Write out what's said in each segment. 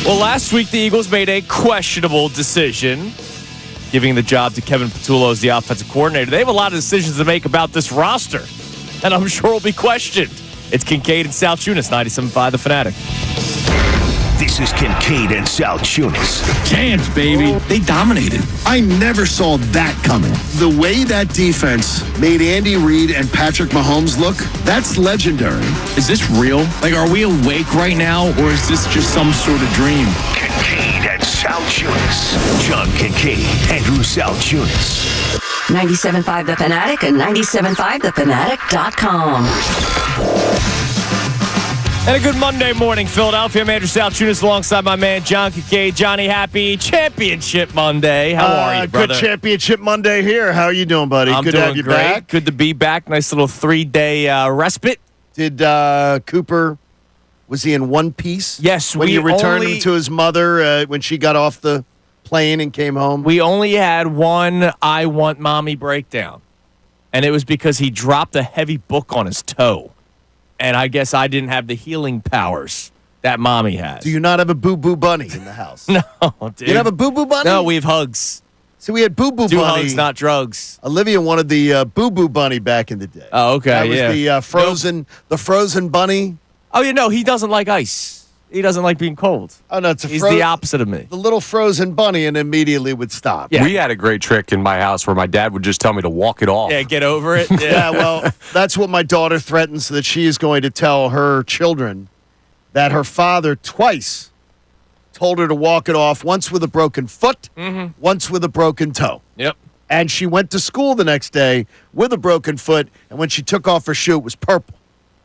Well, last week the Eagles made a questionable decision, giving the job to Kevin Patullo as the offensive coordinator. They have a lot of decisions to make about this roster, and I'm sure will be questioned. It's Kincade and Salciunas, 97.5 The Fanatic. This is Kincade and Salciunas. Chance, baby. They dominated. I never saw that coming. The way that defense made Andy Reid and Patrick Mahomes look, that's legendary. Is this real? Like, are we awake right now, or is this just some sort of dream? Kincade and Salciunas. John Kincade, Andrew Salciunas. 97.5 The Fanatic and 97.5thefanatic.com. And a good Monday morning, Philadelphia. I'm Andrew Salciunas alongside my man, John Kincade. Johnny, happy Championship Monday. How are you, brother? Good Championship Monday here. How are you doing, buddy? I'm good doing to have you great. back. Good to be back. Nice little 3-day respite. Did Cooper, was he in one piece? Yes. When you returned him to his mother when she got off the plane and came home? We only had one I Want Mommy breakdown. And it was because he dropped a heavy book on his toe. And I guess I didn't have the healing powers that Mommy has. Do you not have a boo-boo bunny in the house? No, dude. You don't have a boo-boo bunny? No, we have hugs. So we had boo-boo Do bunny. hugs, not drugs. Olivia wanted the boo-boo bunny back in the day. Oh, okay, that was yeah. the frozen bunny. Oh, you know, he doesn't like ice. He doesn't like being cold. Oh, no, it's He's the opposite of me. The little frozen bunny, and immediately would stop. Yeah. We had a great trick in my house where my dad would just tell me to walk it off. Yeah, get over it. Yeah, well, that's what my daughter threatens, that she is going to tell her children that her father twice told her to walk it off, once with a broken foot, once with a broken toe. Yep. And she went to school the next day with a broken foot, and when she took off her shoe, it was purple.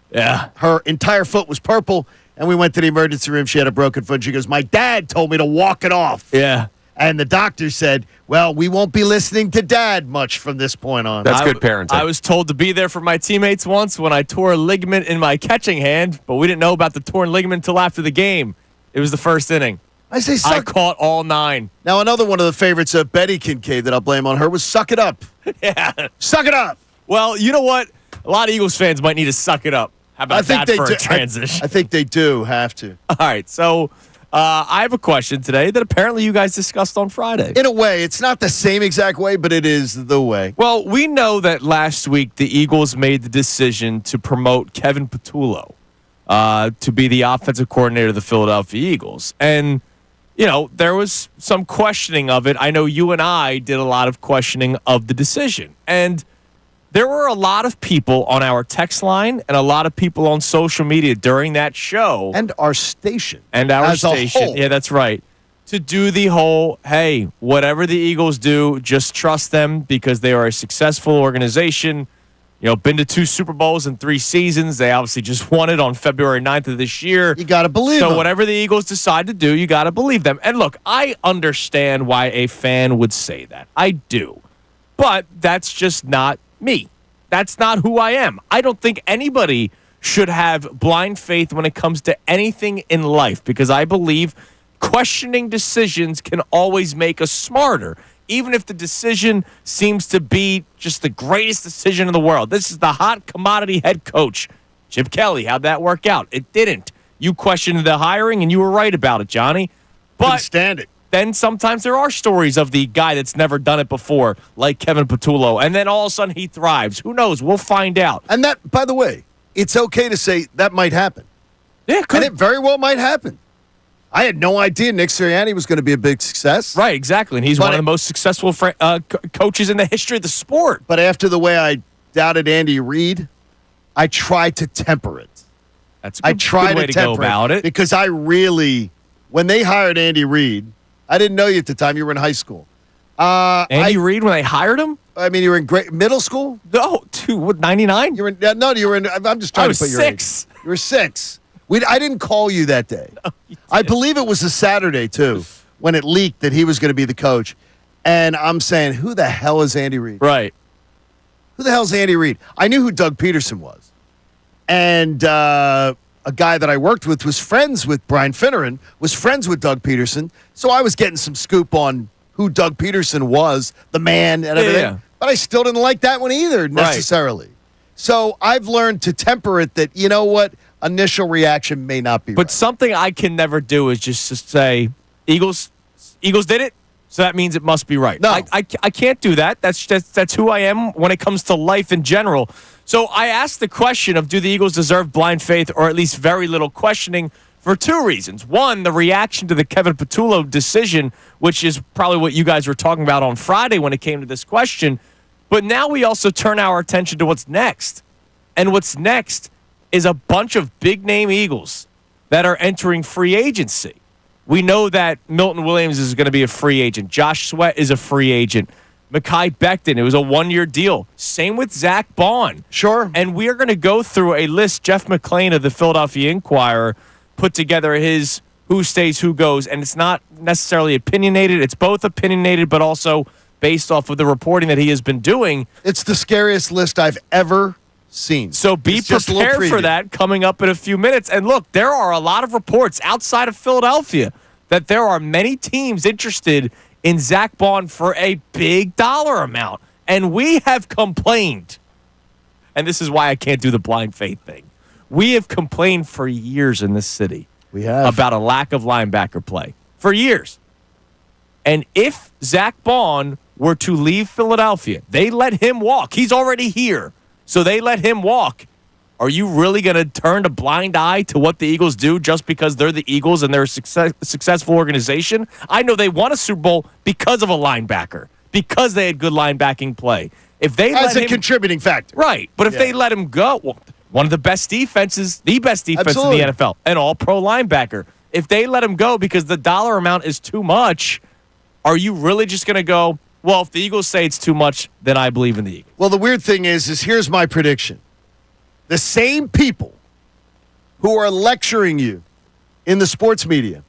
Yeah. Her entire foot was purple, and we went to the emergency room. She had a broken foot. She goes, my dad told me to walk it off. Yeah. And the doctor said, well, we won't be listening to Dad much from this point on. That's good parenting. I was told to be there for my teammates once when I tore a ligament in my catching hand, but we didn't know about the torn ligament until after the game. It was the first inning. I caught all 9. Now, another one of the favorites of Betty Kincade that I'll blame on her was Suck It Up. Yeah. Suck it up. Well, you know what? A lot of Eagles fans might need to suck it up. How about that for a transition? I think they do have to. All right, so I have a question today that apparently you guys discussed on Friday. In a way, it's not the same exact way, but it is the way. Well, we know that last week the Eagles made the decision to promote Kevin Patullo to be the offensive coordinator of the Philadelphia Eagles. And, you know, there was some questioning of it. I know you and I did a lot of questioning of the decision. And there were a lot of people on our text line and a lot of people on social media during that show. And our station. As a whole. Yeah, that's right. To do the whole, hey, whatever the Eagles do, just trust them because they are a successful organization. You know, been to 2 Super Bowls in 3 seasons. They obviously just won it on February 9th of this year. You got to believe them. So whatever the Eagles decide to do, you got to believe them. And look, I understand why a fan would say that. I do. But that's just not me. That's not who I am. I don't think anybody should have blind faith when it comes to anything in life because I believe questioning decisions can always make us smarter, even if the decision seems to be just the greatest decision in the world. This is the hot commodity head coach, Chip Kelly. How'd that work out? It didn't. You questioned the hiring, and you were right about it, Johnny. But couldn't stand it. Then sometimes there are stories of the guy that's never done it before, like Kevin Patullo, and then all of a sudden he thrives. Who knows? We'll find out. And that, by the way, it's okay to say that might happen. Yeah, and it very well might happen. I had no idea Nick Sirianni was going to be a big success. Right, exactly. And he's one of the most successful coaches in the history of the sport. But after the way I doubted Andy Reid, I tried to temper it. That's a good way to go about it. Because I really, when they hired Andy Reid, I didn't know you at the time. You were in high school. Andy Reid, when they hired him? I mean, you were in middle school? No, 99? You were in, I'm just trying to put your age. 6. You were 6. I didn't call you that day. No, I believe it was a Saturday, too, when it leaked that he was going to be the coach. And I'm saying, who the hell is Andy Reid? Right. Who the hell is Andy Reid? I knew who Doug Peterson was. And a guy that I worked with was friends with Brian Finneran, was friends with Doug Peterson. So I was getting some scoop on who Doug Peterson was, the man and everything. Yeah. But I still didn't like that one either, necessarily. Right. So I've learned to temper it that, you know what, initial reaction may not be But right. something I can never do is just to say, Eagles did it, so that means it must be right. No. I can't do that. That's who I am when it comes to life in general. So I asked the question of, do the Eagles deserve blind faith or at least very little questioning for two reasons. One, the reaction to the Kevin Patullo decision, which is probably what you guys were talking about on Friday when it came to this question. But now we also turn our attention to what's next. And what's next is a bunch of big-name Eagles that are entering free agency. We know that Milton Williams is going to be a free agent. Josh Sweat is a free agent. Mekhi Becton, it was a one-year deal. Same with Zach Bond. Sure. And we are going to go through a list. Jeff McClain of the Philadelphia Inquirer put together his who stays, who goes. And it's not necessarily opinionated. It's both opinionated, but also based off of the reporting that he has been doing. It's the scariest list I've ever seen. So be It's just a little prepared for preview. that coming up in a few minutes. And look, there are a lot of reports outside of Philadelphia that there are many teams interested in Zach Bond for a big dollar amount. And we have complained, and this is why I can't do the blind faith thing. We have complained for years in this city We have. about a lack of linebacker play. For years. And if Zach Bond were to leave Philadelphia, they let him walk. He's already here. So they let him walk. Are you really going to turn a blind eye to what the Eagles do just because they're the Eagles and they're a successful organization? I know they won a Super Bowl because of a linebacker, because they had good linebacking play. If they As let a him, contributing factor. right, but if Yeah. they let him go, well, one of the best defenses, the best defense Absolutely. in the NFL, an all-pro linebacker. If they let him go because the dollar amount is too much, are you really just going to go, well, if the Eagles say it's too much, then I believe in the Eagles? Well, the weird thing is here's my prediction. The same people who are lecturing you in the sports media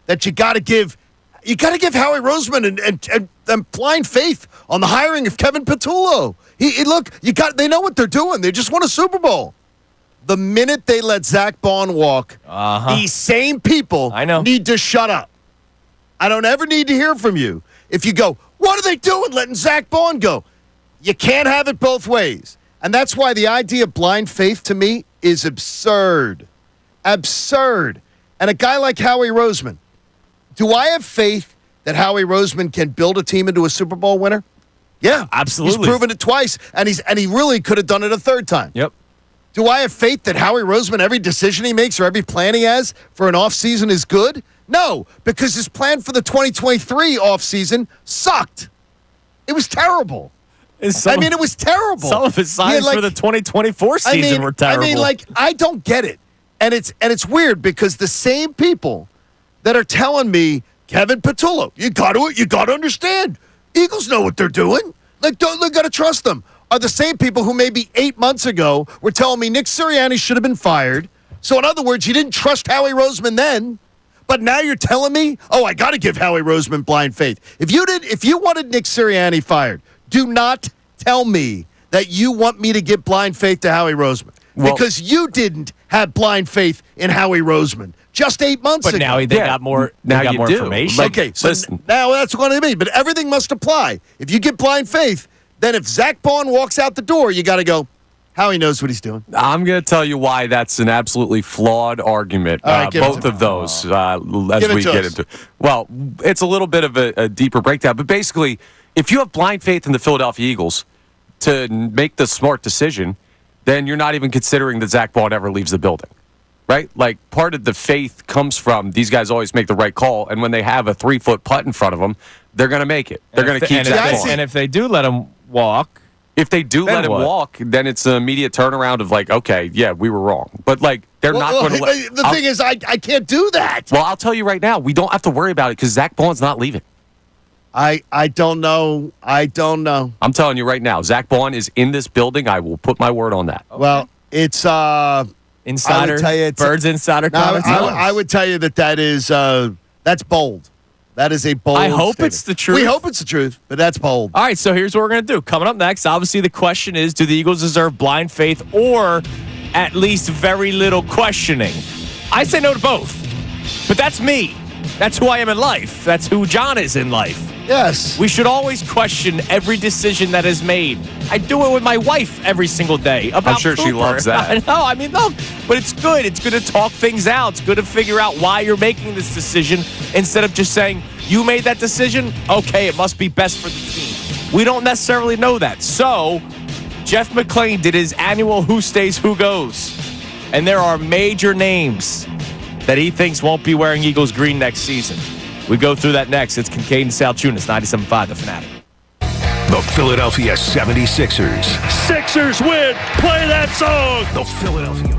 that you got to give Howie Roseman and blind faith on the hiring of Kevin Patullo. They know what they're doing. They just won a Super Bowl. The minute they let Zach Bond walk, these same people I know. need to shut up. I don't ever need to hear from you. If you go, what are they doing letting Zach Bond go? You can't have it both ways. And that's why the idea of blind faith to me is absurd. Absurd. And a guy like Howie Roseman, do I have faith that Howie Roseman can build a team into a Super Bowl winner? Yeah. Absolutely. He's proven it twice, and he really could have done it a third time. Yep. Do I have faith that Howie Roseman, every decision he makes or every plan he has for an offseason is good? No, because his plan for the 2023 offseason sucked. It was terrible. It was terrible. Some of his signs for the 2024 season were terrible. I don't get it. And it's weird because the same people that are telling me, Kevin Patullo, you got to understand. Eagles know what they're doing. They got to trust them. Are the same people who maybe 8 months ago were telling me Nick Sirianni should have been fired. So in other words, you didn't trust Howie Roseman then. But now you're telling me, I got to give Howie Roseman blind faith. If you wanted Nick Sirianni fired, do not tell me that you want me to give blind faith to Howie Roseman. Well, because you didn't have blind faith in Howie Roseman just 8 months ago. But now they got more. Now They got you more do. information. Okay, so Listen. now that's what I mean. But everything must apply. If you get blind faith, then if Zach Bond walks out the door, you got to go, Howie knows what he's doing. I'm going to tell you why that's an absolutely flawed argument. All right, give it both to of those, as Give it we to get us. into. Well, it's a little bit of a deeper breakdown, but basically, if you have blind faith in the Philadelphia Eagles to make the smart decision, then you're not even considering that Zach Bond ever leaves the building, right? Like, part of the faith comes from these guys always make the right call, and when they have a 3-foot putt in front of them, they're going to make it. They're going to keep Zach Bond. And if they do let him walk, If they do Then let him what? walk, then it's an immediate turnaround of like, okay, yeah, we were wrong. But like, they're not going to let. The thing is, I can't do that. Well, I'll tell you right now, we don't have to worry about it because Zach Bond's not leaving. I don't know. I don't know. I'm telling you right now, Zach Bond is in this building. I will put my word on that. Well, it's insider, I would tell you it's- Birds insider No, comments. I would tell you that is that's bold. That is a bold. I hope statement. it's the truth. We hope it's the truth, but that's bold. All right, so here's what we're going to do. Coming up next, obviously the question is, do the Eagles deserve blind faith or at least very little questioning? I say no to both, but that's me. That's who I am in life. That's who John is in life. Yes. We should always question every decision that is made. I do it with my wife every single day about I'm sure she Cooper. loves that. I know. I mean, look, but it's good. It's good to talk things out. It's good to figure out why you're making this decision instead of just saying, you made that decision? Okay, it must be best for the team. We don't necessarily know that. So, Jeff McClain did his annual Who Stays, Who Goes. And there are major names that he thinks won't be wearing Eagles green next season. We go through that next. It's Kincade and Salciunas, 97.5 The Fanatic. The Philadelphia 76ers. Sixers win. Play that song. The Philadelphia.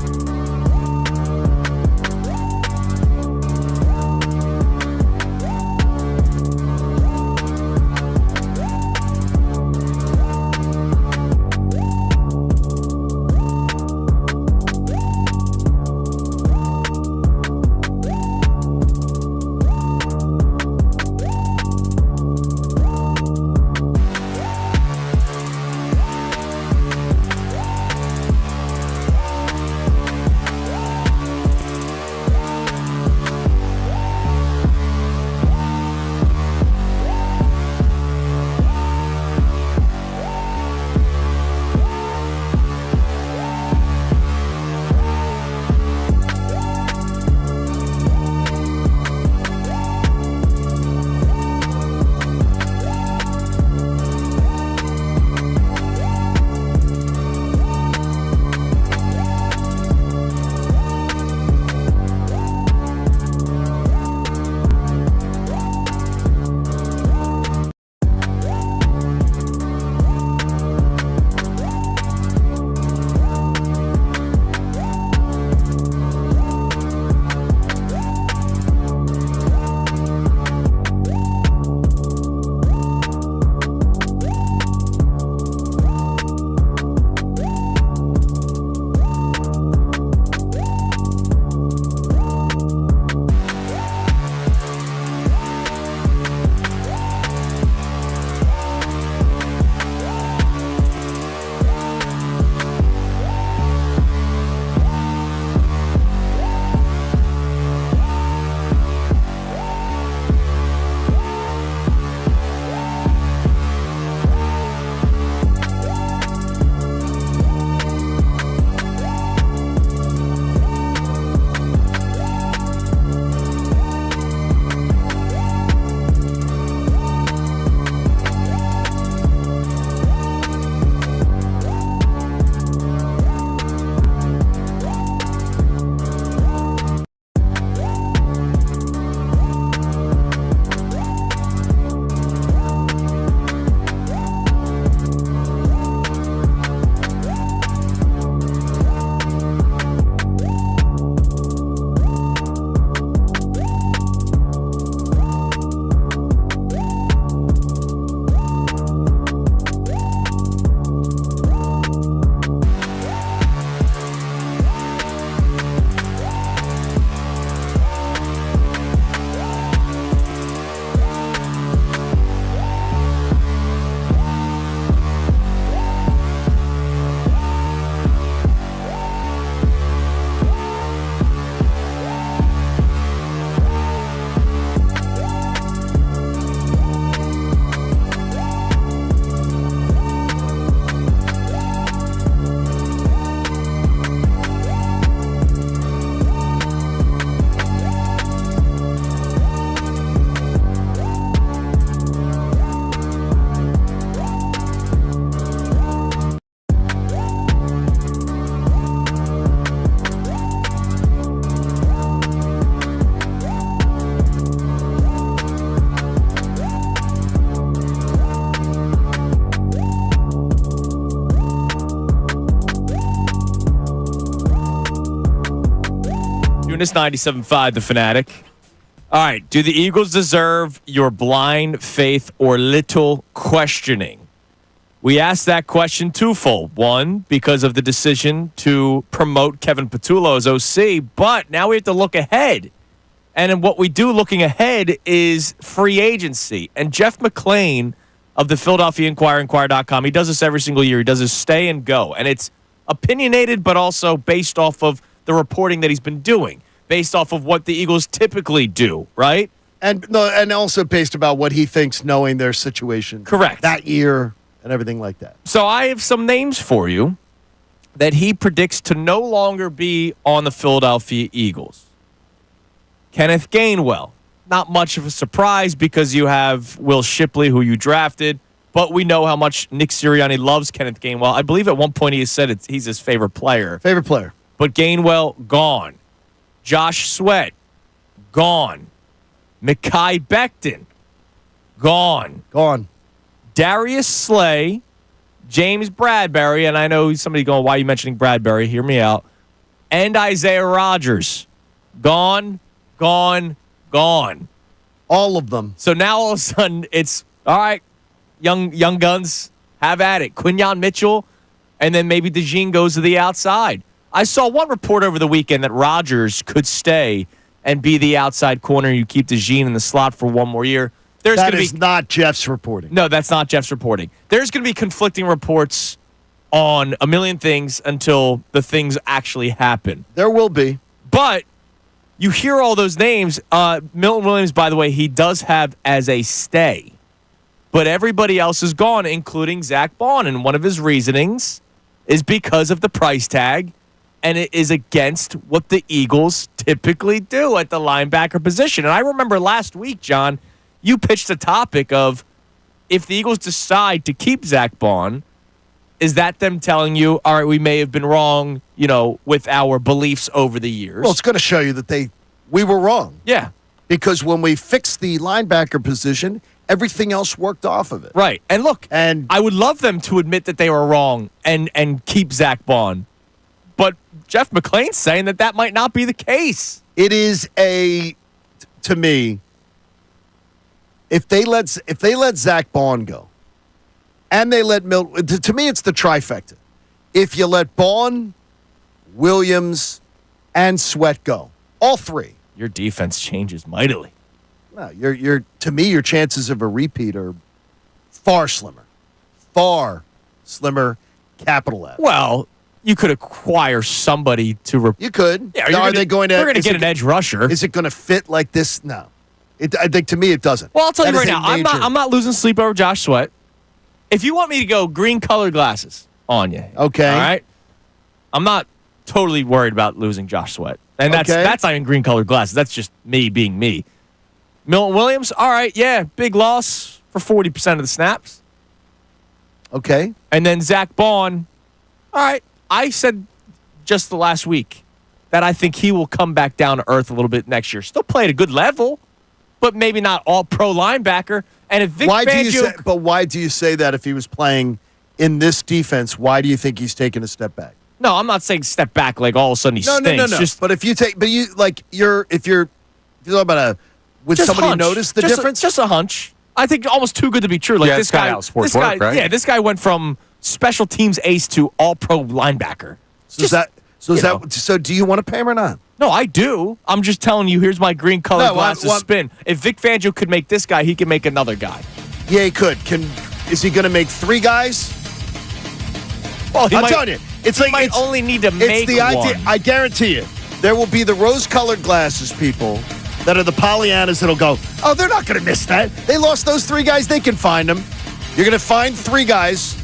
It's 97.5 The Fanatic. All right. Do the Eagles deserve your blind faith or little questioning? We asked that question twofold. One, because of the decision to promote Kevin Patullo as OC, but now we have to look ahead. And then what we do looking ahead is free agency. And Jeff McClain of the Philadelphia Inquirer, Inquirer.com, he does this every single year. He does his stay and go. And it's opinionated, but also based off of the reporting that he's been doing, based off of what the Eagles typically do, right? And also based about what he thinks, knowing their situation. Correct. That year and everything like that. So I have some names for you that he predicts to no longer be on the Philadelphia Eagles. Kenneth Gainwell. Not much of a surprise because you have Will Shipley, who you drafted, but we know how much Nick Sirianni loves Kenneth Gainwell. I believe at one point he has said he's his favorite player. Favorite player. But Gainwell, gone. Josh Sweat, gone. Mekhi Becton, gone. Gone. Darius Slay, James Bradbury, and I know somebody going, why are you mentioning Bradbury? Hear me out. And Isaiah Rodgers, gone. All of them. So now all of a sudden it's, all right, young guns, have at it. Quinyon Mitchell, and then maybe DeJean goes to the outside. I saw one report over the weekend that Rodgers could stay and be the outside corner. You keep DeJean in the slot for one more year. That is not Jeff's reporting. No, that's not Jeff's reporting. There's going to be conflicting reports on a million things until the things actually happen. There will be. But you hear all those names. Milton Williams, by the way, he does have as a stay. But everybody else is gone, including Zach Bond. And one of his reasonings is because of the price tag. And it is against what the Eagles typically do at the linebacker position. And I remember last week, John, you pitched a topic of if the Eagles decide to keep Zach Bond, is that them telling you, all right, we may have been wrong, with our beliefs over the years? Well, it's going to show you that we were wrong. Yeah. Because when we fixed the linebacker position, everything else worked off of it. Right. And look, and I would love them to admit that they were wrong and keep Zach Bond. But Jeff McClain's saying that might not be the case. It is to me, if they let Zach Bond go, and they let Milton, to me it's the trifecta. If you let Bond, Williams, and Sweat go, all three, your defense changes mightily. No, to me your chances of a repeat are far slimmer, capital F. Well, you could acquire somebody to. You could. Yeah, are they going to? We're going to get an edge rusher. Is it going to fit like this? No. I think to me it doesn't. Well, I'll tell you right now, I'm not losing sleep over Josh Sweat. If you want me to go green colored glasses on you, okay, all right. I'm not totally worried about losing Josh Sweat, and that's not even green colored glasses. That's just me being me. Milton Williams, all right, yeah, big loss for 40% of the snaps. Okay, and then Zach Bond, all right. I said just the last week that I think he will come back down to earth a little bit next year. Still play at a good level, but maybe not all pro linebacker. And if Vic Fangio, but why do you say that if he was playing in this defense? Why do you think he's taking a step back? No, I'm not saying step back like all of a sudden he stinks. No. Just, but if you're talking about would somebody hunch. Notice the difference? Just a hunch. I think almost too good to be true. Like this guy, right? Yeah, this guy went from special teams ace to all pro linebacker. So do you want to pay him or not? No, I do. I'm just telling you, here's my green colored glasses spin. If Vic Fangio could make this guy, he can make another guy. Yeah, he could. Is he going to make three guys? Well, I'm telling you, he might only need to make the one. idea. I guarantee you, there will be the rose-colored glasses people that are the Pollyannas that'll go, oh, they're not going to miss that. They lost those three guys. They can find them. You're going to find three guys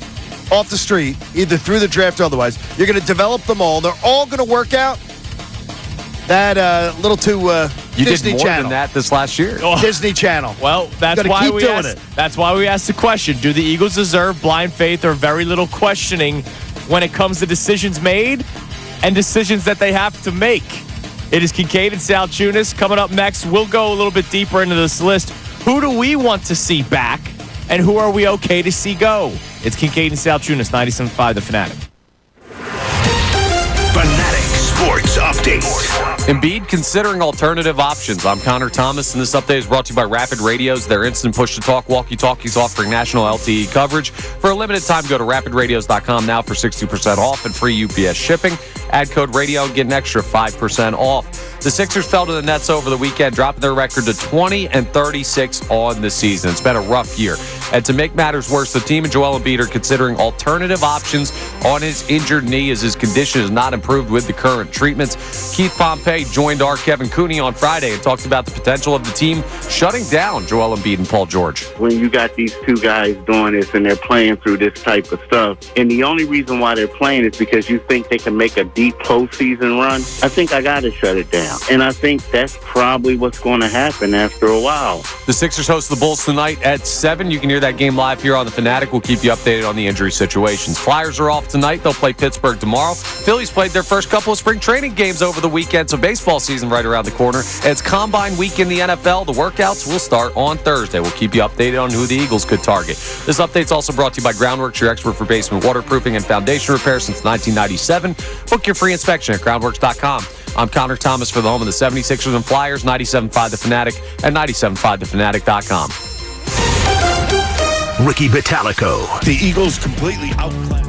off the street, either through the draft or otherwise. You're going to develop them all. They're all going to work out. That little too you Disney did more Channel. than that this last year. Disney Channel. Well, that's why we asked the question. Do the Eagles deserve blind faith or very little questioning when it comes to decisions made and decisions that they have to make? It is Kincade and Salciunas coming up next. We'll go a little bit deeper into this list. Who do we want to see back, and who are we okay to see go? It's Kincade and Salciunas, 97.5 The Fanatic. Fanatic Sports Update. Embiid considering alternative options. I'm Connor Thomas, and this update is brought to you by Rapid Radios. Their instant push-to-talk walkie-talkies offering national LTE coverage. For a limited time, go to rapidradios.com now for 60% off and free UPS shipping. Add code radio and get an extra 5% off. The Sixers fell to the Nets over the weekend, dropping their record to 20-36 on the season. It's been a rough year. And to make matters worse, the team and Joel Embiid are considering alternative options on his injured knee as his condition is not improved with the current treatments. Keith Pompey joined our Kevin Cooney on Friday and talked about the potential of the team shutting down Joel Embiid and Paul George. When you got these two guys doing this and they're playing through this type of stuff, and the only reason why they're playing is because you think they can make a deep postseason run, I think I got to shut it down. And I think that's probably what's going to happen after a while. The Sixers host the Bulls tonight at 7. You can hear that game live here on The Fanatic. We'll keep you updated on the injury situations. Flyers are off tonight. They'll play Pittsburgh tomorrow. Phillies played their first couple of spring training games over the weekend, so baseball season right around the corner. It's Combine week in the NFL. The workouts will start on Thursday. We'll keep you updated on who the Eagles could target. This update's also brought to you by Groundworks, your expert for basement waterproofing and foundation repair since 1997. Book your free inspection at groundworks.com. I'm Connor Thomas for the home of the 76ers and Flyers, 97.5 The Fanatic and 97.5thefanatic.com. Ricky Batalico. The Eagles completely outclassed.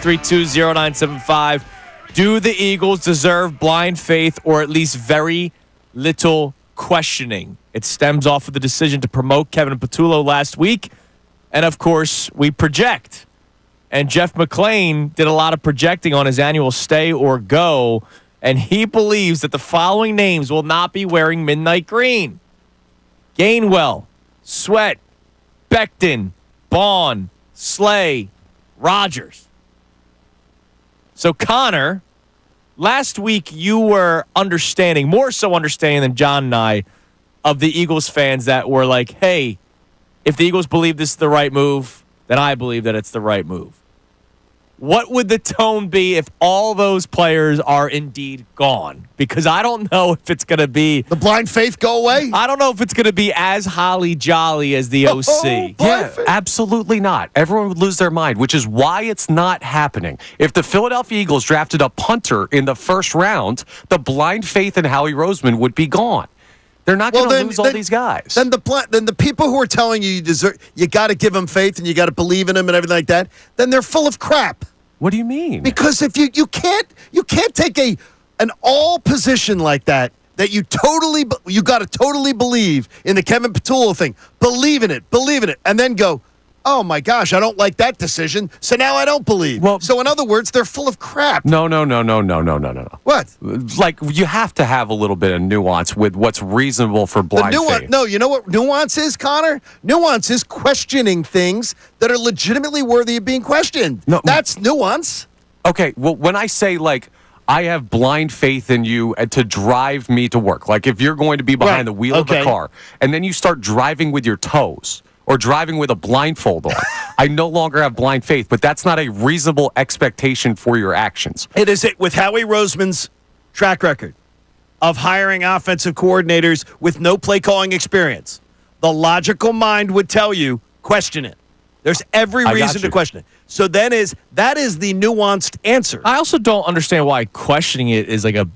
632-0975. Do the Eagles deserve blind faith or at least very little questioning? It stems off of the decision to promote Kevin Patullo last week. And, of course, we project. And Jeff McClain did a lot of projecting on his annual stay or go. And he believes that the following names will not be wearing midnight green: Gainwell, Sweat, Becton, Bond, Slay, Rogers. So, Connor, last week you were understanding, more so understanding than John and I, of the Eagles fans that were like, hey, if the Eagles believe this is the right move, then I believe that it's the right move. What would the tone be if all those players are indeed gone? Because I don't know if it's going to be... The blind faith go away? I don't know if it's going to be as holly jolly as the OC. Yeah, absolutely not. Everyone would lose their mind, which is why it's not happening. If the Philadelphia Eagles drafted a punter in the first round, the blind faith in Howie Roseman would be gone. They're not going to lose all these guys. Then the people who are telling you you got to give them faith and you got to believe in them and everything like that, then they're full of crap. What do you mean? Because if you can't take an all position like that you got to totally believe in the Kevin Patullo thing, believe in it, and then go, oh my gosh, I don't like that decision, so now I don't believe. Well, so in other words, they're full of crap. No. What? Like, you have to have a little bit of nuance with what's reasonable for blind faith. No, you know what nuance is, Connor? Nuance is questioning things that are legitimately worthy of being questioned. No. That's nuance. Okay, well, when I say, like, I have blind faith in you to drive me to work, like if you're going to be behind the wheel of the car, and then you start driving with your toes, or driving with a blindfold on, I no longer have blind faith, but that's not a reasonable expectation for your actions. It is with Howie Roseman's track record of hiring offensive coordinators with no play calling experience. The logical mind would tell you, question it. There's every reason to question it. So that is the nuanced answer. I also don't understand why questioning it is like a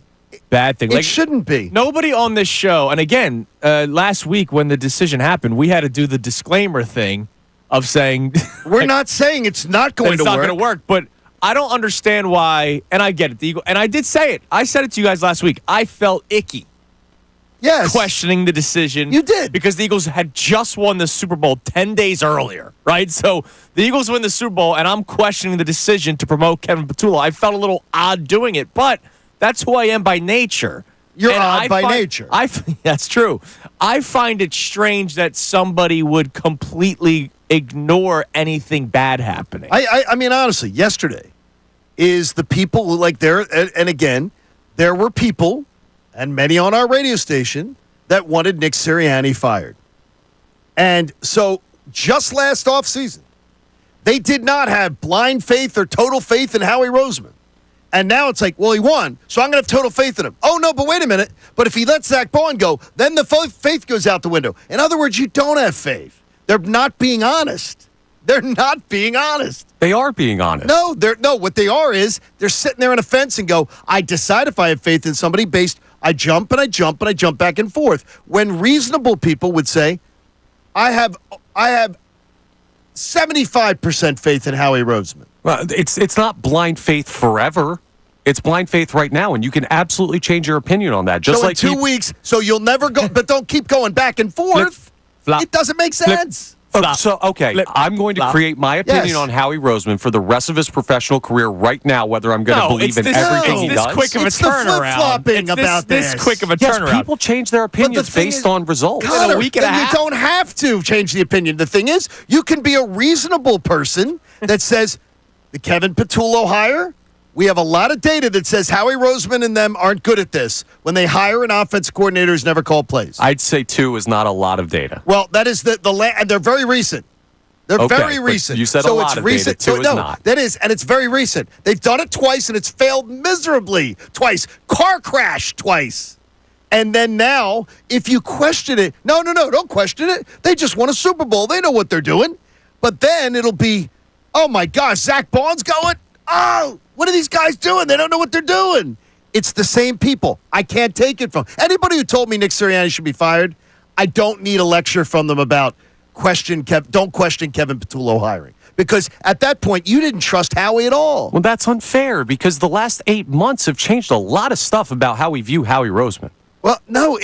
bad thing. It shouldn't be. Nobody on this show, and again, last week when the decision happened, we had to do the disclaimer thing of saying we're not saying it's not going to work. It's not going to work, but I don't understand why. And I get it, the Eagle, and I did say it. I said it to you guys last week. I felt icky. Yes, questioning the decision. You did, because the Eagles had just won the Super Bowl 10 days earlier, right? So the Eagles win the Super Bowl, and I'm questioning the decision to promote Kevin Patullo. I felt a little odd doing it, but that's who I am by nature. You're odd by nature. That's true. I find it strange that somebody would completely ignore anything bad happening. I mean, honestly, yesterday is the people who, like, and again, there were people, and many on our radio station, that wanted Nick Sirianni fired. And so just last offseason, they did not have blind faith or total faith in Howie Roseman. And now it's like, well, he won, so I'm going to have total faith in him. Oh, no, but wait a minute. But if he lets Zach Bond go, then the faith goes out the window. In other words, you don't have faith. They're not being honest. They're not being honest. They are being honest. No, what they are is they're sitting there on a fence and go, I decide if I have faith in somebody based, I jump and I jump and I jump back and forth. When reasonable people would say, I have 75% faith in Howie Roseman. Well, it's not blind faith forever. It's blind faith right now, and you can absolutely change your opinion on that. Just so like in 2 weeks, so you'll never go, but don't keep going back and forth. Flip, it doesn't make sense. I'm going to create my opinion on Howie Roseman for the rest of his professional career right now, whether I'm going to believe in everything he does. It's this quick of a turnaround. It's this quick of a turnaround. Yes, people change their opinions based on results. Connor, in a week and a half. You don't have to change the opinion. The thing is, you can be a reasonable person that says, the Kevin Patullo hire, we have a lot of data that says Howie Roseman and them aren't good at this. When they hire an offensive coordinator who's never called plays. I'd say 2 is not a lot of data. Well, that is and they're very recent. They're very recent. You said so a lot it's of recent. data. 2 is not. That is, and it's very recent. They've done it twice, and it's failed miserably twice. Car crash twice. And then now, if you question it, no, don't question it. They just won a Super Bowl. They know what they're doing. But then it'll be, oh my gosh, Zach Bond's going? Oh, what are these guys doing? They don't know what they're doing. It's the same people. I can't take it from anybody who told me Nick Sirianni should be fired. I don't need a lecture from them about don't question Kevin Patullo hiring. because at that point you didn't trust Howie at all. Well, that's unfair because the last 8 months have changed a lot of stuff about how we view Howie Roseman. Well, no,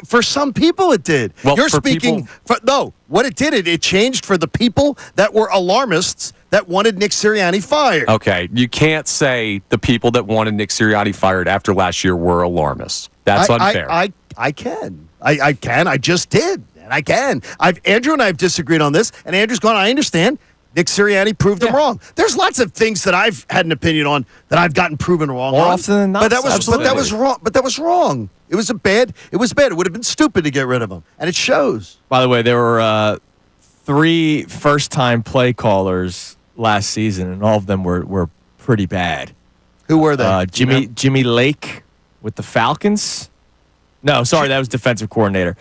for some people it did. Well, You're for speaking. people- No, what it did, it changed for the people that were alarmists that wanted Nick Sirianni fired. Okay, you can't say the people that wanted Nick Sirianni fired after last year were alarmists. That's unfair. I can. I can. I just did. And I can. Andrew and I have disagreed on this, and Andrew's gone, I understand. Nick Sirianni proved him wrong. There's lots of things that I've had an opinion on that I've gotten proven wrong More on. often than not, But that was absolutely. wrong. But that was wrong. It was bad. It was bad. It would have been stupid to get rid of him. And it shows. By the way, there were 3 first-time play callers last season, and all of them were pretty bad. Who were they? Jimmy Lake with the Falcons. No, sorry, that was defensive coordinator.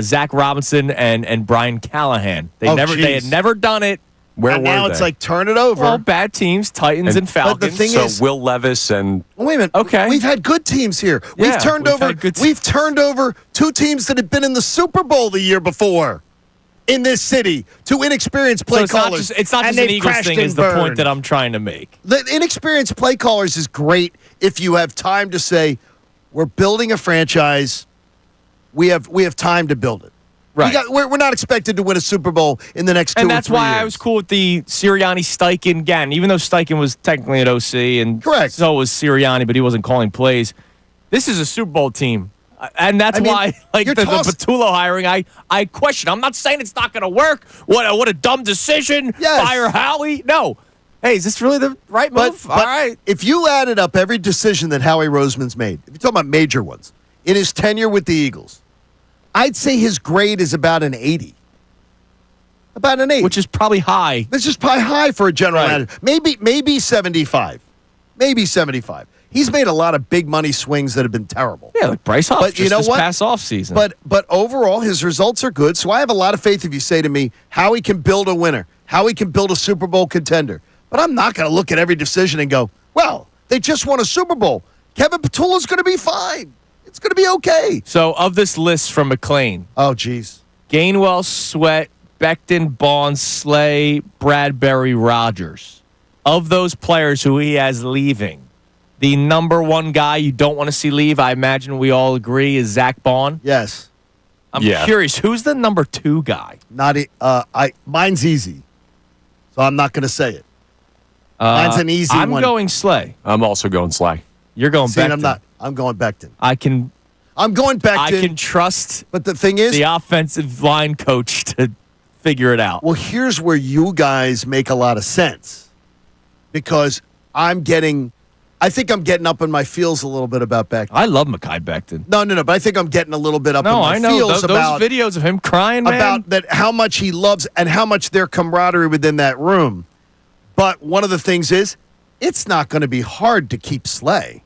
Zach Robinson and Brian Callahan. They had never done it. Where and were now they? it's like turn it over. Well, bad teams, Titans and Falcons. But the thing so is, Will Levis and wait a minute. Okay. We've had good teams here. Yeah, We've turned we've over. had good teams. We've turned over 2 teams that had been in the Super Bowl the year before in this city. 2 inexperienced play So it's not callers. just, it's not and just an they've Eagles crashed thing and is the point burned. that I'm trying to make. The inexperienced play callers is great if you have time to say, we're building a franchise. We have time to build it. Right. We're not expected to win a Super Bowl in the next 2 And or that's 3 why years. I was cool with the Sirianni-Steichen again, even though Steichen was technically at OC and Correct. so was Sirianni, but he wasn't calling plays. This is a Super Bowl team. And that's why, like you're the tossing- Patullo hiring, I question. I'm not saying it's not going to work. What a dumb decision. Yes. Fire Howie. No. Hey, is this really the right move? All right. If you added up every decision that Howie Roseman's made, if you're talking about major ones, in his tenure with the Eagles, I'd say his grade is about an 80. About an 80. Which is probably high. This is probably high for a general Right. manager. Maybe 75. Maybe 75. He's made a lot of big money swings that have been terrible. Yeah, like Bryce Huff But you just know this what? past offseason. But overall, his results are good. So I have a lot of faith if you say to me how he can build a winner, how he can build a Super Bowl contender. But I'm not going to look at every decision and go, well, they just won a Super Bowl. Kevin Patullo's going to be fine. It's going to be okay. So of this list from McLean, Oh, geez. Gainwell, Sweat, Becton, Bonds, Slay, Bradbury, Rogers. Of those players who he has leaving, the number 1 guy you don't want to see leave, I imagine we all agree, is Zach Bond. Yes. I'm Yeah. curious, who's the number 2 guy? Mine's easy. So I'm not going to say it. Mine's an easy I'm one. going Slay. I'm also going Sly. You're going See, Becton. I'm not. I'm going Becton. I can I'm going Becton. I can trust But the thing is, the offensive line coach to figure it out. well, here's where you guys make a lot of sense. Because I think I'm getting up in my feels a little bit about Becton. I love Mekhi Becton. No, but I think I'm getting a little bit up in No, my I know feels those about videos of him crying, man. about that how much he loves and how much their camaraderie within that room. But one of the things is, it's not going to be hard to keep Slay.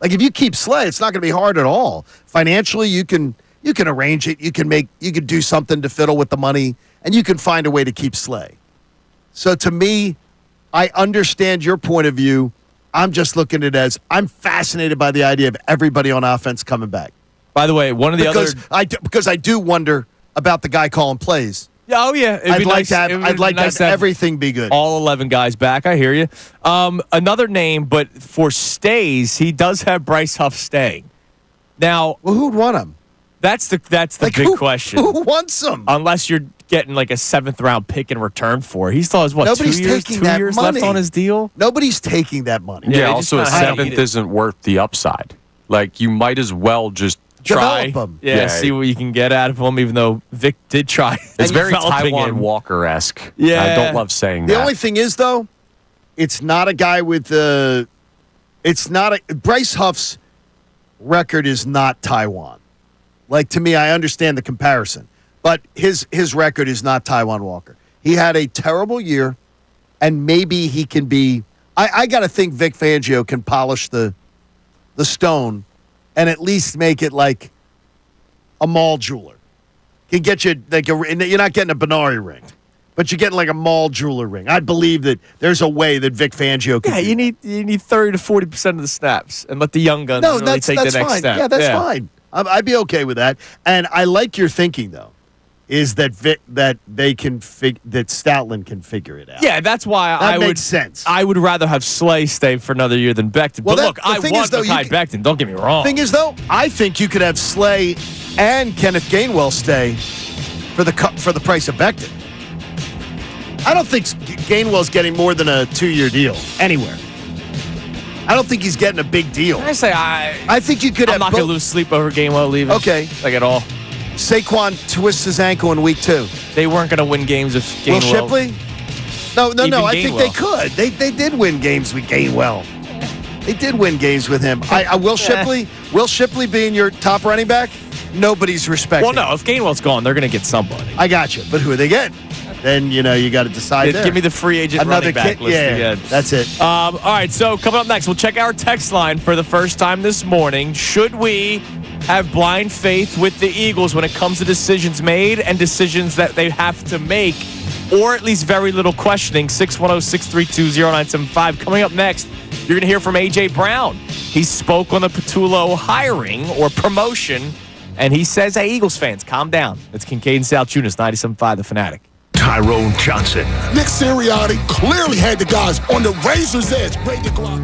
Like if you keep Slay, it's not going to be hard at all. Financially, you can arrange it. You can do something to fiddle with the money, and you can find a way to keep Slay. So to me, I understand your point of view. I'm just looking at it as I'm fascinated by the idea of everybody on offense coming back. By the way, one of the Because I do wonder about the guy calling plays. Oh yeah, it'd I'd be like nice- to it would have be nice to have everything be good. all 11 guys back. I hear you. Another name, but for stays, he does have Bryce Huff staying. Now, Well, who'd want him? that's the big question. Who wants him? Unless you're getting like a 7th round pick in return for, he still has what Nobody's 2 years, taking 2 that years money. left on his deal. Nobody's taking that money. Yeah, Yeah, they also a just kinda hate 7th it. isn't worth the upside. Like, you might as well just Try, Develop him. yeah, see what you can get out of him. Even though Vic did try, It's very developing Taiwan him. Walker-esque. Yeah. I don't love saying The that. only thing is, though, it's not a guy with Bryce Huff's record is not Taiwan. Like, to me, I understand the comparison, but his record is not Taiwan Walker. He had a terrible year, and maybe he can be. I got to think Vic Fangio can polish the stone and at least make it like a mall jeweler. Can get you you're not getting a Benari ring, but you're getting like a mall jeweler ring. I believe that there's a way that Vic Fangio can. Yeah, do you need 30 to 40% of the snaps, and let the young guns No, really take the next fine. step. Yeah, that's fine. I'd be okay with that. And I like your thinking, though. is that that Stoutland can figure it out. Yeah, that's why That I would. makes sense. I would rather have Slay stay for another year than Becton. Well, but look, the I thing want is, though, Mekhi Becton. Don't get me wrong. Thing is, though, I think you could have Slay and Kenneth Gainwell stay for the price of Becton. I don't think Gainwell's getting more than a 2-year deal anywhere. I don't think he's getting a big deal. I say I think you could I'm have not going to lose sleep over Gainwell leaving. Okay. Like at all. Saquon twists his ankle in week 2. They weren't going to win games if Will Gainwell. Shipley? No. Even I think they Gainwell. could. They did win games with Gainwell. They did win games with him. Will Shipley being your top running back? Nobody's respecting. Well, no. If Gainwell's gone, they're going to get somebody. I got you. But who are they getting? Then, you got to decide there. Give me the free agent running back list again. That's it. All right, so coming up next, we'll check our text line for the first time this morning. Should we have blind faith with the Eagles when it comes to decisions made and decisions that they have to make, or at least very little questioning? 610-632-0975. Coming up next, you're going to hear from A.J. Brown. He spoke on the Patullo hiring or promotion, and he says, hey, Eagles fans, calm down. It's Kincade Salciunas, 97.5 The Fanatic. Tyrone Johnson. Nick Sirianni clearly had the guys on the razor's edge, ready to go out.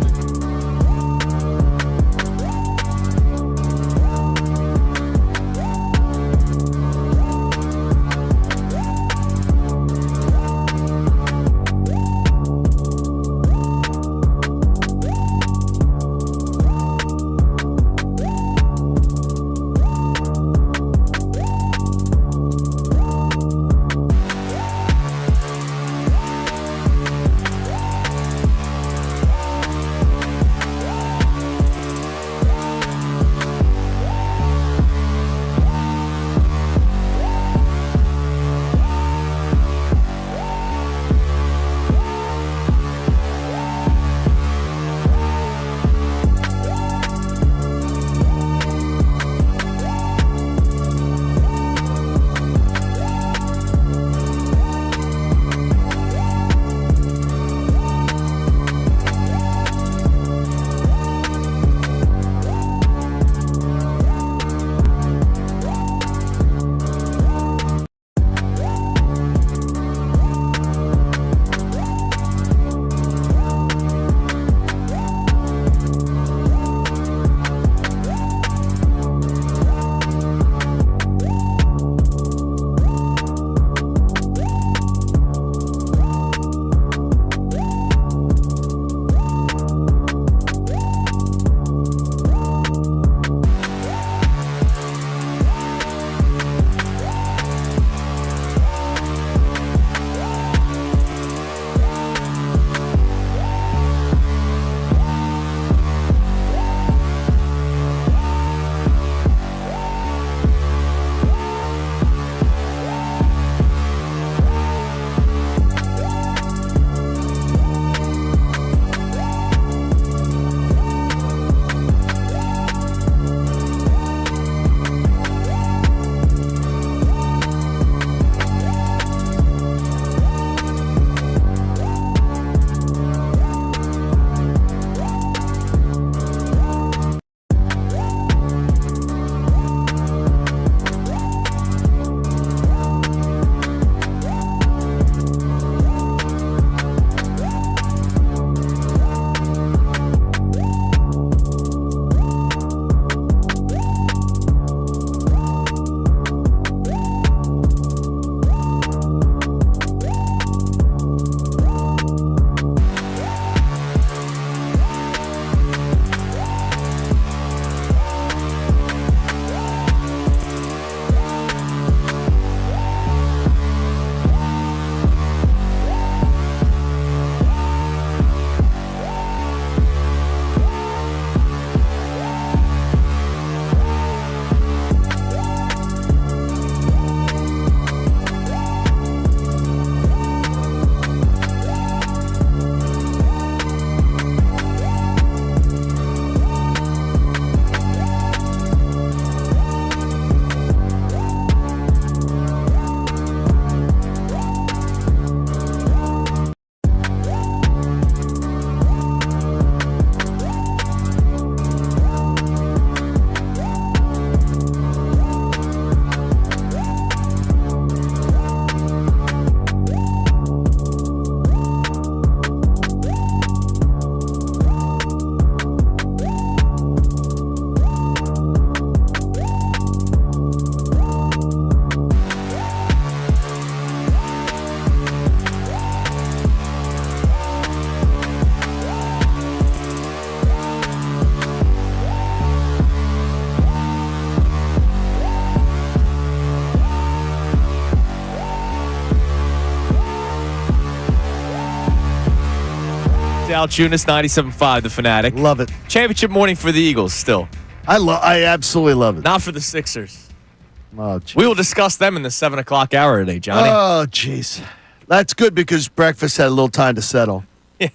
Salciunas, 97.5, The Fanatic. Love it. Championship morning for the Eagles still. I absolutely love it. Not for the Sixers. Oh, geez. We will discuss them in the 7 o'clock hour today, Johnny. Oh, jeez. That's good because breakfast had a little time to settle. Yeah. A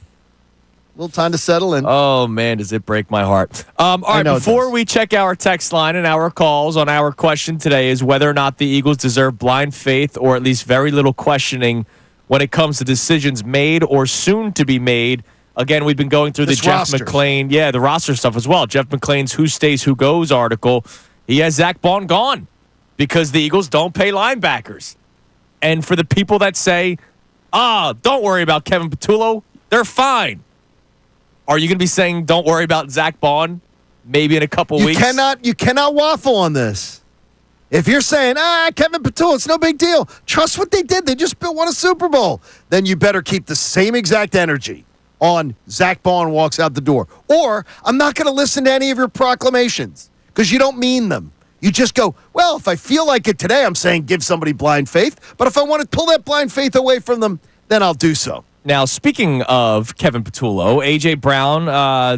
little time to settle in. Oh, man, does it break my heart. All right, before we check our text line and our calls on our question today is whether or not the Eagles deserve blind faith or at least very little questioning when it comes to decisions made or soon to be made. Again, we've been going through the Jeff McClain, the roster stuff as well. Jeff McClain's Who Stays, Who Goes article. He has Zach Bond gone because the Eagles don't pay linebackers. And for the people that say, don't worry about Kevin Patullo, they're fine. Are you going to be saying don't worry about Zach Bond maybe in a couple weeks? You cannot waffle on this. If you're saying, Kevin Patullo, it's no big deal. Trust what they did. They just won a Super Bowl. Then you better keep the same exact energy on Zach Bond walks out the door. Or I'm not going to listen to any of your proclamations because you don't mean them. You just go, well, if I feel like it today, I'm saying give somebody blind faith. But if I want to pull that blind faith away from them, then I'll do so. Now, speaking of Kevin Patullo, A.J. Brown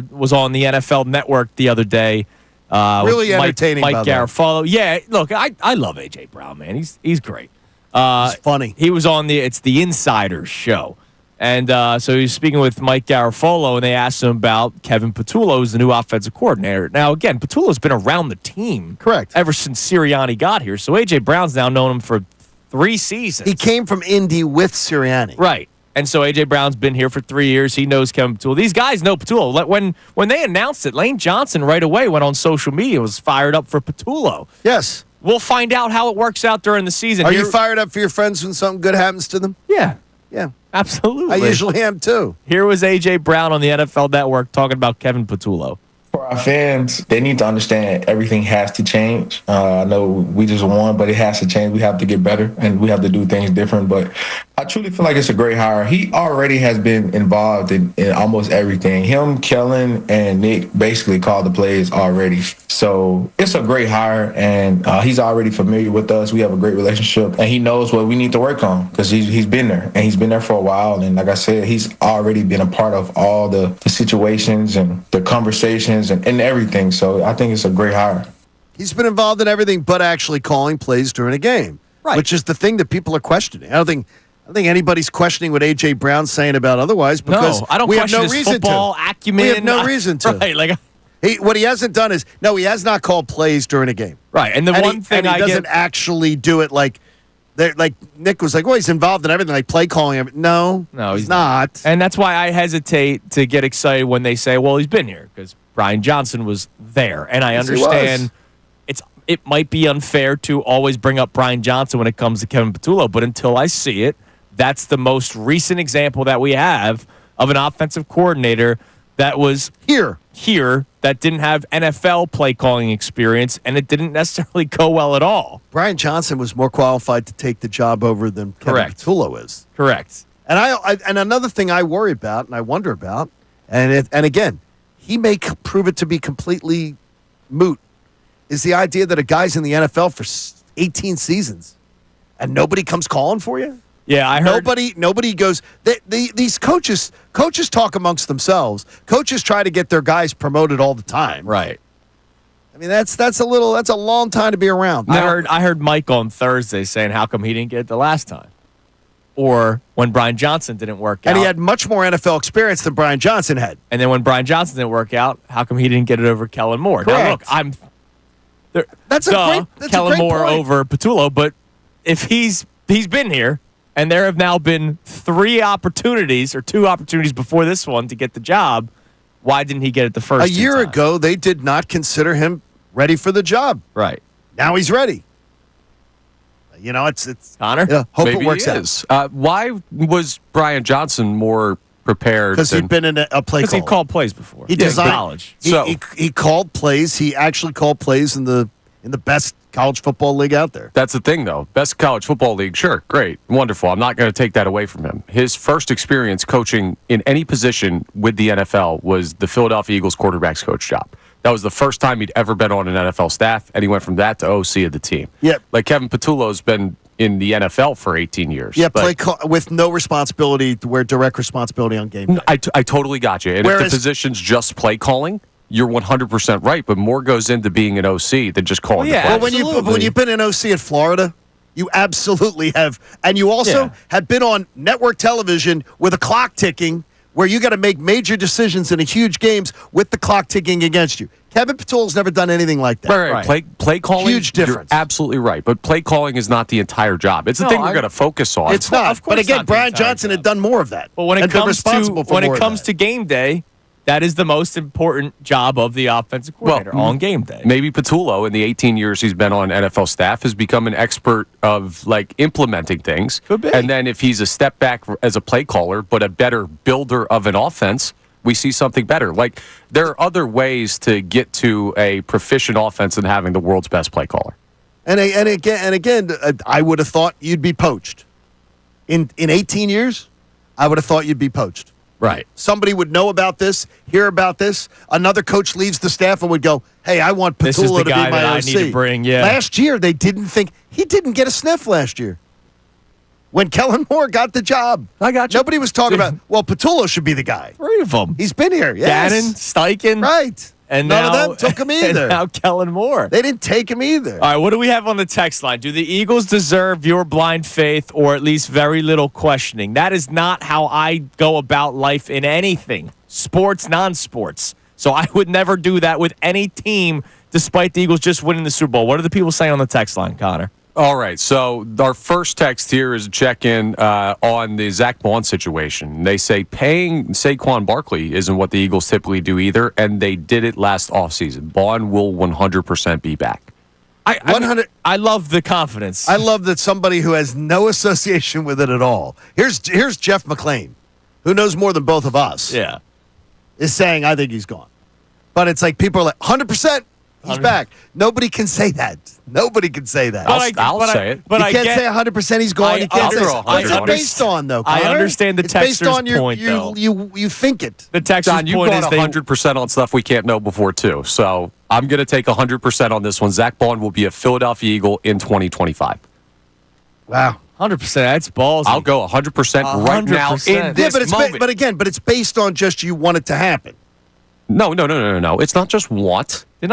was on the NFL Network the other day. Really entertaining, Mike by the way. Garafolo. Yeah, look, I love A.J. Brown, man. He's great. He's funny. He was on the Insiders show. And so he was speaking with Mike Garafolo, and they asked him about Kevin Patullo, who's the new offensive coordinator. Now, again, Patullo's been around the team. Correct. Ever since Sirianni got here. So A.J. Brown's now known him for 3 seasons. He came from Indy with Sirianni. Right. And so A.J. Brown's been here for 3 years. He knows Kevin Patullo. These guys know Patullo. When they announced it, Lane Johnson right away went on social media and was fired up for Patullo. Yes. We'll find out how it works out during the season. Are you fired up for your friends when something good happens to them? Yeah. Yeah. Absolutely. I usually am, too. Here was A.J. Brown on the NFL Network talking about Kevin Patullo. For our fans, they need to understand everything has to change. I know we just won, but it has to change. We have to get better, and we have to do things different. But I truly feel like it's a great hire. He already has been involved in almost everything. Him, Kellen, and Nick basically called the plays already. So it's a great hire, and he's already familiar with us. We have a great relationship, and he knows what we need to work on because he's been there, and he's been there for a while. And like I said, he's already been a part of all the situations and the conversations and everything. So I think it's a great hire. He's been involved in everything but actually calling plays during a game, right? Which is the thing that people are questioning. I don't think anybody's questioning what A.J. Brown's saying about otherwise because I don't we have question no his reason football to. acumen. We have no reason to. Right, like what he hasn't done is he has not called plays during a game. Right, and one thing he doesn't actually do it like Nick was like, well, he's involved in everything, like play calling. No, he's not. And that's why I hesitate to get excited when they say, well, he's been here because Brian Johnson was there. And I understand it might be unfair to always bring up Brian Johnson when it comes to Kevin Patullo, but until I see it, that's the most recent example that we have of an offensive coordinator that was here that didn't have NFL play calling experience, and it didn't necessarily go well at all. Brian Johnson was more qualified to take the job over than Kevin Patullo is. Correct. And and another thing I worry about and I wonder about, and again, he may prove it to be completely moot, is the idea that a guy's in the NFL for 18 seasons and nobody comes calling for you. Yeah, I heard. Nobody goes. These coaches talk amongst themselves. Coaches try to get their guys promoted all the time. Right. I mean, that's a long time to be around. I heard Mike on Thursday saying how come he didn't get it the last time, or when Brian Johnson didn't work out, and he had much more NFL experience than Brian Johnson had. And then when Brian Johnson didn't work out, how come he didn't get it over Kellen Moore? Correct. Now look, that's Kellen a great Moore point. over Patullo, but if he's been here. And there have now been 2 opportunities before this one to get the job. Why didn't he get it the first A year ago, they did not consider him ready for the job. Right. Now he's ready. It's Connor? Hope Maybe it works he out. is. Why was Brian Johnson more prepared? Because he'd been in a play call. Because he called plays before. He designed college. He called plays. He actually called plays in the best college football league out there. That's the thing, though. Best college football league, sure, great, wonderful. I'm not going to take that away from him. His first experience coaching in any position with the NFL was the Philadelphia Eagles quarterbacks coach job. That was the first time he'd ever been on an NFL staff, and he went from that to OC of the team. Yep. Like Kevin Patullo's been, in the NFL for 18 years. Yeah, But with no responsibility, where direct responsibility on game day. I totally got you. And if Whereas- the position's just play calling, you're 100% right. But more goes into being an OC than just calling the yeah. plays. Well, when you've been an OC at Florida, you absolutely have, and you also have been on network television with a clock ticking, where you got to make major decisions in a huge games with the clock ticking against you. Kevin Patul's never done anything like that. Right. Play calling, Huge difference. You're absolutely right. But play calling is not the entire job. It's the thing we're going to focus on. It's not. Of course But again, not the Brian entire Johnson job. had done more of that. But when and it been comes responsible for more of that. to game day, that is the most important job of the offensive coordinator on game day. Maybe Patullo, in the 18 years he's been on NFL staff, has become an expert of implementing things. Could be. And then if he's a step back as a play caller, but a better builder of an offense, we see something better. There are other ways to get to a proficient offense than having the world's best play caller. And again, I would have thought you'd be poached. In 18 years, I would have thought you'd be poached. Right. Somebody would know about this, hear about this. Another coach leaves the staff and would go, "Hey, I want This is Patullo the to guy be my that I OC." need to bring, yeah. Last year, they didn't think he didn't get a sniff last year. When Kellen Moore got the job, I got you. Nobody was talking about. Well, Patullo should be the guy. 3 of them. He's been here. Yes. Gannon, Steichen. Right. And none now, of them took him either. And now Kellen Moore. They didn't take him either. All right, what do we have on the text line? Do the Eagles deserve your blind faith or at least very little questioning? That is not how I go about life in anything, sports, non-sports. So I would never do that with any team despite the Eagles just winning the Super Bowl. What are the people saying on the text line, Connor? All right, so our first text here is a check-in on the Zach Bond situation. They say paying Saquon Barkley isn't what the Eagles typically do either, and they did it last offseason. Bond will 100% be back. I love the confidence. I love that somebody who has no association with it at all. Here's Jeff McClain, who knows more than both of us. Yeah. Is saying I think he's gone. But it's like people are like 100%. He's back. Nobody can say that. Nobody can say that. I'll say it. But you I can't get, say 100% he's gone. You can't say throw 100 what's it on it. based on, though, I Connor? understand the It's based texter's on your, point, though. You think it. The texter's John, you've point is gone they 100% on stuff we can't know before, too. So I'm going to take 100% on this one. Zach Bond will be a Philadelphia Eagle in 2025. Wow. 100%. That's ballsy. I'll go 100% right now 100%. in this moment. But again, it's based on just you want it to happen. No. It's not just want. Didn't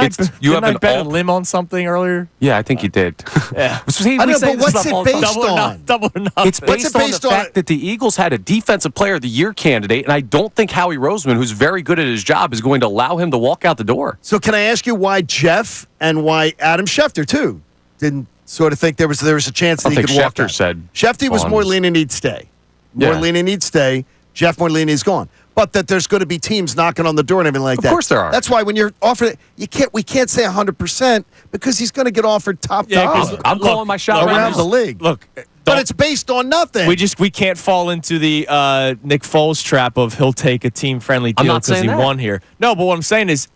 I bet a all- limb on something earlier? Yeah, I think you did. Yeah. See, I we know, say but this what's stuff it all the time. based on? Double or nothing. It's What's based it on based the on? fact that the Eagles had a Defensive Player of the Year candidate, and I don't think Howie Roseman, who's very good at his job, is going to allow him to walk out the door. So can I ask you why Jeff and why Adam Schefter, too, didn't sort of think there was a chance that I he think could walk Schefter out? said Schefter was Bond more was- lenient he'd stay. More Yeah. lenient he'd stay. Jeff more lenient he's gone. But that there's going to be teams knocking on the door and everything like that. Of course there are. That's why when you're offered, we can't say 100% because he's going to get offered top dollar I'm calling my shot right around now. the league. Look, But it's based on nothing. we can't fall into the Nick Foles trap of he'll take a team friendly I'm deal not because saying he that. won here. No, but what I'm saying is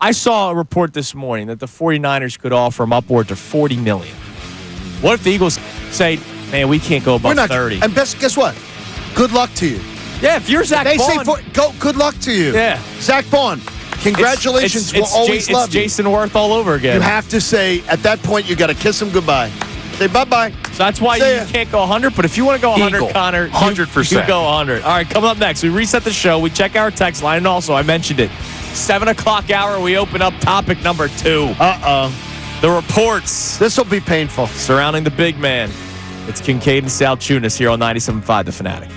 I saw a report this morning that the 49ers could offer him upward to $40 million. What if the Eagles say, man, we can't go above We're not 30? And guess what? Good luck to you. Yeah, if you're Zach They say Bond, good luck to you. Yeah. Zach Bond, congratulations. We'll always love it's you. Jason Worth all over again. You have to say, at that point, you got to kiss him goodbye. Say bye-bye. So that's why See you ya. can't go 100. But if you want to go 100, Eagle, Connor, 100%. You go 100. All right, coming up next, we reset the show. We check our text line. And also, I mentioned it, 7 o'clock hour, we open up topic number 2. Uh-oh. The reports This will be painful. surrounding the big man. It's Kincade and Salciunas here on 97.5 The Fanatic.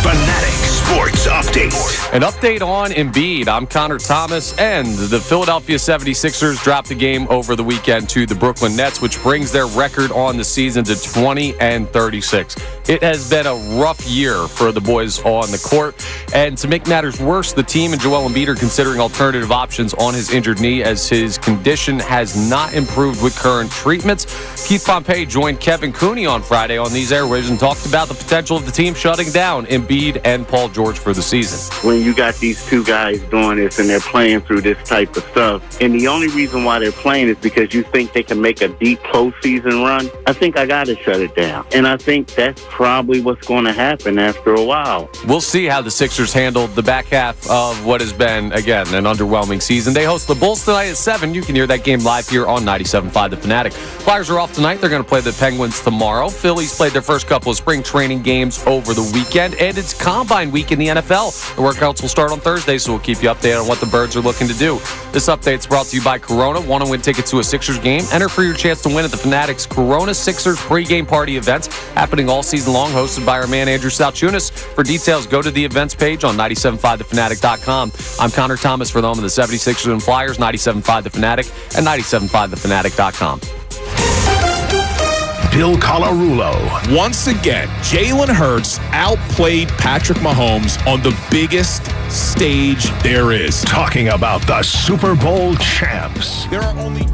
Fanatic Sports Update. An update on Embiid. I'm Connor Thomas, and the Philadelphia 76ers dropped the game over the weekend to the Brooklyn Nets, which brings their record on the season to 20-36. It has been a rough year for the boys on the court, and to make matters worse, the team and Joel Embiid are considering alternative options on his injured knee as his condition has not improved with current treatments. Keith Pompey joined Kevin Cooney on Friday on these airwaves and talked about the potential of the team shutting down Embiid and Paul George for the season. season. When you got these two guys doing this and they're playing through this type of stuff, and the only reason why they're playing is because you think they can make a deep postseason run, I think I got to shut it down. And I think that's probably what's going to happen after a while. We'll see how the Sixers handled the back half of what has been, again, an underwhelming season. They host the Bulls tonight at 7. You can hear that game live here on 97.5 The Fanatic. Flyers are off tonight. They're going to play the Penguins tomorrow. Phillies played their first couple of spring training games over the weekend, and it's Combine Week in the NFL. The workouts will start on Thursday, so we'll keep you updated on what the Birds are looking to do. This update's brought to you by Corona. Want to win tickets to a Sixers game? Enter for your chance to win at the Fanatic's Corona Sixers pregame party events happening all season long, hosted by our man Andrew Salciunas. For details, go to the events page on 975thefanatic.com. I'm Connor Thomas for the home of the 76ers and Flyers, 97.5 The Fanatic, and 97.5thefanatic.com. Bill Colarulo. Once again, Jalen Hurts outplayed Patrick Mahomes on the biggest stage there is. Talking about the Super Bowl champs. There are only...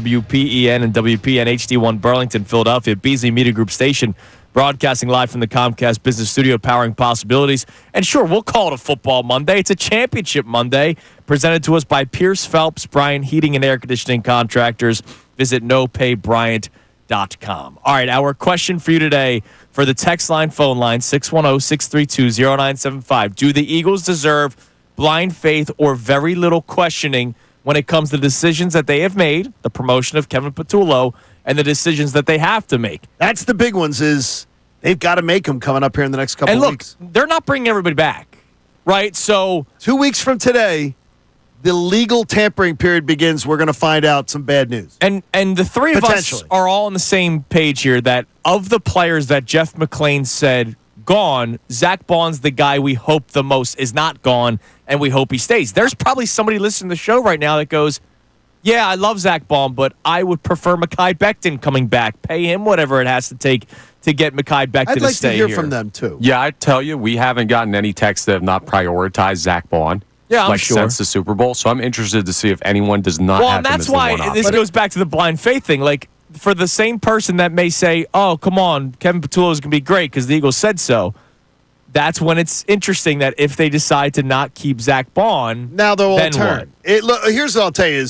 WPEN and WPN HD1 Burlington, Philadelphia, Beasley Media Group station, broadcasting live from the Comcast Business Studio, powering possibilities. And sure, we'll call it a football Monday. It's a championship Monday, presented to us by Pierce Phelps, Bryant Heating and Air Conditioning Contractors. Visit nopaybryant.com. All right, our question for you today for the text line, phone line, 610-632-0975. Do the Eagles deserve blind faith or very little questioning when it comes to decisions that they have made, the promotion of Kevin Patullo, and the decisions that they have to make? That's the big ones is they've got to make them coming up here in the next couple and look, weeks. They're not bringing everybody back, right? So 2 weeks from today, the legal tampering period begins. We're going to find out some bad news. And the three of us are all on the same page here that of the players that Jeff McClain said gone, Zach Baun's the guy we hope the most is not gone, and we hope he stays. There's probably somebody listening to the show right now that goes, yeah, I love Zach Baun, but I would prefer Mekhi Becton coming back. Pay him whatever it has to take to get Mekhi Becton I'd like to stay to hear here. from them, too. Yeah, I tell you, we haven't gotten any texts that have not prioritized Zach Baun. Yeah, I'm sure. Since the Super Bowl. So I'm interested to see if anyone does not well, have and him that's as the one why option. this goes back to the blind faith thing. Like, for the same person that may say, oh, come on, Kevin Patullo is going to be great because the Eagles said so, that's when it's interesting that if they decide to not keep Zach Baun, now they'll all then turn. what? Look, here's what I'll tell you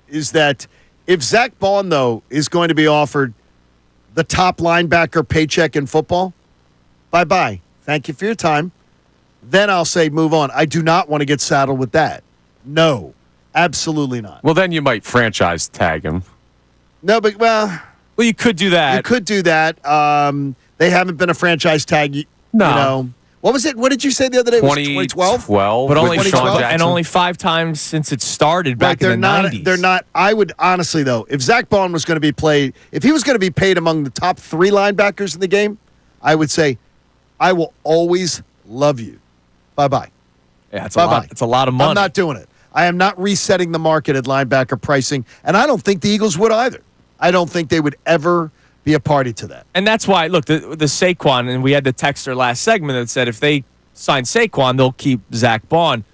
is that if Zach Baun, though, is going to be offered the top linebacker paycheck in football, bye-bye. Thank you for your time. Then I'll say move on. I do not want to get saddled with that. No, absolutely not. Well, then you might franchise tag him. No, but, well, you could do that. You could do that. They haven't been a franchise tag, No. you know. What was it? What did you say the other day? 2012? But only with Sean Sean Jackson. and only 5 times since it started back Right, in the 90s. They're not. I would honestly, though, if Zach Baun was going to be played, if he was going to be paid among the top 3 linebackers in the game, I would say, I will always love you. Bye-bye. Yeah, it's a lot of money. I'm not doing it. I am not resetting the market at linebacker pricing, and I don't think the Eagles would either. I don't think they would ever be a party to that. And that's why, look, the Saquon, and we had the texter last segment that said if they sign Saquon, they'll keep Zach Baun.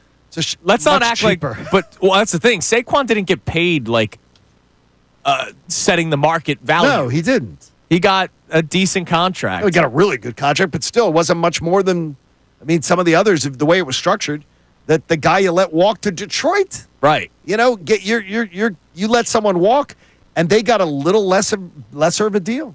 Let's not act cheaper. but that's the thing. Saquon didn't get paid like setting the market value. No, he didn't. He got a decent contract. He got a really good contract, but still, it wasn't much more than, I mean, some of the others, the way it was structured, that the guy you let walk to Detroit. Right. You know, you let someone walk, and they got a little lesser of a deal.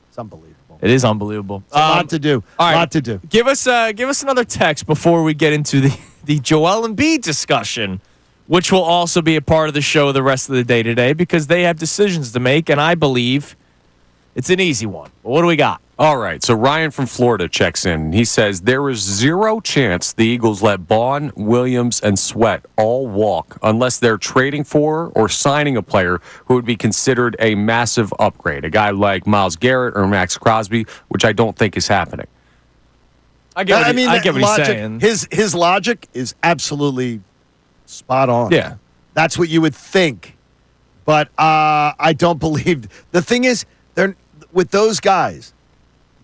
It's unbelievable. It is unbelievable. It's a lot to do. All right. A lot to do. Give us another text before we get into the Joel Embiid discussion, which will also be a part of the show the rest of the day today because they have decisions to make, and I believe it's an easy one. But what do we got? All right, so Ryan from Florida checks in. He says, there is 0 chance the Eagles let Baun, Williams, and Sweat all walk unless they're trading for or signing a player who would be considered a massive upgrade, a guy like Myles Garrett or Max Crosby, which I don't think is happening. I get what he's saying. His logic is absolutely spot on. Yeah. That's what you would think. But I don't believe. The thing is, they're with those guys,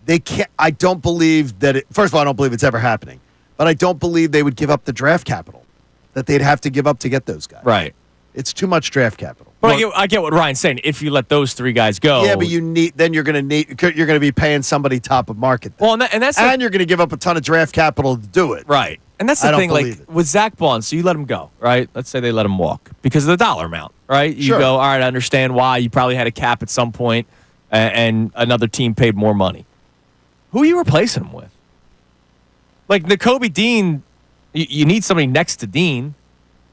they can't. I don't believe that first of all, I don't believe it's ever happening. But I don't believe they would give up the draft capital that they'd have to give up to get those guys. Right. It's too much draft capital. But I get what Ryan's saying. If you let those 3 guys go, Yeah, but you're going to be paying somebody top of market. Then. Well, and you're going to give up a ton of draft capital to do it. Right. And that's the thing, like with Zach Baun, so you let him go, right? Let's say they let him walk because of the dollar amount, right? You go, all right, I understand why. You probably had a cap at some point and another team paid more money. Who are you replacing him with? Like Nakobe Dean, you need somebody next to Dean.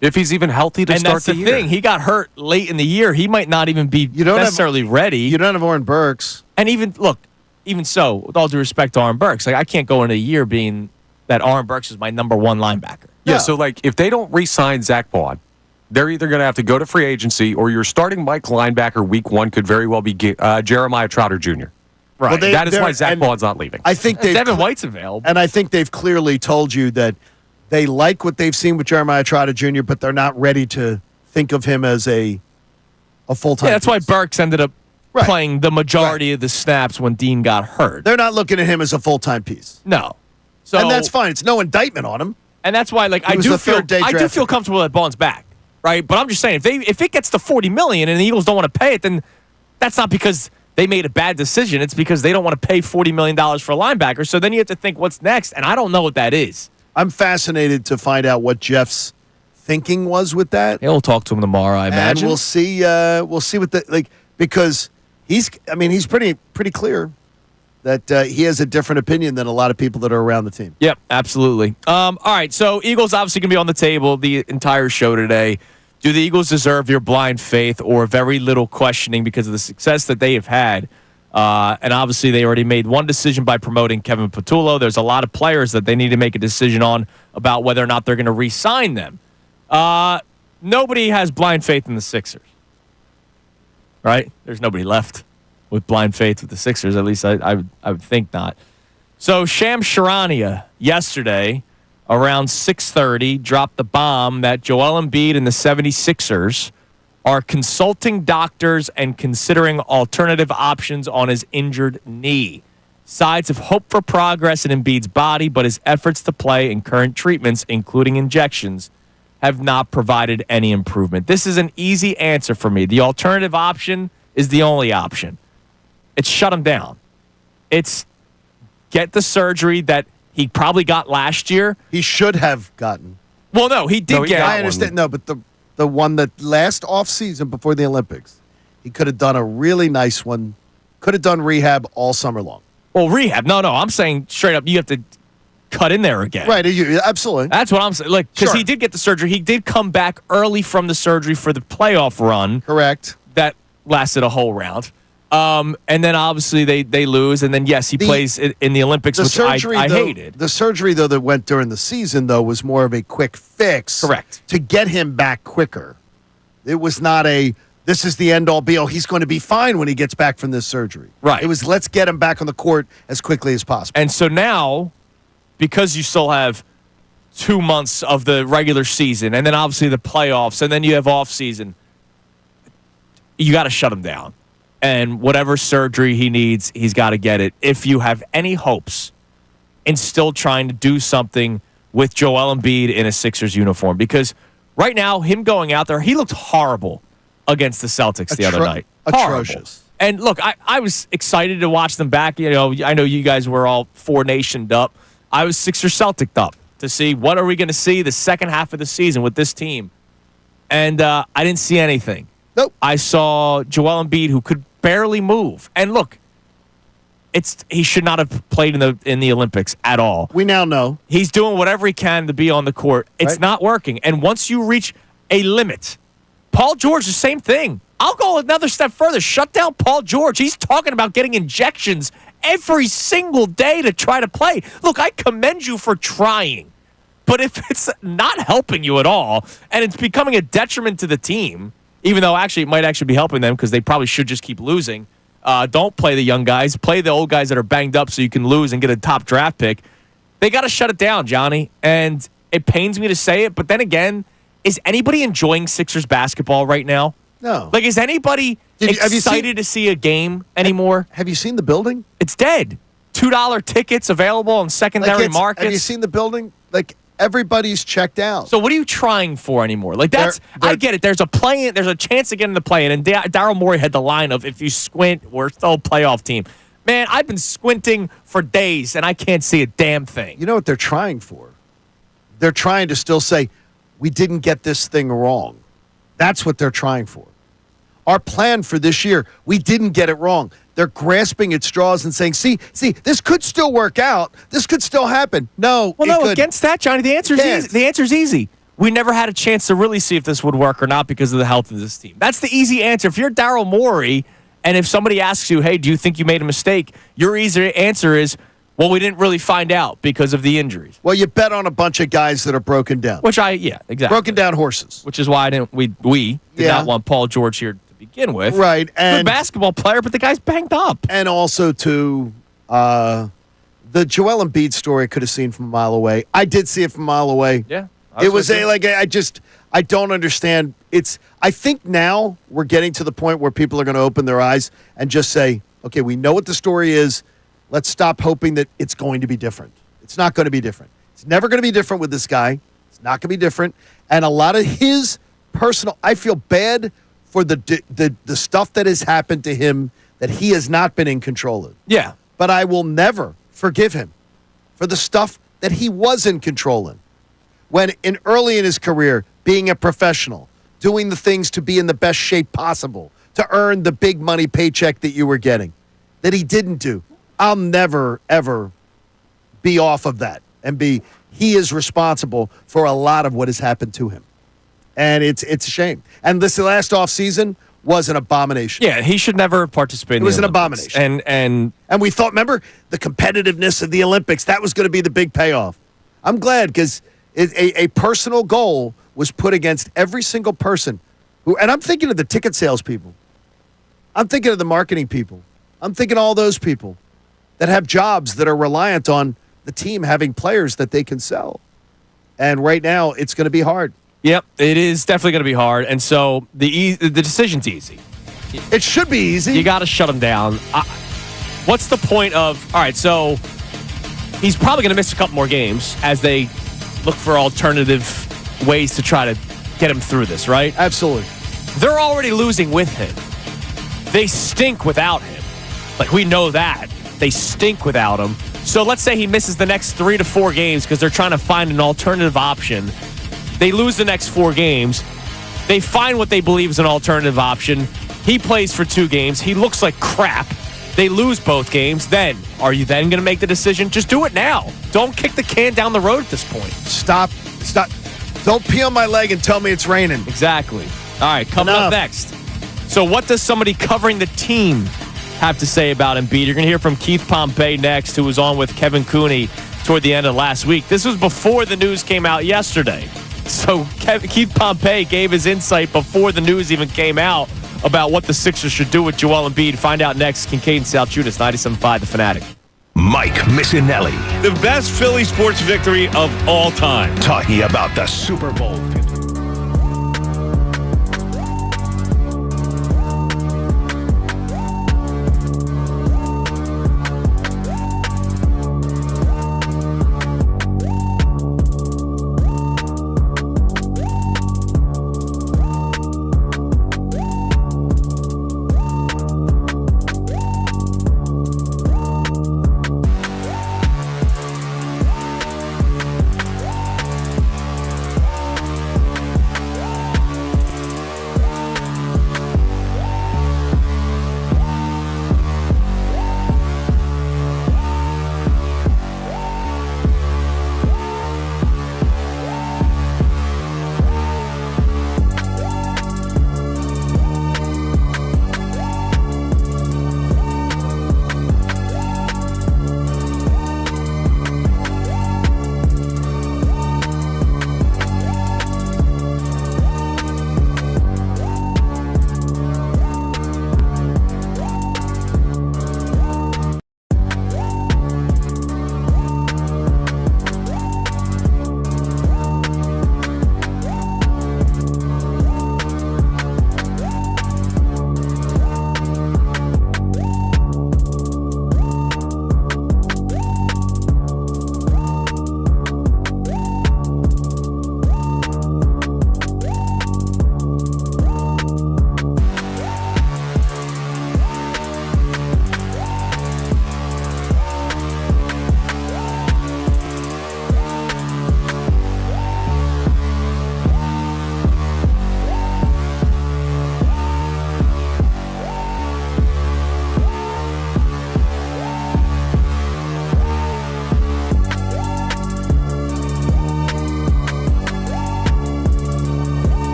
If he's even healthy to start the year. And that's the thing. He got hurt late in the year. He might not even be necessarily ready. You don't have Oren Burks. And even so, with all due respect to Oren Burks, like I can't go into a year being that Oren Burks is my number 1 linebacker. Yeah, so like if they don't re-sign Zach Baun, they're either going to have to go to free agency or your starting Mike linebacker week 1 could very well be Jeremiah Trotter Jr. Right. Well, that is why Zach Baun's not leaving. I think Devin White's available. And I think they've clearly told you that they like what they've seen with Jeremiah Trotter Jr., but they're not ready to think of him as a full-time Yeah, that's piece. why Burks ended up playing the majority of the snaps when Dean got hurt. They're not looking at him as a full-time piece. No. So, and that's fine. It's no indictment on him. And that's why, like, I do feel comfortable that Baun's back. right? But I'm just saying, if it gets to $40 million and the Eagles don't want to pay it, then that's not because they made a bad decision. It's because they don't want to pay $40 million for a linebacker. So then you have to think, what's next? And I don't know what that is. I'm fascinated to find out what Jeff's thinking was with that. Yeah, we'll talk to him tomorrow, I imagine. And we'll see. We'll see what because he's pretty clear that he has a different opinion than a lot of people that are around the team. Yep, absolutely. All right, so Eagles obviously going to be on the table the entire show today. Do the Eagles deserve your blind faith or very little questioning because of the success that they have had? And obviously they already made one decision by promoting Kevin Patullo. There's a lot of players that they need to make a decision on about whether or not they're going to re-sign them. Nobody has blind faith in the Sixers, right? There's nobody left with blind faith with the Sixers. At least I would think not. So Shams Charania yesterday around 6:30 dropped the bomb that Joel Embiid and the 76ers are consulting doctors and considering alternative options on his injured knee. Sides have hope for progress in Embiid's body, but his efforts to play and current treatments, including injections, have not provided any improvement. This is an easy answer for me. The alternative option is the only option. It's shut him down. It's get the surgery that he probably got last year. He should have gotten. Well, no, he did get. I understand. No, but the one that last offseason before the Olympics, he could have done a really nice one. Could have done rehab all summer long. Well, rehab. No, I'm saying straight up, you have to cut in there again. Right, absolutely. That's what I'm saying. Like, because he did get the surgery. He did come back early from the surgery for the playoff run. Correct. That lasted a whole round. And then obviously they lose, and then yes, he plays in the Olympics, which I hated. The surgery though that went during the season though was more of a quick fix, correct, to get him back quicker. It was not this is the end all be all. He's going to be fine when he gets back from this surgery. Right. It was let's get him back on the court as quickly as possible. And so now, because you still have 2 months of the regular season, and then obviously the playoffs, and then you have off season, you got to shut him down. And whatever surgery he needs, he's got to get it. If you have any hopes in still trying to do something with Joel Embiid in a Sixers uniform, because right now, him going out there, he looked horrible against the Celtics the other night. Atrocious. Horrible. And look, I was excited to watch them back. You know, I know you guys were all Four Nationed up. I was Sixers Celtic up to see what are we going to see the second half of the season with this team. And I didn't see anything. Nope. I saw Joel Embiid, who could barely move. And look, he should not have played in the Olympics at all. We now know. He's doing whatever he can to be on the court. It's not working. And once you reach a limit, Paul George, the same thing. I'll go another step further. Shut down Paul George. He's talking about getting injections every single day to try to play. Look, I commend you for trying. But if it's not helping you at all, and it's becoming a detriment to the team, even though actually it might actually be helping them because they probably should just keep losing. Don't play the young guys. Play the old guys that are banged up so you can lose and get a top draft pick. They got to shut it down, Johnny. And it pains me to say it, but then again, is anybody enjoying Sixers basketball right now? No. Like, is anybody excited to see a game anymore? Have you seen the building? It's dead. $2 tickets available on secondary markets. Have you seen the building? Like, everybody's checked out. So what are you trying for anymore? Like, I get it. There's a play-in. There's a chance to get in the play-in. And Daryl Morey had the line of, if you squint, we're still a playoff team. Man, I've been squinting for days, and I can't see a damn thing. You know what they're trying for? They're trying to still say, we didn't get this thing wrong. That's what they're trying for. Our plan for this year, we didn't get it wrong. They're grasping at straws and saying, see, this could still work out. This could still happen. No. Well, no, against that, Johnny, the answer's easy. The answer's easy. We never had a chance to really see if this would work or not because of the health of this team. That's the easy answer. If you're Daryl Morey, and if somebody asks you, hey, do you think you made a mistake? Your easy answer is, well, we didn't really find out because of the injuries. Well, you bet on a bunch of guys that are broken down. Exactly. Broken down horses. Which is why we did not want Paul George here to begin with. Right. And good basketball player, but the guy's banged up. And also, too, the Joel Embiid story I could have seen from a mile away. I did see it from a mile away. Yeah. I don't understand. I think now we're getting to the point where people are going to open their eyes and just say, okay, we know what the story is. Let's stop hoping that it's going to be different. It's not going to be different. It's never going to be different with this guy. It's not going to be different. And a lot of his personal. I feel bad for the stuff that has happened to him that he has not been in control of. Yeah. But I will never forgive him for the stuff that he was in control in. When early in his career, being a professional, doing the things to be in the best shape possible, to earn the big money paycheck that you were getting, that he didn't do. I'll never, ever be off of that and he is responsible for a lot of what has happened to him. And it's a shame. And this last offseason was an abomination. Yeah, he should never participate in the Olympics. It was an abomination. And we thought, remember, the competitiveness of the Olympics, that was going to be the big payoff. I'm glad because a personal goal was put against every single person who, and I'm thinking of the ticket sales people. I'm thinking of the marketing people. I'm thinking of all those people that have jobs that are reliant on the team having players that they can sell. And right now, it's going to be hard. Yep, it is definitely going to be hard. And so the decision's easy. It should be easy. You got to shut him down. What's the point of, all right, so he's probably going to miss a couple more games as they look for alternative ways to try to get him through this, right? Absolutely. They're already losing with him. They stink without him. Like, we know that. They stink without him. So let's say he misses the next 3 to 4 games because they're trying to find an alternative option. They lose the next 4 games. They find what they believe is an alternative option. He plays for 2 games. He looks like crap. They lose both games. Then, are you then going to make the decision? Just do it now. Don't kick the can down the road at this point. Stop. Don't pee on my leg and tell me it's raining. Exactly. All right, coming up next. So what does somebody covering the team have to say about Embiid? You're going to hear from Keith Pompey next, who was on with Kevin Cooney toward the end of last week. This was before the news came out yesterday. So Keith Pompey gave his insight before the news even came out about what the Sixers should do with Joel Embiid. Find out next. Kincade Salciunas, 97.5 The Fanatic. Mike Missanelli. The best Philly sports victory of all time. Talking about the Super Bowl.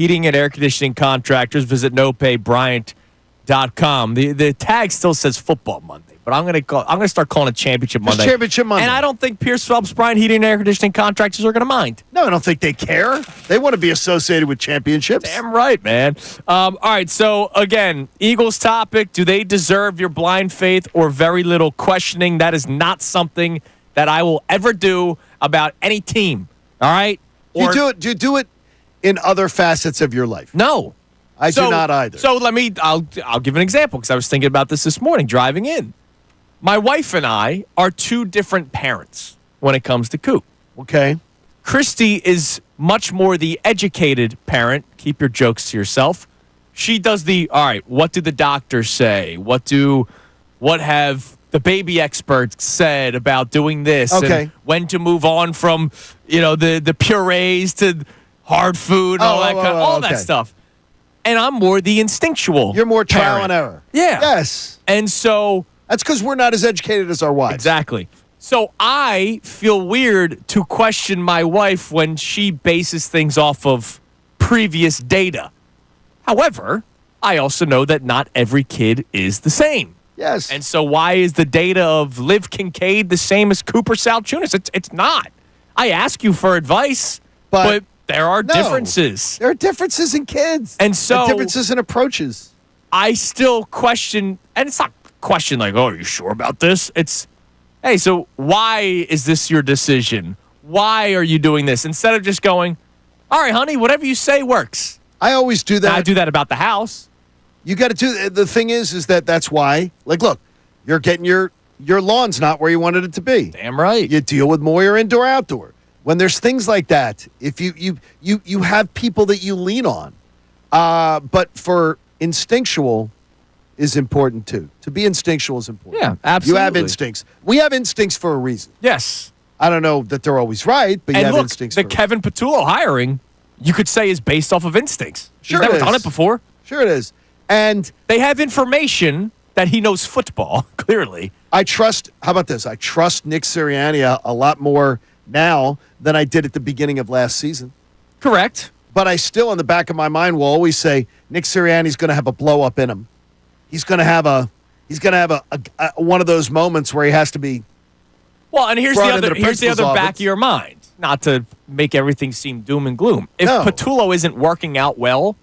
heating and air conditioning contractors. Visit nopayBryant.com. The tag still says Football Monday, but I'm gonna start calling it Championship Monday. Championship Monday. And I don't think Pierce Phelps Bryant heating and air conditioning contractors are gonna mind. No, I don't think they care. They want to be associated with championships. Damn right, man. All right, so again, Eagles topic. Do they deserve your blind faith or very little questioning? That is not something that I will ever do about any team. All right? Do you do it in other facets of your life? No. I do not either. So I'll give an example because I was thinking about this morning driving in. My wife and I are two different parents when it comes to Coop. Okay. Christy is much more the educated parent. Keep your jokes to yourself. She does all right, what did the doctors say? What have the baby experts said about doing this? Okay. And when to move on from, the purees to hard food and all that stuff. And I'm more the instinctual. You're more trial parent. and error. Yeah. Yes. And so that's because we're not as educated as our wives. Exactly. So I feel weird to question my wife when she bases things off of previous data. However, I also know that not every kid is the same. Yes. And so why is the data of Liv Kincade the same as Cooper Salciunas? It's not. I ask you for advice, but there are differences. There are differences in kids. And so differences in approaches. I still question, and it's not question like, oh, are you sure about this? It's, hey, so why is this your decision? Why are you doing this? Instead of just going, all right, honey, whatever you say works. I always do that. And I do that about the house. You got to do, the thing is that's why, like, look, you're getting your lawn's not where you wanted it to be. Damn right. You deal with Moyer indoor, outdoor. When there's things like that, if you have people that you lean on. But for instinctual is important too. To be instinctual is important. Yeah, absolutely. You have instincts. We have instincts for a reason. Yes. I don't know that they're always right, but you have instincts the for Kevin Patullo hiring, you could say, is based off of instincts. Sure He's never it done is. it before. Sure it is. And they have information that he knows football, clearly. How about this? I trust Nick Sirianni a lot more now than I did at the beginning of last season. Correct. But I still, in the back of my mind, will always say Nick Sirianni's going to have a blow up in him. He's going to have a one of those moments where he has to be. Well, and here's the other office. back of your mind, not to make everything seem doom and gloom. If Patullo isn't working out well,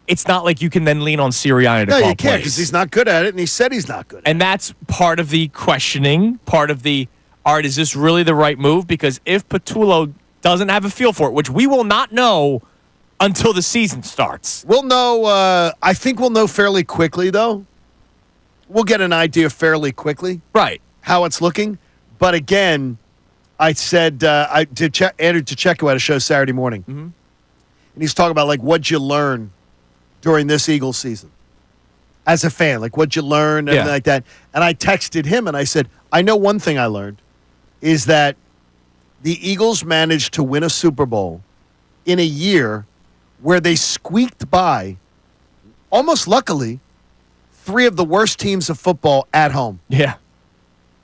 it's not like you can then lean on Sirianni to call No, you can't, because plays. he's not good at it, and he said he's not good at it. And that's part of the questioning, part of the, all right, is this really the right move? Because if Patullo doesn't have a feel for it, which we will not know until the season starts. We'll know, I think we'll know fairly quickly, though. We'll get an idea fairly quickly. Right. How it's looking. But again, I said, Andrew Tacheko had a show Saturday morning. Mm-hmm. And he's talking about, like, what'd you learn during this Eagles season? As a fan, like, what'd you learn? And like that. And I texted him and I said, I know one thing I learned is that the Eagles managed to win a Super Bowl in a year where they squeaked by, almost luckily, three of the worst teams of football at home. Yeah.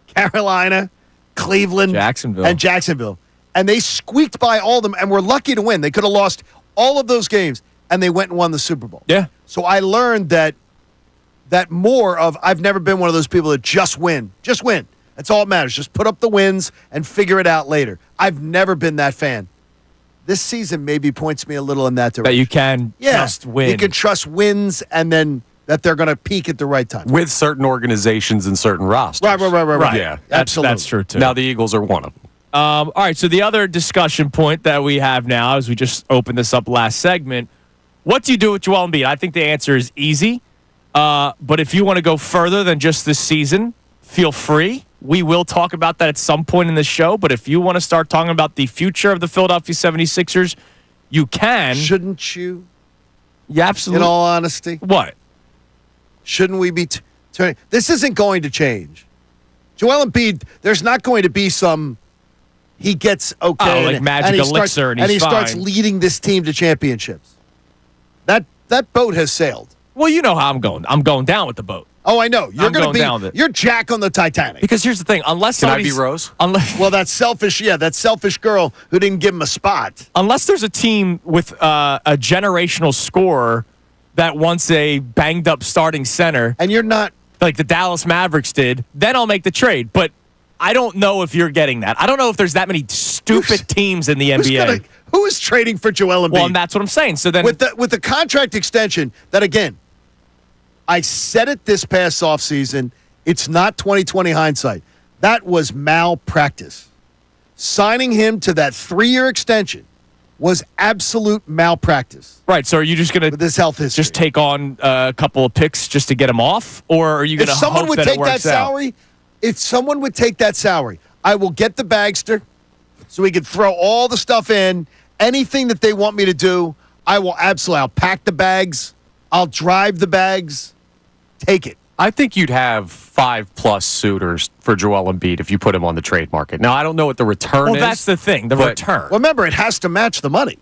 Carolina, Cleveland, and Jacksonville. And they squeaked by all of them and were lucky to win. They could have lost all of those games, and they went and won the Super Bowl. Yeah. So I learned that more of, I've never been one of those people that just win. Just win. That's all that matters. Just put up the wins and figure it out later. I've never been that fan. This season maybe points me a little in that direction. That you can just win. You can trust wins and then that they're going to peak at the right time. With certain organizations and certain rosters. Right. Yeah, absolutely. That's true, too. Now the Eagles are one of them. All right, so the other discussion point that we have now, as we just opened this up last segment, what do you do with Joel Embiid? I think the answer is easy. But if you want to go further than just this season, feel free. We will talk about that at some point in the show. But if you want to start talking about the future of the Philadelphia 76ers, you can. Shouldn't you? Yeah, absolutely. In all honesty. What? Shouldn't we be turning? This isn't going to change. Joel Embiid, there's not going to be some, he gets okay. Like magic elixir and he's starts leading this team to championships. That boat has sailed. Well, you know how I'm going. I'm going down with the boat. Oh, I know. You're I'm going to going down with it. You're Jack on the Titanic. Because here's the thing: unless Can I be somebody's- Rose? Well, that selfish girl who didn't give him a spot. unless there's a team with a generational scorer that wants a banged up starting center, And you're not. like the Dallas Mavericks did, then I'll make the trade. But I don't know if you're getting that. I don't know if there's that many stupid teams in the NBA. Who is trading for Joel Embiid? Well, and that's what I'm saying. So then, with the contract extension, that again, I said it this past offseason, it's not 2020 hindsight. That was malpractice. Signing him to that 3-year extension was absolute malpractice. right? So are you just going With to his health history. just take on a couple of picks just to get him off, or are you going If to someone hope would that take it that works out? salary, if someone would take that salary, I will get the bagster so we could throw all the stuff in. Anything that they want me to do, I will absolutely. I'll pack the bags. I'll drive the bags. Take it. I think you'd have 5+ suitors for Joel Embiid if you put him on the trade market. Now, I don't know what the return Well, is. that's the thing, the but- return. Well, remember, it has to match the money.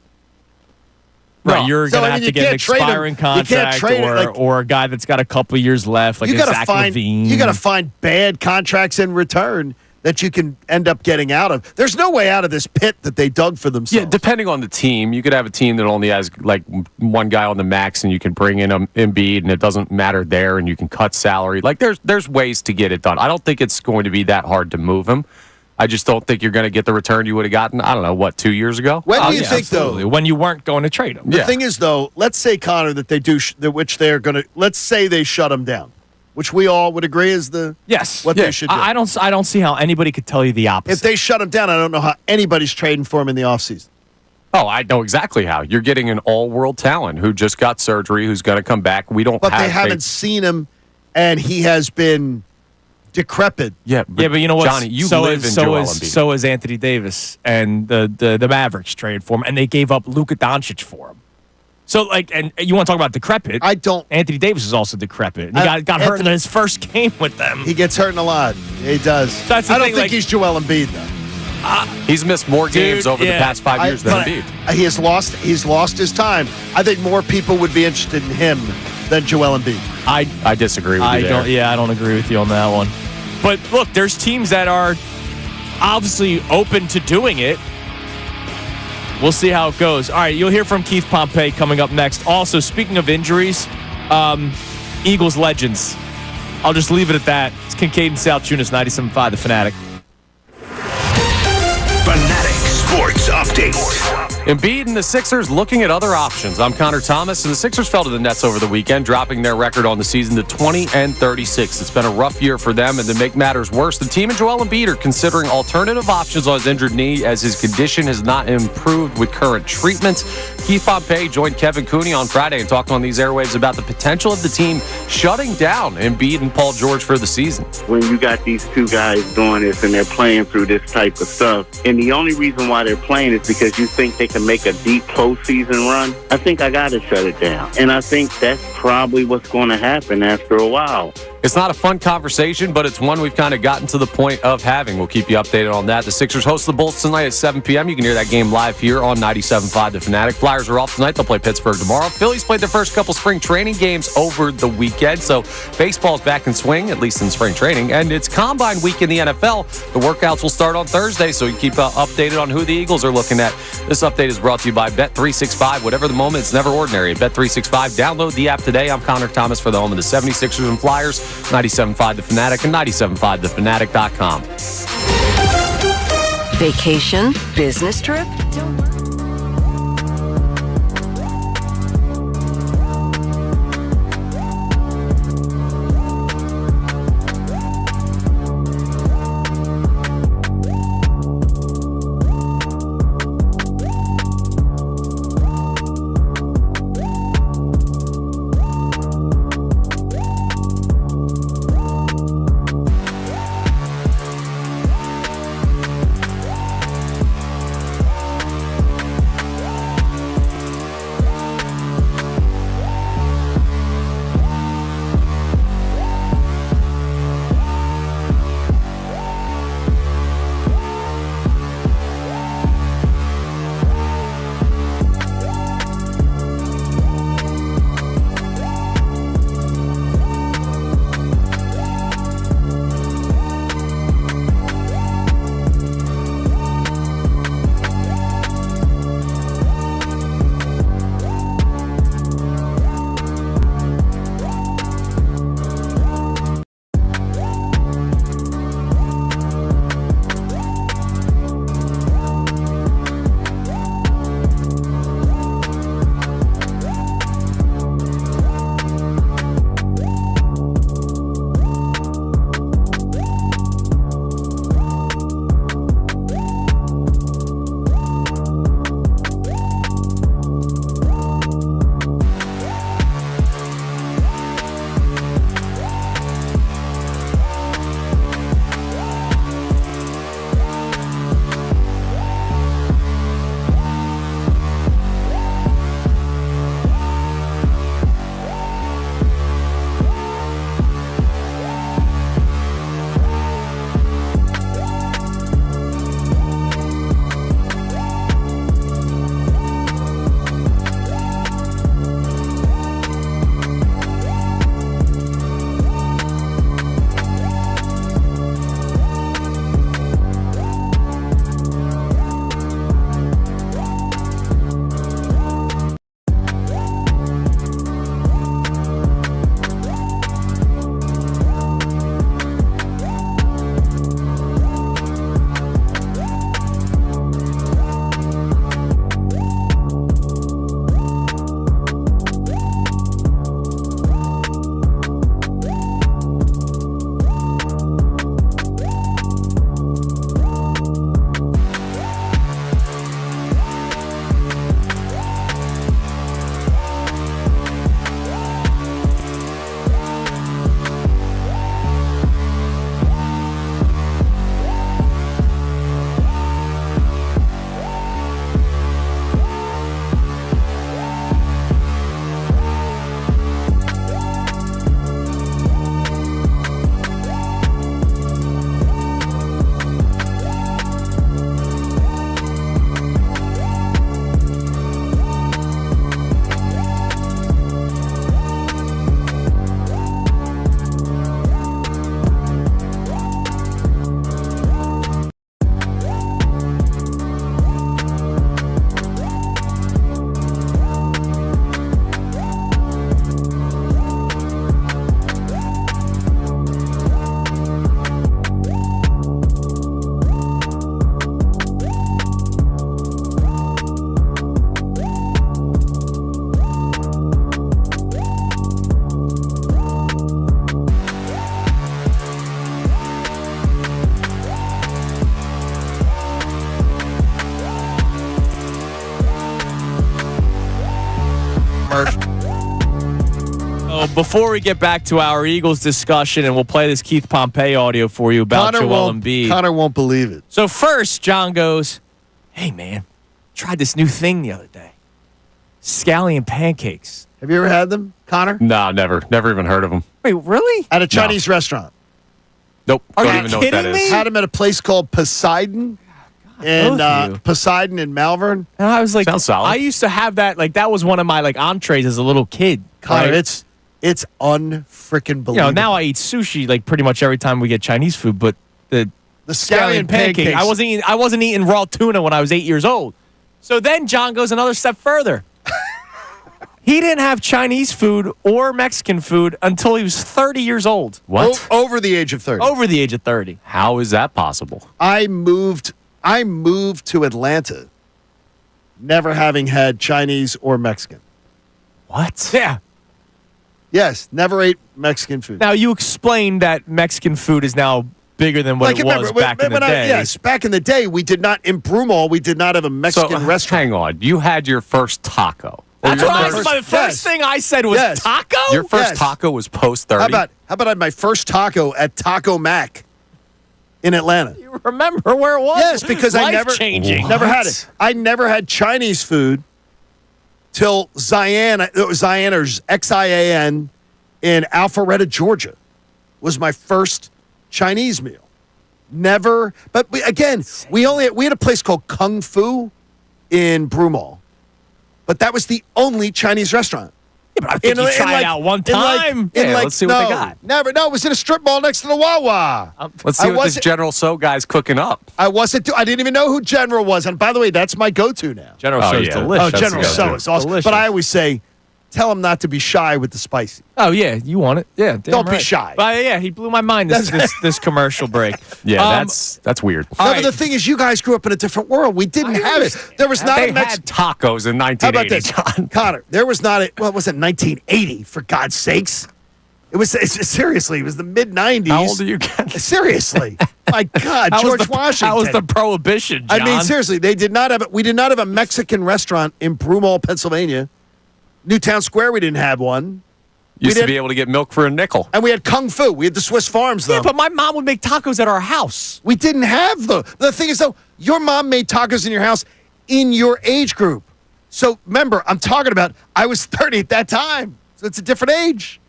Right, No. you're So, going to I have mean, to you get an can't trade him. expiring You can't contract trade it, or a guy that's got a couple years left, like You a gotta Zach find. LaVine. You got to find bad contracts in return that you can end up getting out of. There's no way out of this pit that they dug for themselves. Yeah, depending on the team, you could have a team that only has like one guy on the max, and you can bring in Embiid, and it doesn't matter there, and you can cut salary. Like there's ways to get it done. I don't think it's going to be that hard to move him. I just don't think you're going to get the return you would have gotten. I don't know what 2 years ago. When do you yeah, think absolutely. though? When you weren't going to trade him. The Yeah. thing is, though, let's say, Connor, that they do, which they're going to, let's say they shut him down, which we all would agree is Yes. what Yeah, they should do. I don't see how anybody could tell you the opposite. If they shut him down, I don't know how anybody's trading for him in the offseason. Oh, I know exactly how. You're getting an all-world talent who just got surgery, who's going to come back. We don't But have they haven't seen him, and he has been decrepit. Yeah, but you know what? Johnny, you live in Joel Embiid. So is Anthony Davis and the Mavericks trade for him, and they gave up Luka Doncic for him. So, like, and you want to talk about decrepit? I don't. Anthony Davis is also decrepit. And he got hurt in his first game with them. He gets hurt in a lot. He does. That's the I don't thing, think like- he's Joel Embiid, though. He's missed more games over the yeah. past 5 years than But Embiid. He's lost his time. I think more people would be interested in him than Joel Embiid. I disagree with you there. I don't agree with you on that one. But look, there's teams that are obviously open to doing it. We'll see how it goes. All right, you'll hear from Keith Pompey coming up next. Also, speaking of injuries, Eagles legends. I'll just leave it at that. It's Kincade Salciunas, 97.5 The Fanatic. Fanatic Sports Update. Embiid and the Sixers looking at other options. I'm Connor Thomas, and the Sixers fell to the Nets over the weekend, dropping their record on the season to 20-36. It's been a rough year for them, and to make matters worse, the team and Joel Embiid are considering alternative options on his injured knee as his condition has not improved with current treatments. Keith Pompey joined Kevin Cooney on Friday and talked on these airwaves about the potential of the team shutting down Embiid and Paul George for the season. When you got these two guys doing this and they're playing through this type of stuff, and the only reason why they're playing is because you think they can make a deep postseason run, I think I got to shut it down. And I think that's probably what's going to happen after a while. It's not a fun conversation, but it's one we've kind of gotten to the point of having. We'll keep you updated on that. The Sixers host the Bulls tonight at 7 p.m. You can hear that game live here on 97.5 The Fanatic. Flyers are off tonight. They'll play Pittsburgh tomorrow. Phillies played their first couple spring training games over the weekend, so baseball's back in swing, at least in spring training, and it's Combine week in the NFL. The workouts will start on Thursday, so you keep updated on who the Eagles are looking at. This update is brought to you by Bet365. Whatever the moment, it's never ordinary at Bet365. Download the app today. I'm Connor Thomas for the home of the 76ers and Flyers, 97.5 The Fanatic and 97.5thefanatic.com. Vacation? Business trip? before we get back to our Eagles discussion, and we'll play this Keith Pompey audio for you about Joel Embiid. Connor won't believe it. So first, John goes, "Hey man, tried this new thing the other day, scallion pancakes. Have you ever had them, Connor? No, never even heard of them. Wait, really? At a Chinese restaurant. Nope. Are Don't you even know what that kidding is. me? Had them at a place called Poseidon. both of you. Poseidon in Malvern. And I was like, Sounds solid. I used to have that. Like that was one of my like entrees as a little kid. Connor, right? it's unfreaking believable. You know, now I eat sushi like pretty much every time we get Chinese food, but the scallion pancake. pancakes. I wasn't eating raw tuna when I was 8 years old. So then John goes another step further. He didn't have Chinese food or Mexican food until he was 30 years old. What? Over the age of 30. Over the age of 30. How is that possible? I moved to Atlanta never having had Chinese or Mexican. What? Yeah. Yes, never ate Mexican food. Now you explained that Mexican food is now bigger than what it was back in the day. Yes, back in the day, we did not, in Broomall, we did not have a Mexican restaurant. Hang on. You had your first taco. That's Or your what first- my first thing I said was Yes. taco? Your first Yes. taco was post 30. How about I had my first taco at Taco Mac in Atlanta? You remember where it was? Yes, because I never Life-changing. never had it. I never had Chinese food till Zion, Zion, Xian, in Alpharetta, Georgia, was my first Chinese meal. Never, but we had a place called Kung Fu in Broomall, but that was the only Chinese restaurant. Yeah, but I think you try it out one time. Let's see what they got. Never. No, it was in a strip mall next to the Wawa. Let's see what this General So guy's cooking up. I didn't even know who General was. And by the way, that's my go-to now. General Oh, So is yeah. delicious. Oh, General That's So good. is awesome. Delicious. But I always say, tell him not to be shy with the spicy. Oh, yeah, you want it. Yeah, damn Don't be right. shy. But yeah, he blew my mind this commercial break. Yeah, that's weird. All No, right. but the thing is, you guys grew up in a different world. We didn't have it. There was not They a Mexican. had tacos in How about 1980, this, John. Connor? There was not a. Well, it wasn't 1980, for God's sakes. It was seriously. It was the mid 90s. How old are you again? Seriously, my God, How was George the- Washington. How was the prohibition, John? I mean, seriously, they did not have. We did not have a Mexican restaurant in Broomall, Pennsylvania. Newtown Square, we didn't have one. Used We to did- be able to get milk for a nickel. And we had Kung Fu. We had the Swiss Farms, though. Yeah, but my mom would make tacos at our house. We didn't have the thing is, though, your mom made tacos in your house in your age group. So remember, I'm talking about I was 30 at that time. So it's a different age.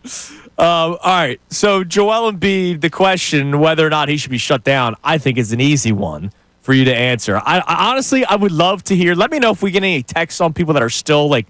All right. So Joel Embiid, the question whether or not he should be shut down, I think is an easy one for you to answer. I honestly, I would love to hear. Let me know if we get any texts on people that are still like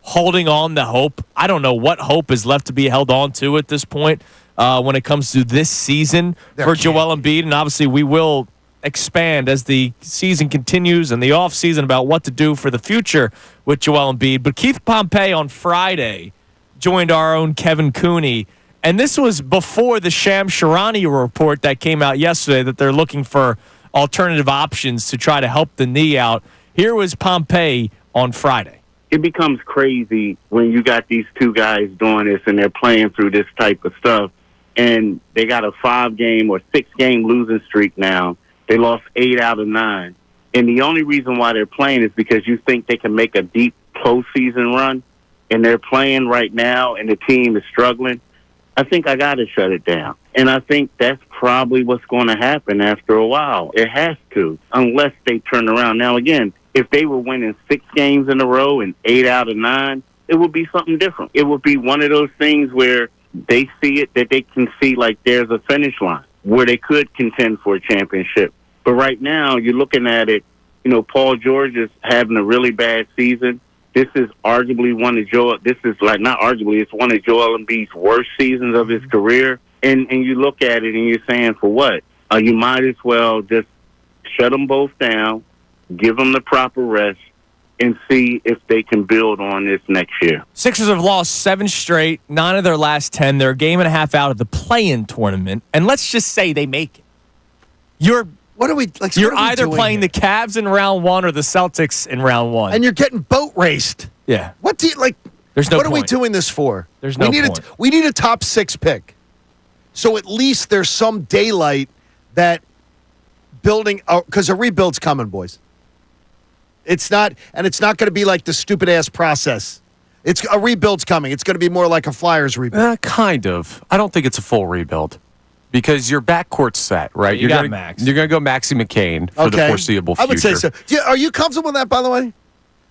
holding on to hope. I don't know what hope is left to be held on to at this point when it comes to this season for Joel Embiid. And obviously we will expand as the season continues and the offseason about what to do for the future with Joel Embiid. But Keith Pompey on Friday joined our own Kevin Cooney. And this was before the Sham Sharani report that came out yesterday that they're looking for alternative options to try to help the knee out. Here was Pompey on Friday. It becomes crazy when you got these two guys doing this and they're playing through this type of stuff. And they got a 5-game or 6-game losing streak now. They lost 8 out of 9. And the only reason why they're playing is because you think they can make a deep postseason run. And they're playing right now and the team is struggling. I think I got to shut it down. And I think that's probably what's going to happen after a while. It has to, unless they turn around. Now, again, if they were winning 6 games in a row and 8 out of 9, it would be something different. It would be one of those things where they see it, that they can see like there's a finish line where they could contend for a championship. But right now, you're looking at it, you know, Paul George is having a really bad season. This is arguably it's one of Joel Embiid's worst seasons of his career. And you look at it and you're saying, for what? You might as well just shut them both down, give them the proper rest, and see if they can build on this next year. Sixers have lost 7 straight, 9 of their last 10. They're a game and a half out of the play-in tournament. And let's just say they make it. You're either playing the Cavs in round 1 or the Celtics in round 1. And you're getting boat raced. Yeah. What do you like? There's no What are we point. doing this for? There's no point. We need a top 6 pick. So at least there's some daylight that building, because a rebuild's coming, boys. It's not going to be like the stupid ass process It's a rebuild's coming. It's going to be more like a Flyers rebuild. Kind of. I don't think it's a full rebuild because your backcourt's set, right? You got gonna, Max. You're going to go Maxi McCain for the foreseeable future. I would say so. Are you comfortable with that, by the way?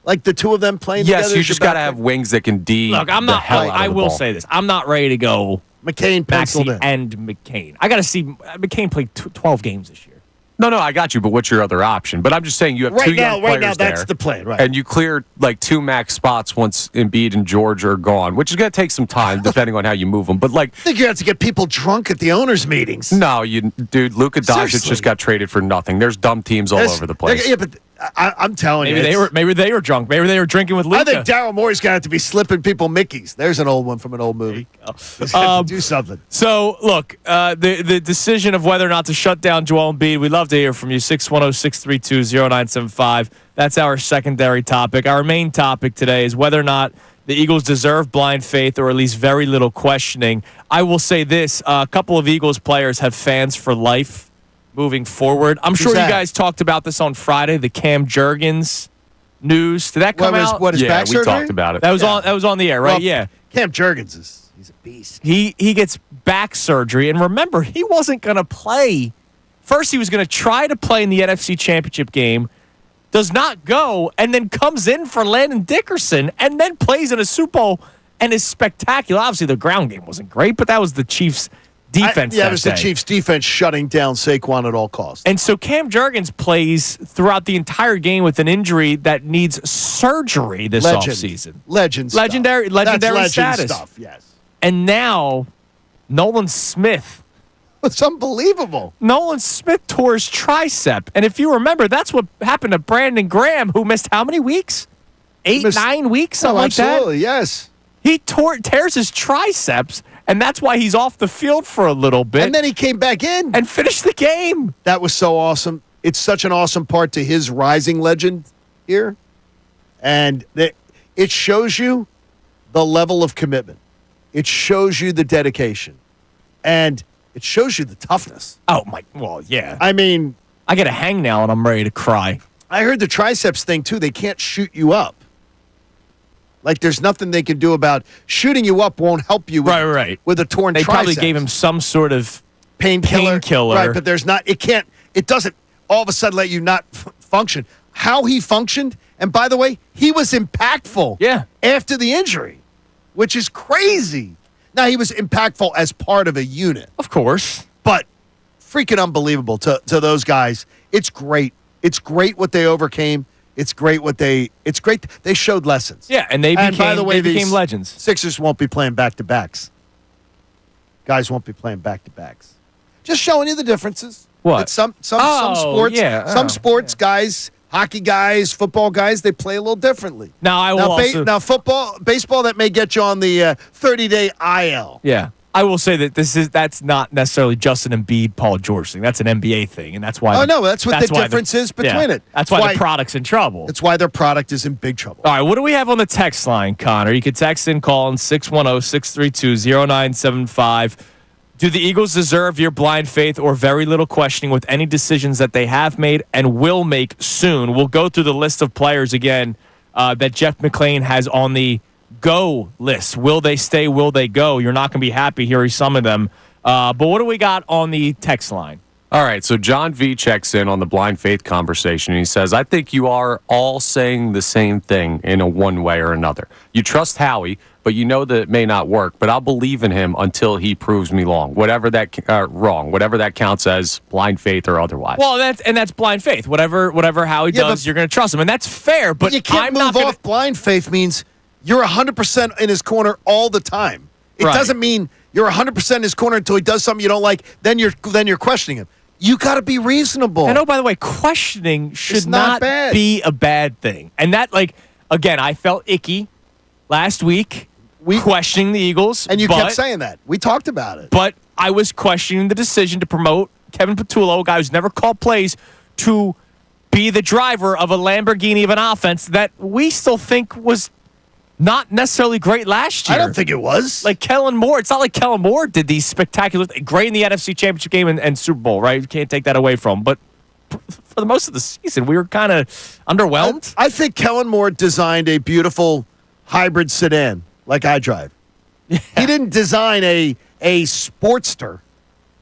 Like the two of them playing yes, together? Yes, you just got to have wings that can D. Look, I'm not. I will say this. I'm not ready to go McCain penciled in. and McCain. I got to see McCain play 12 games this year. No, I got you, but what's your other option? But I'm just saying you have two young players Right now, that's there, the plan, right? and you clear like 2 max spots once Embiid and George are gone, which is going to take some time depending on how you move them. But like, I think you have to get people drunk at the owners' meetings. No, dude, Luka Doncic just got traded for nothing. There's dumb teams all over the place. Yeah, but I'm telling you, maybe they were drunk. Maybe they were drinking with Luka. I think Daryl Morey's going to have to be slipping people Mickeys. There's an old one from an old movie. He's have to do something. So look, the decision of whether or not to shut down Joel Embiid. We'd love to hear from you. 610-632-0975. That's our secondary topic. Our main topic today is whether or not the Eagles deserve blind faith or at least very little questioning. I will say this: a couple of Eagles players have fans for life. Moving forward, I'm sure you guys talked about this on Friday. The Cam Jurgens news. Did that come out? What is yeah, back we surgery? talked about it. That was on. That was on the air, right? Well, yeah. Cam Jurgens he's a beast. He gets back surgery, and remember, he wasn't going to play. First, he was going to try to play in the NFC Championship game, does not go, and then comes in for Landon Dickerson, and then plays in a Super Bowl and is spectacular. Obviously, the ground game wasn't great, but that was the Chiefs' defense. It was the Chiefs' defense shutting down Saquon at all costs. And so Cam Jurgens plays throughout the entire game with an injury that needs surgery this offseason. Legendary status. Stuff, yes. And now, Nolan Smith. It's unbelievable. Nolan Smith tore his tricep. And if you remember, that's what happened to Brandon Graham, who missed how many weeks? 9 weeks, something like that? Absolutely, yes. He tears his triceps, and that's why he's off the field for a little bit. And then he came back in. And finished the game. That was so awesome. It's such an awesome part to his rising legend here. And it shows you the level of commitment. It shows you the dedication. And it shows you the toughness. Oh, my. Well, yeah. I mean, I get a hangnail, and I'm ready to cry. I heard the triceps thing, too. They can't shoot you up. Like, there's nothing they can do about shooting you up won't help you with, with a torn They triceps. probably gave him some sort of painkiller. Right, but there's not, it doesn't all of a sudden let you not function. How he functioned, and by the way, he was impactful after the injury, which is crazy. Now, he was impactful as part of a unit. Of course. But freaking unbelievable to those guys. It's great. It's great what they overcame. It's great they showed lessons. Yeah, and by the way, they became legends. Sixers won't be playing back-to-backs. Guys won't be playing back-to-backs. Just showing you the differances. What? Some sports, guys, hockey guys, football guys, they play a little differently. Now, baseball, that may get you on the 30-day IL. Yeah. I will say that that's not necessarily just an Embiid, Paul George thing. That's an NBA thing, and that's why. Oh no, that's what the difference is between it. That's why the product's in trouble. That's why their product is in big trouble. All right, what do we have on the text line, Connor? You can text in, call in 610-632-0975. Do the Eagles deserve your blind faith or very little questioning with any decisions that they have made and will make soon? We'll go through the list of players again that Jeff McClain has on the go list. Will they stay? Will they go? You're not going to be happy hearing some of them. But what do we got on the text line? All right, so John V checks in on the blind faith conversation, and he says, I think you are all saying the same thing in a one way or another. You trust Howie, but you know that it may not work, but I'll believe in him until he proves me wrong, whatever that counts as blind faith or otherwise. Well, that's blind faith. Whatever Howie does, you're going to trust him, and that's fair, but you can't move off. Blind faith means you're 100% in his corner all the time. It doesn't mean you're 100% in his corner until he does something you don't like, then you're questioning him. You got to be reasonable. And by the way, questioning should not be a bad thing. And that, again, I felt icky last week questioning the Eagles. And you kept saying that. We talked about it. But I was questioning the decision to promote Kevin Patullo, a guy who's never called plays, to be the driver of a Lamborghini of an offense that we still think was not necessarily great last year. I don't think it was. Like Kellen Moore. It's not like Kellen Moore did these spectacular, great in the NFC Championship game and Super Bowl, right? You can't take that away from him. But for the most of the season, we were kind of underwhelmed. I think Kellen Moore designed a beautiful hybrid sedan like I drive. He didn't design a Sportster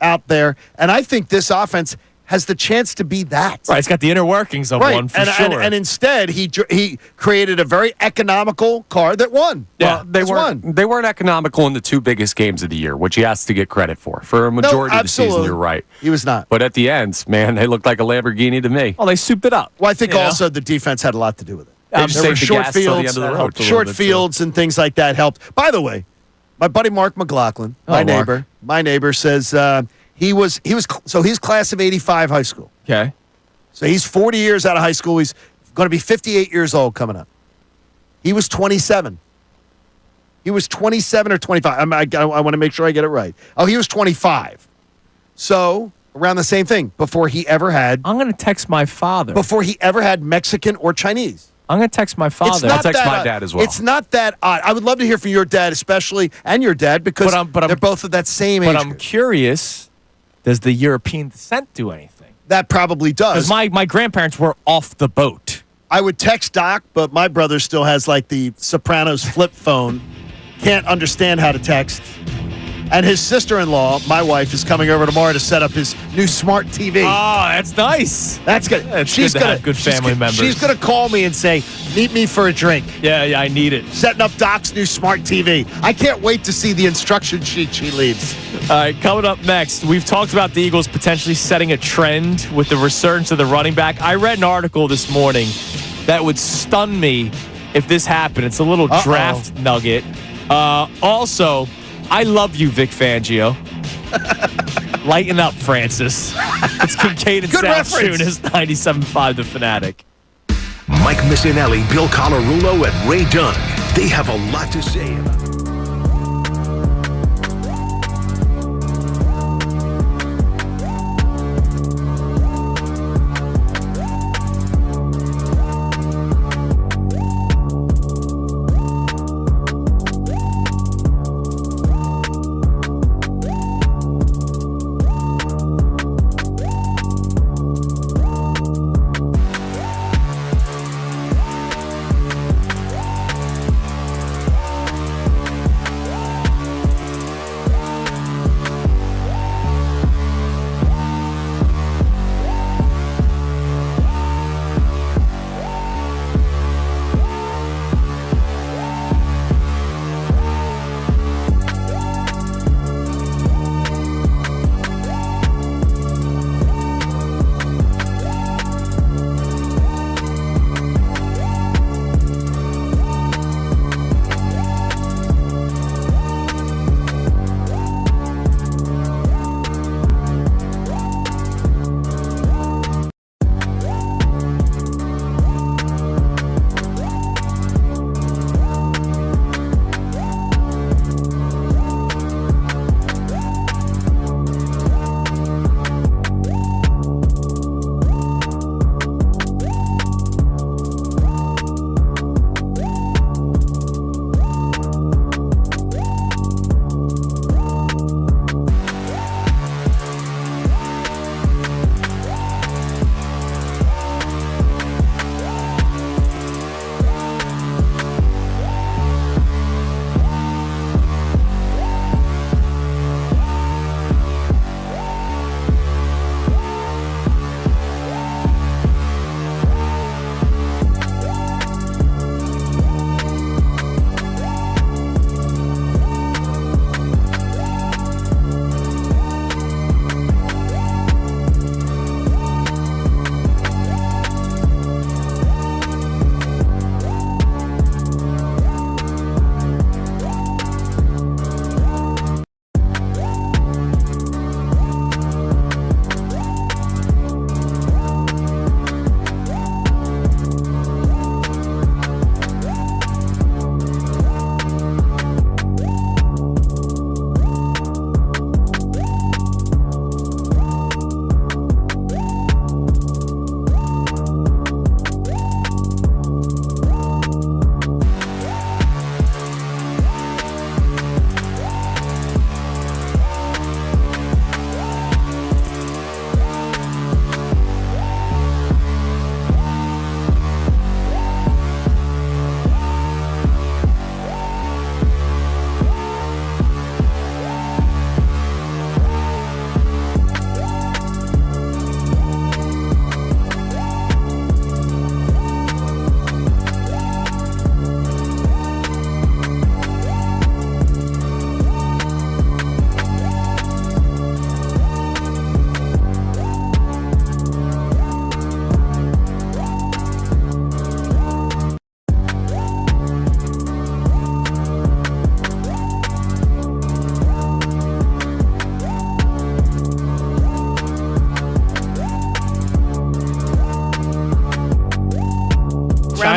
out there, and I think this offense has the chance to be that. Right, it's got the inner workings of one for sure. And instead, he created a very economical car that won. Yeah, They weren't economical in the two biggest games of the year, which he has to get credit for. For a majority of the season, you're right. He was not. But at the end, man, they looked like a Lamborghini to me. Well, they souped it up. Well, I think also the defense had a lot to do with it. They just There were saved the short gas till the fields, end of the road. short fields, and things like that helped. By the way, my buddy Mark McLaughlin, my neighbor says he's class of '85 high school. Okay. So he's 40 years out of high school. He's going to be 58 years old coming up. He was 27. He was 27 or 25. I want to make sure I get it right. Oh, he was 25. So around the same thing before he ever had. I'm going to text my father. Before he ever had Mexican or Chinese. I'm going to text my father. I'll text my dad as well. It's not that odd. I would love to hear from your dad, especially, and your dad, because they're both of that same age. But I'm curious, does the European descent do anything? That probably does. Because my grandparents were off the boat. I would text Doc, but my brother still has like the Sopranos flip phone. Can't understand how to text. And his sister-in-law, my wife, is coming over tomorrow to set up his new smart TV. Oh, that's nice. That's good. She's good to have good family members. She's going to call me and say, meet me for a drink. Yeah, I need it. Setting up Doc's new smart TV. I can't wait to see the instruction sheet she leaves. All right, coming up next, we've talked about the Eagles potentially setting a trend with the resurgence of the running back. I read an article this morning that would stun me if this happened. It's a little draft nugget. Also, I love you, Vic Fangio. Lighten up, Francis. It's Kincade Salciunas, 97.5 The Fanatic. Mike Missanelli, Bill Colarulo, and Ray Dunn. They have a lot to say about it.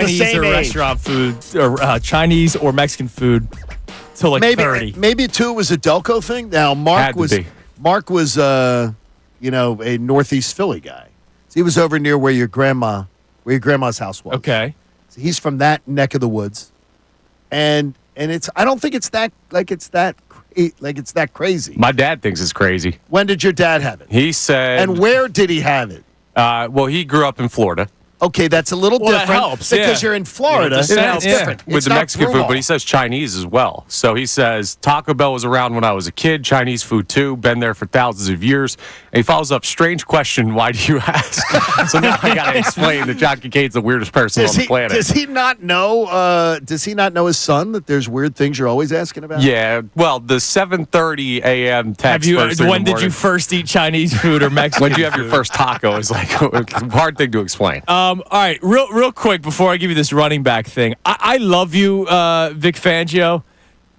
Chinese same or age. restaurant food or Chinese or Mexican food till like 30. Maybe too it was a Delco thing. Now Had to be. Mark was a Northeast Philly guy. So he was over near where your grandma's house was. Okay. So he's from that neck of the woods, and I don't think it's that crazy. My dad thinks it's crazy. When did your dad have it? He said. And where did he have it? Well, he grew up in Florida. Okay, that's a little Well, that different helps, because yeah. you're in Florida. Yeah, It's it helps, different. With It's the not Mexican food, brutal. but he says Chinese as well. So he says Taco Bell was around when I was a kid, Chinese food too, been there for thousands of years. And he follows up, strange question, why do you ask? So now I got to explain that John Kincaid's the weirdest person on the planet. Does he not know? Does he not know his son that there's weird things you're always asking about? Yeah, well, the 7:30 a.m. text. When did you first eat Chinese food or Mexican When did you have your food? first taco? Is like a hard thing to explain. All right, real quick before I give you this running back thing, I love you, Vic Fangio.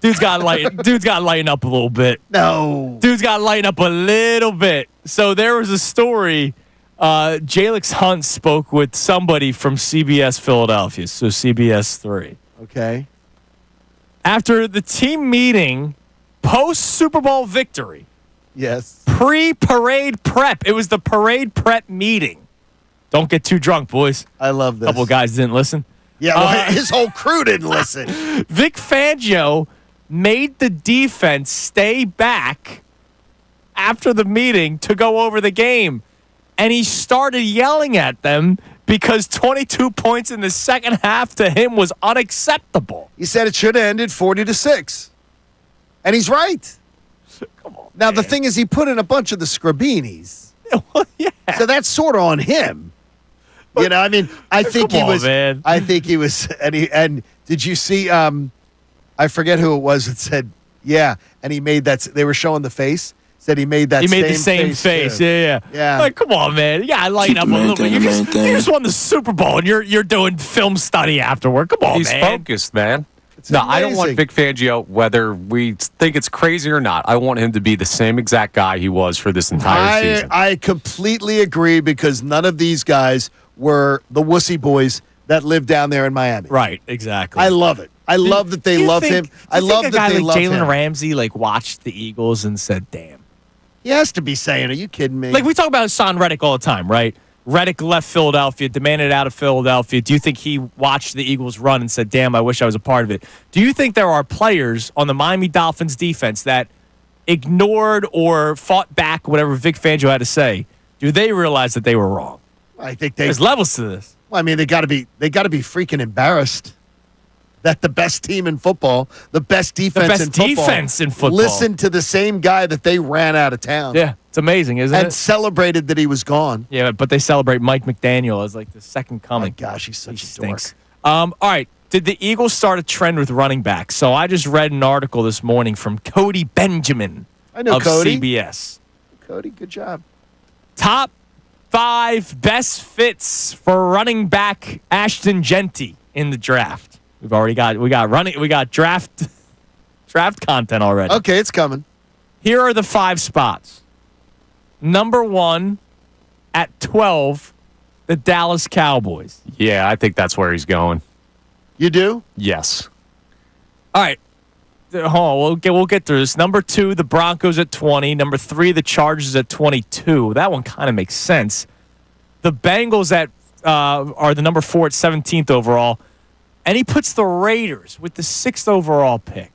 Dude's got to lighten up a little bit. No. Dude's got to lighten up a little bit. So there was a story. Jalix Hunt spoke with somebody from CBS Philadelphia, so CBS 3. Okay. After the team meeting, post Super Bowl victory, Yes. pre-parade prep. It was the parade prep meeting. Don't get too drunk, boys. I love this. A couple of guys didn't listen. Yeah, well, his whole crew didn't listen. Vic Fangio made the defense stay back after the meeting to go over the game. And he started yelling at them because 22 points in the second half to him was unacceptable. He said it should have ended 40-6. And he's right. Come on. Now, the thing is, he put in a bunch of the Scrabinis. Well, yeah. So that's sort of on him. You know, I mean, I think Come he on, was. man. I think he was. And did you see? I forget who it was that said, "Yeah," and he made that. They were showing the face. Said he made that. He made the same face. too. Yeah. Yeah. Like, come on, man. Yeah, I lighten up a little bit. You just won the Super Bowl, and you're doing film study afterward. Come on, He's man. focused, man. No, I don't want amazing. Vic Fangio, whether we think it's crazy or not. I want him to be the same exact guy he was for this entire season. I completely agree because none of these guys were the wussy boys that live down there in Miami. Right, exactly. I love it. I love that they Do you love think- him. do I you love think a that guy they like love Jalen him. Ramsey watched the Eagles and said, "Damn." He has to be saying, "Are you kidding me?" Like we talk about Son Reddick all the time, right? Reddick left Philadelphia, demanded out of Philadelphia. Do you think he watched the Eagles run and said, "Damn, I wish I was a part of it"? Do you think there are players on the Miami Dolphins defense that ignored or fought back whatever Vic Fangio had to say? Do they realize that they were wrong? I think There's levels to this. Well, I mean, they got to be freaking embarrassed that the best team in football, the best defense in football, listened to the same guy that they ran out of town. Yeah, it's amazing, isn't and it? celebrated that he was gone. Yeah, but they celebrate Mike McDaniel as like the second coming. My gosh, he's such a stinks. dork. All right. Did the Eagles start a trend with running backs? So I just read an article this morning from Cody Benjamin I know of Cody. CBS. Cody, good job. Top 5 best fits for running back Ashton Genty in the draft. We got draft content already. Okay, it's coming. Here are the 5 spots. Number 1 at 12, the Dallas Cowboys. Yeah, I think that's where he's going. You do? Yes. All right. We'll get through this. Number 2, the Broncos at 20. Number 3, the Chargers at 22. That one kind of makes sense. The Bengals are the number 4 at 17th overall. And he puts the Raiders with the 6th overall pick.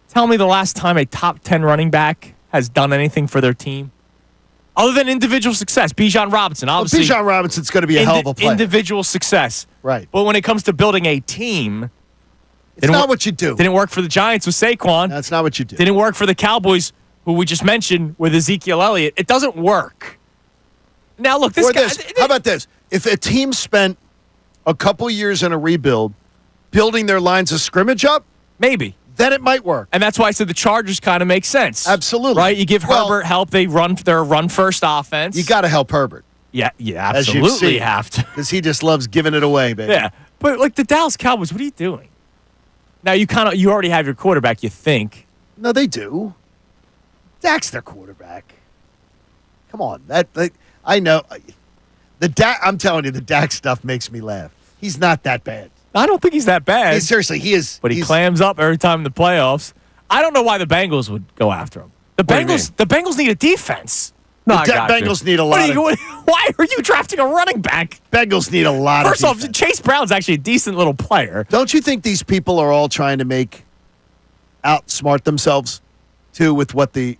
Tell me the last time a top 10 running back has done anything for their team. Other than individual success. Bijan Robinson, obviously. Bijan Robinson's going to be a hell of a player. Individual success. Right. But when it comes to building a team, it's not what you do. Didn't work for the Giants with Saquon. That's not what you do. Didn't work for the Cowboys, who we just mentioned with Ezekiel Elliott. It doesn't work. Now, look, this guy. How about this? If a team spent a couple years in a rebuild, building their lines of scrimmage up, maybe. Then it might work. And that's why I said the Chargers kind of make sense. Absolutely. Right? You give Herbert help. They're a run-first offense. You got to help Herbert. Yeah, absolutely have to. Because he just loves giving it away, baby. Yeah. But, like, the Dallas Cowboys, what are you doing? Now, you already have your quarterback, you think. No, they do. Dak's their quarterback. Come on. I know. I'm telling you, the Dak stuff makes me laugh. He's not that bad. I don't think he's that bad. Seriously, he is. But he clams up every time in the playoffs. I don't know why the Bengals would go after him. The Bengals need a defense. No, the Bengals need a lot. Why are you drafting a running back? Bengals need a lot. First off, Chase Brown's actually a decent little player. Don't you think these people are all trying to outsmart themselves too with what the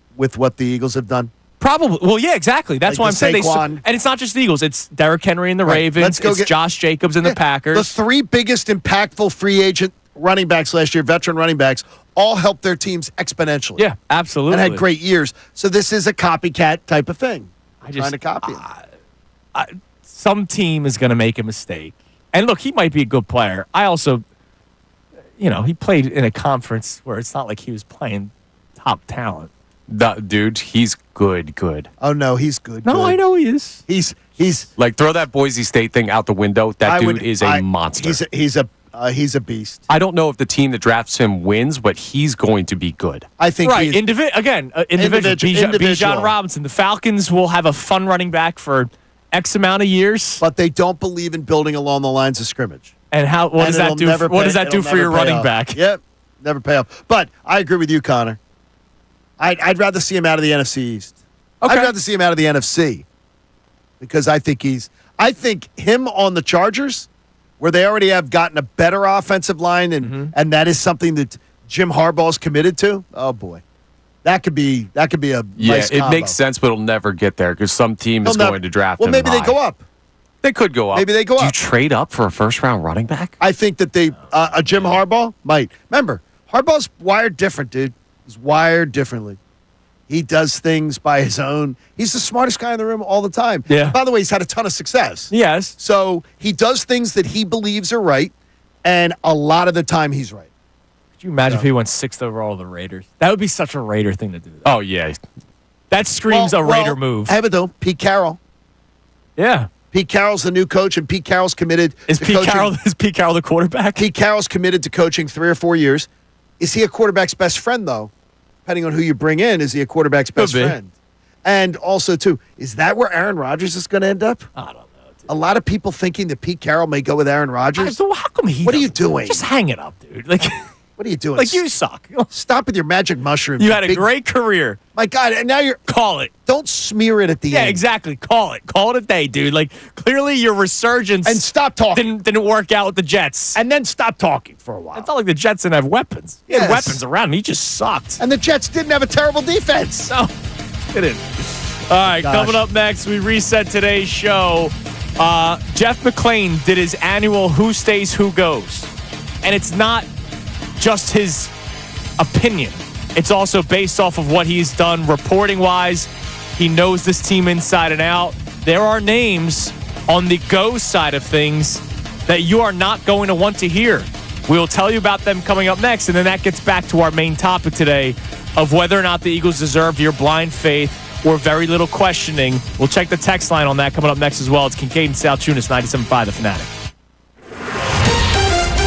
Eagles have done? Probably. Well, yeah, exactly. That's why I'm saying Saquon. And it's not just the Eagles. It's Derrick Henry and the Ravens. It's Josh Jacobs and the Packers. The three biggest impactful free agent running backs last year, veteran running backs, all helped their teams exponentially. Yeah, absolutely. And had great years. So this is a copycat type of thing. Trying to copy him. Some team is going to make a mistake. And look, he might be a good player. I also, he played in a conference where it's not like he was playing top talent. Dude, he's good. Oh, no, he's good. No, I know he is. He's like, throw that Boise State thing out the window. That dude is a monster. He's a beast. I don't know if the team that drafts him wins, but he's going to be good. I think individual. Bijan Robinson. The Falcons will have a fun running back for X amount of years, but they don't believe in building along the lines of scrimmage. And what does that do? What does that do for your running back? Yep, never pay off. But I agree with you, Connor. I'd rather see him out of the NFC East. Okay. I'd rather see him out of the NFC because I think him on the Chargers, where they already have gotten a better offensive line, and that is something that Jim Harbaugh's committed to. Oh boy, that could be a nice combo. It makes sense, but it'll never get there because some team is going to draft him. Well, maybe high. they go up. They could go up. Maybe they go up. Do you trade up for a first-round running back? I think that a Jim Harbaugh might. Remember, Harbaugh's wired different, dude. He's wired differently. He does things by his own. He's the smartest guy in the room all the time. Yeah. And by the way, he's had a ton of success. Yes. So he does things that he believes are right, and a lot of the time he's right. Could you imagine if he went 6th overall to the Raiders? That would be such a Raider thing to do. Oh, yeah. That screams a Raider move. Have it though. Pete Carroll. Yeah. Pete Carroll's the new coach, and Pete Carroll's committed Is Pete Carroll the quarterback? Pete Carroll's committed to coaching 3 or 4 years. Is he a quarterback's best friend, though? Depending on who you bring in, is he a quarterback's best friend? And also, too, is that where Aaron Rodgers is going to end up? I don't know. Dude. A lot of people thinking that Pete Carroll may go with Aaron Rodgers. How come he? What are you doing? Just hang it up, dude. Like, what are you doing? Like, you suck. Stop with your magic mushroom. You had a great career. My God, and now you're... Call it. Don't smear it at the end. Yeah, exactly. Call it. Call it a day, dude. Like, clearly your resurgence... And stop talking. Didn't work out with the Jets. And then stop talking for a while. It's not like the Jets didn't have weapons. He had weapons around him. He just sucked. And the Jets didn't have a terrible defense. No, they didn't. All right, coming up next, we reset today's show. Jeff McClain did his annual Who Stays, Who Goes. And it's not just his opinion. It's also based off of what he's done reporting-wise. He knows this team inside and out. There are names on the go side of things that you are not going to want to hear. We will tell you about them coming up next, and then that gets back to our main topic today of whether or not the Eagles deserved your blind faith or very little questioning. We'll check the text line on that coming up next as well. It's Kincade Salciunas, 97.5 The Fanatic.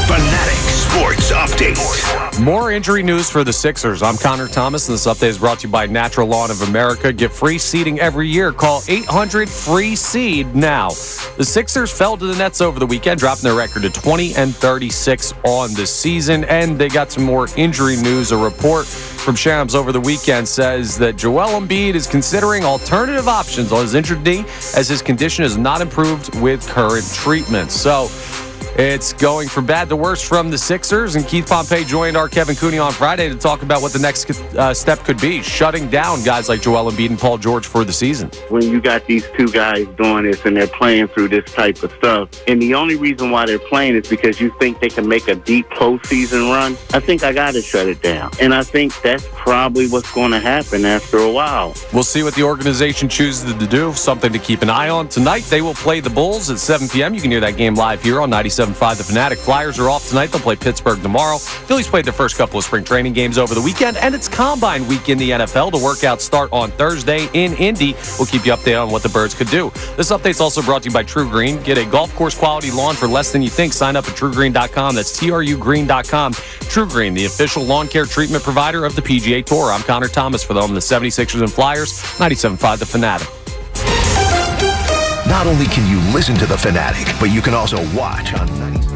Fanatic Sports Update. More injury news for the Sixers. I'm Connor Thomas, and this update is brought to you by Natural Lawn of America. Get free seeding every year. Call 800-FREE-SEED now. The Sixers fell to the Nets over the weekend, dropping their record to 20-36 on the season, and they got some more injury news. A report from Shams over the weekend says that Joel Embiid is considering alternative options on his injured knee as his condition has not improved with current treatment. So it's going from bad to worse from the Sixers, and Keith Pompey joined our Kevin Cooney on Friday to talk about what the next step could be, shutting down guys like Joel Embiid and Paul George for the season. When you got these two guys doing this and they're playing through this type of stuff, and the only reason why they're playing is because you think they can make a deep postseason run, I think I got to shut it down. And I think that's probably what's going to happen after a while. We'll see what the organization chooses to do, something to keep an eye on. Tonight, they will play the Bulls at 7 p.m. You can hear that game live here on 97.5 The Fanatic. Flyers are off tonight. They'll play Pittsburgh tomorrow. Phillies played their first couple of spring training games over the weekend, and it's Combine week in the NFL. The workouts start on Thursday in Indy. We'll keep you updated on what the Birds could do. This update's also brought to you by True Green. Get a golf course quality lawn for less than you think. Sign up at TrueGreen.com. That's TrueGreen.com. True Green, the official lawn care treatment provider of the PGA Tour. I'm Connor Thomas for them, the 76ers and Flyers, 97.5 The Fanatic. Not only can you listen to The Fanatic, but you can also watch on 90.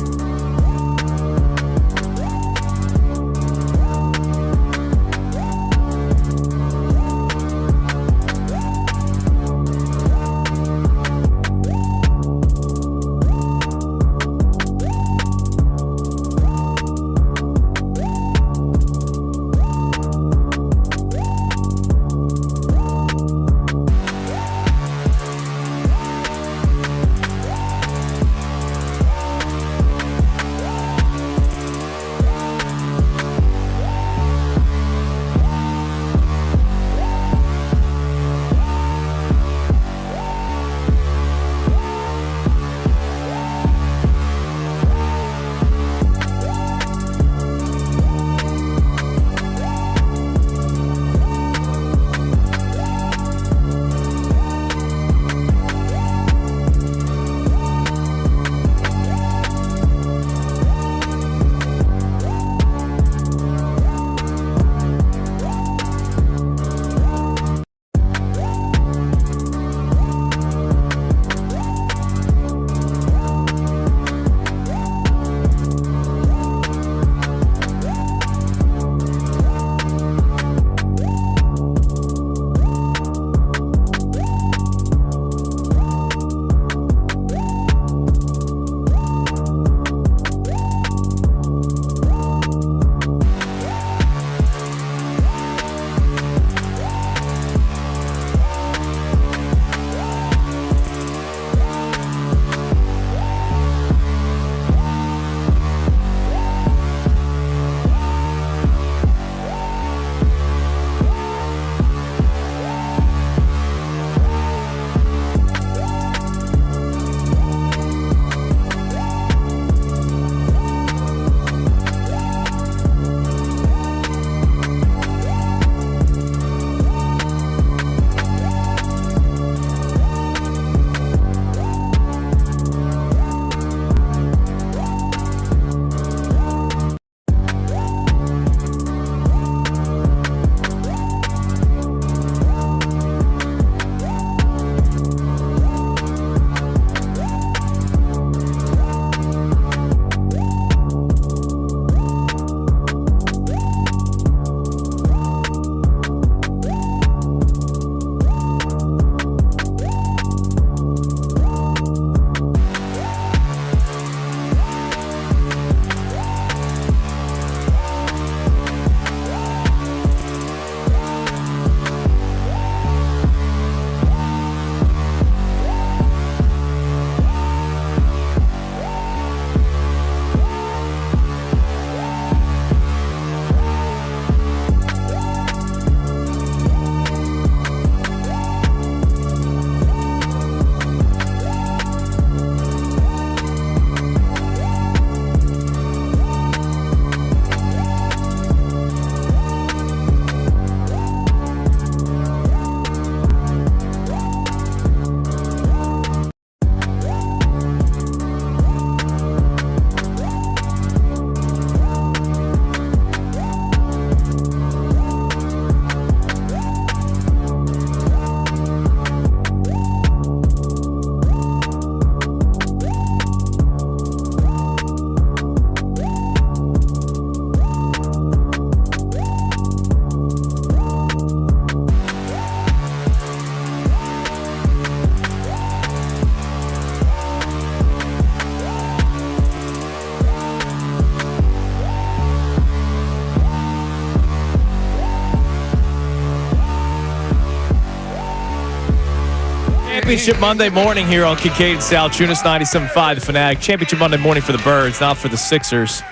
Championship Monday morning here on Kincade Salciunas 97.5 The Fanatic. Championship Monday morning for the Birds, not for the Sixers.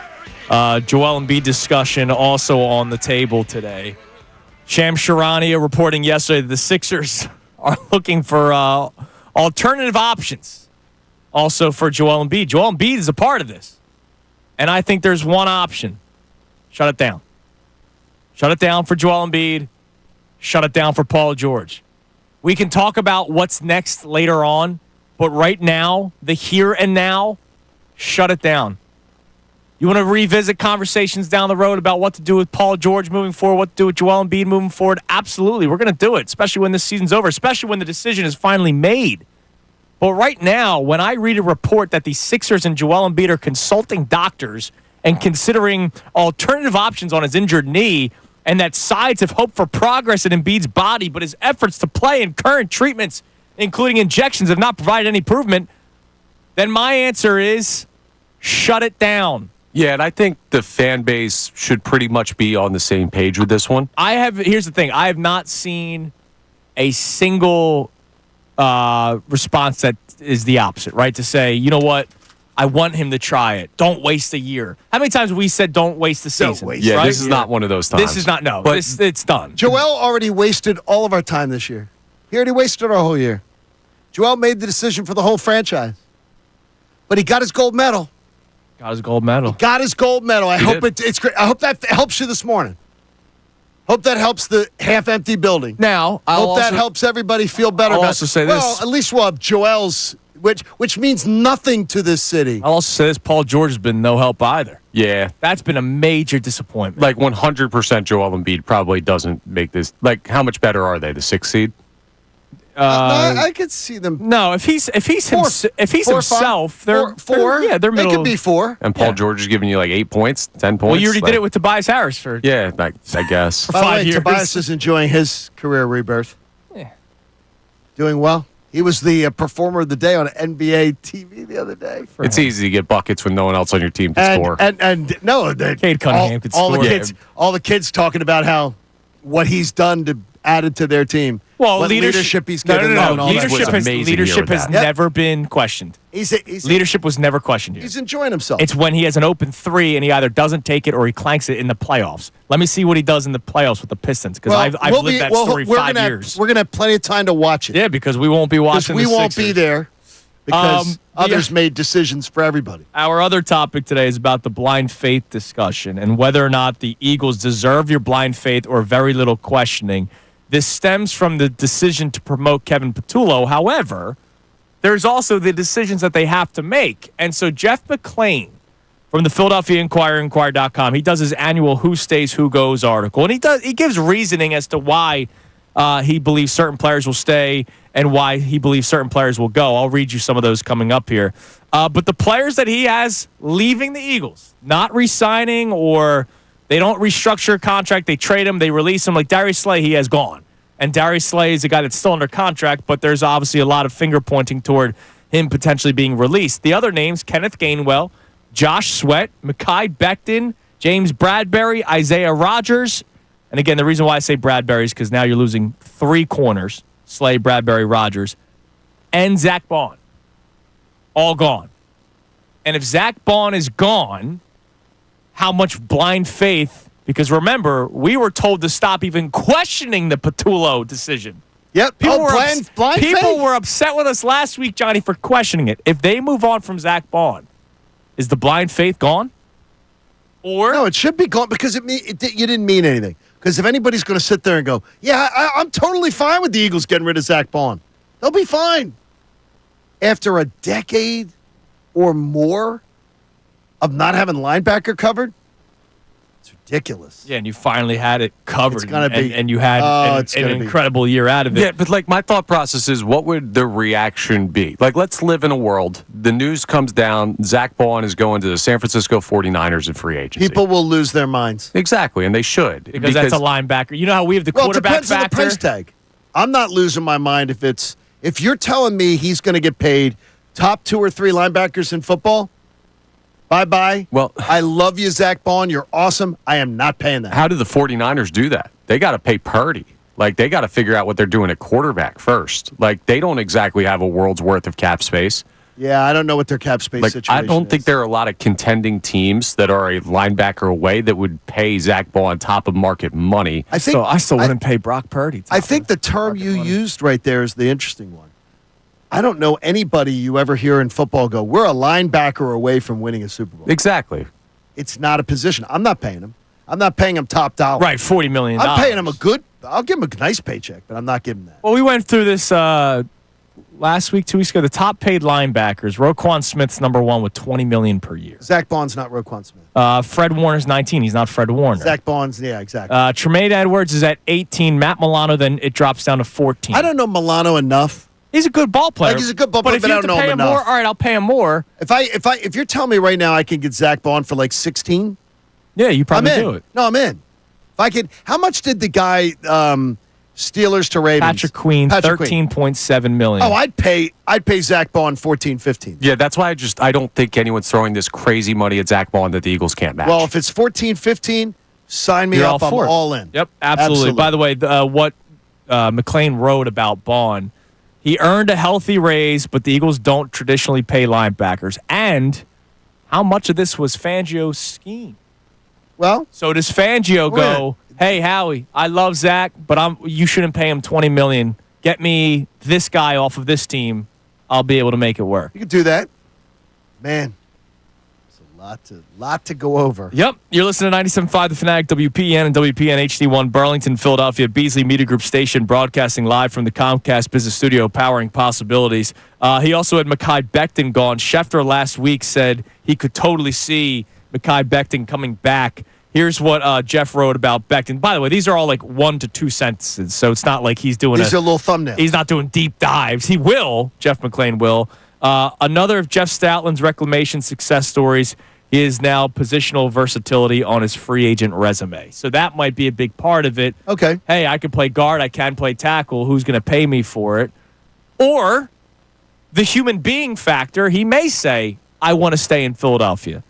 Joel Embiid discussion also on the table today. Shams Charania reporting yesterday that the Sixers are looking for alternative options also for Joel Embiid. Joel Embiid is a part of this. And I think there's one option. Shut it down. Shut it down for Joel Embiid. Shut it down for Paul George. We can talk about what's next later on, but right now, the here and now, shut it down. You want to revisit conversations down the road about what to do with Paul George moving forward, what to do with Joel Embiid moving forward? Absolutely. We're going to do it, especially when this season's over, especially when the decision is finally made. But right now, when I read a report that the Sixers and Joel Embiid are consulting doctors and considering alternative options on his injured knee, and that sides have hoped for progress in Embiid's body, but his efforts to play and current treatments, including injections, have not provided any improvement, then my answer is shut it down. Yeah, and I think the fan base should pretty much be on the same page with this one. Here's the thing. I have not seen a single response that is the opposite, right? To say, you know what? I want him to try it. Don't waste a year. How many times have we said don't waste the season? Yeah, right? this is not one of those times. This is not, no. But It's done. Joel already wasted all of our time this year. He already wasted our whole year. Joel made the decision for the whole franchise. But he got his gold medal. Got his gold medal. Got his gold medal. I hope it's great. I hope that helps you this morning. Hope that helps the half-empty building. Now, hope that helps everybody feel better. I'll about also say well, this. at least we'll have Joel's, which means nothing to this city. I'll also say this. Paul George has been no help either. Yeah. That's been a major disappointment. Like 100% Joel Embiid probably doesn't make this. Like, how much better are they, the 6th seed? I could see them. No, if he's himself, they're four. Yeah, they're middle. They could be 4. And Paul George is giving you like 8 points, 10 points. Well, you already did it with Tobias Harris for I guess. for By the 5 way, years. Tobias is enjoying his career rebirth. Yeah. Doing well. He was the performer of the day on NBA TV the other day. It's easy to get buckets when no one else on your team can score. And no, Cade Cunningham could all score. the kids talking about how what he's done to added to their team. Well, what leadership he's given them. And all that. Leadership has never been questioned. Leadership was never questioned here. He's enjoying himself. It's when he has an open three and he either doesn't take it or he clanks it in the playoffs. Let me see what he does in the playoffs with the Pistons because I've lived that story 5 years. We're going to have plenty of time to watch it. Yeah, because we won't be watching the we won't Sixers. be there because others made decisions for everybody. Our other topic today is about the blind faith discussion and whether or not the Eagles deserve your blind faith or very little questioning. This stems from the decision to promote Kevin Patullo. However, there's also the decisions that they have to make. And so Jeff McClain from the Philadelphia Inquirer, Inquirer.com, he does his annual Who Stays, Who Goes article. And he gives reasoning as to why he believes certain players will stay and why he believes certain players will go. I'll read you some of those coming up here. But the players that he has leaving the Eagles, not re-signing or they don't restructure a contract, they trade him, they release him. Like Darius Slay, he has gone. And Darius Slay is a guy that's still under contract, but there's obviously a lot of finger pointing toward him potentially being released. The other names, Kenneth Gainwell, Josh Sweat, Mekhi Becton, James Bradbury, Isaiah Rodgers. And again, the reason why I say Bradbury is because now you're losing 3 corners, Slay, Bradbury, Rodgers, and Zach Bond. All gone. And if Zach Bond is gone, how much blind faith? Because remember, we were told to stop even questioning the Patullo decision. Yep. People People were upset with us last week, Johnny, for questioning it. If they move on from Zach Bond, is the blind faith gone? Or no, it should be gone because you didn't mean anything. Because if anybody's going to sit there and go, yeah, I'm totally fine with the Eagles getting rid of Zach Bond, they'll be fine. After a decade or more of not having linebacker covered, it's ridiculous. Yeah, and you finally had it covered. It's gonna be, and you had an incredible year out of it. Yeah, but like my thought process is, what would the reaction be? Like, let's live in a world. The news comes down. Zach Bond is going to the San Francisco 49ers in free agency. People will lose their minds. Exactly, and they should. Because that's a linebacker. You know how we have the quarterback it depends on the price tag. I'm not losing my mind if you're telling me he's going to get paid top 2 or 3 linebackers in football. Bye-bye. Well, I love you, Zach Bond. You're awesome. I am not paying that. How do the 49ers do that? They got to pay Purdy. Like, they got to figure out what they're doing at quarterback first. Like, they don't exactly have a world's worth of cap space. Yeah, I don't know what their cap space situation I don't think there are a lot of contending teams that are a linebacker away that would pay Zach Bond top of market money. I still wouldn't pay Brock Purdy. I think the term you used right there is the interesting one. I don't know anybody you ever hear in football go, we're a linebacker away from winning a Super Bowl. Exactly. It's not a position. I'm not paying him. I'm not paying him top dollar. Right, $40 million. I'm paying him I'll give him a nice paycheck, but I'm not giving that. Well, we went through this last week, 2 weeks ago. The top paid linebackers, Roquan Smith's number 1 with $20 million per year. Zach Bond's not Roquan Smith. Fred Warner's 19. He's not Fred Warner. Zach Bond's, yeah, exactly. Tremaine Edwards is at 18. Matt Milano, then it drops down to 14. I don't know Milano enough He's a good ball player. Like, he's a good ball player, if but you I have don't to know pay him him more, enough. all right, I'll pay him more. If you're telling me right now I can get Zach Bond for like 16, Yeah, you probably I'm in. do it. No, I'm in. If I could, how much did the guy Steelers to Ravens? Patrick Queen, $13.7 million. Oh, I'd pay Zach Bond 14, 15. Yeah, that's why I don't think anyone's throwing this crazy money at Zach Bond that the Eagles can't match. Well, if it's 14, 15, sign me You're up. all for I'm it. all in. Yep, absolutely. By the way, what McLean wrote about Bond, he earned a healthy raise, but the Eagles don't traditionally pay linebackers. And how much of this was Fangio's scheme? Well, so does Fangio go, hey, Howie, I love Zach, but you shouldn't pay him $20 million. Get me this guy off of this team. I'll be able to make it work. You can do that. Man, it's a lot to go over. Yep. You're listening to 97.5 The Fanatic, WPN and WPN HD1, Burlington, Philadelphia, Beasley Media Group Station, broadcasting live from the Comcast Business Studio, powering possibilities. He also had Mekhi Becton gone. Schefter last week said he could totally see Mekhi Becton coming back. Here's what Jeff wrote about Becton. By the way, these are all like 1 to 2 sentences, so it's not like he's doing These are little thumbnails. He's not doing deep dives. He will. Jeff McClain will. Another of Jeff Stoutland's reclamation success stories is now positional versatility on his free agent resume. So that might be a big part of it. Okay. Hey, I can play guard. I can play tackle. Who's going to pay me for it? Or the human being factor. He may say, I want to stay in Philadelphia.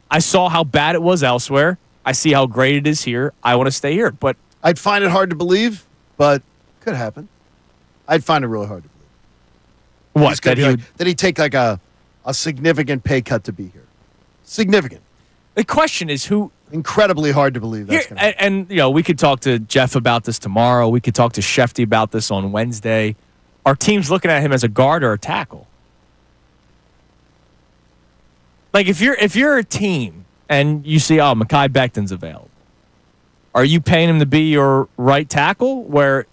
I saw how bad it was elsewhere. I see how great it is here. I want to stay here. But I'd find it hard to believe, but could happen. I'd find it really hard to believe. what? That he'd take like a significant pay cut to be here. Significant. The question is who. Incredibly hard to believe that's going to happen. And, you know, we could talk to Jeff about this tomorrow. We could talk to Shefty about this on Wednesday. Our team's looking at him as a guard or a tackle. Like if you're a team and you see, Mekhi Becton's available, are you paying him to be your right tackle where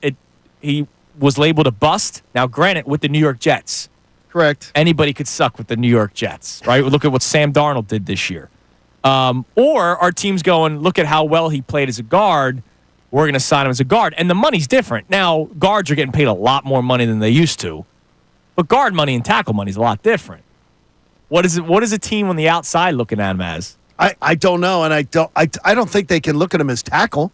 he was labeled a bust? Now, granted, with the New York Jets. Correct. Anybody could suck with the New York Jets, right? Look at what Sam Darnold did this year. Or our team's going, look at how well he played as a guard. We're going to sign him as a guard. And the money's different. Now, guards are getting paid a lot more money than they used to. But guard money and tackle money is a lot different. What is a team on the outside looking at him as? I don't know, and I don't think they can look at him as tackle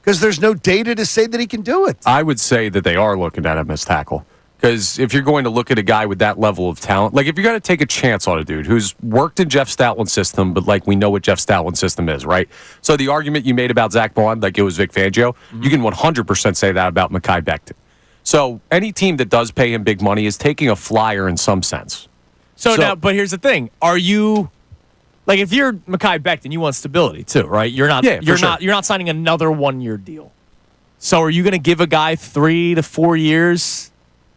because there's no data to say that he can do it. I would say that they are looking at him as tackle. Because if you're going to look at a guy with that level of talent, like if you're going to take a chance on a dude who's worked in Jeff Stoutland's system, but like we know what Jeff Stoutland's system is, right? So the argument you made about Zach Bond, like it was Vic Fangio, you can 100% say that about Mekhi Becton. So any team that does pay him big money is taking a flyer in some sense. So now, but here's the thing: are you like if you're Mekhi Becton, you want stability too, right? You're not. You're not signing another 1-year deal. So are you going to give a guy 3 to 4 years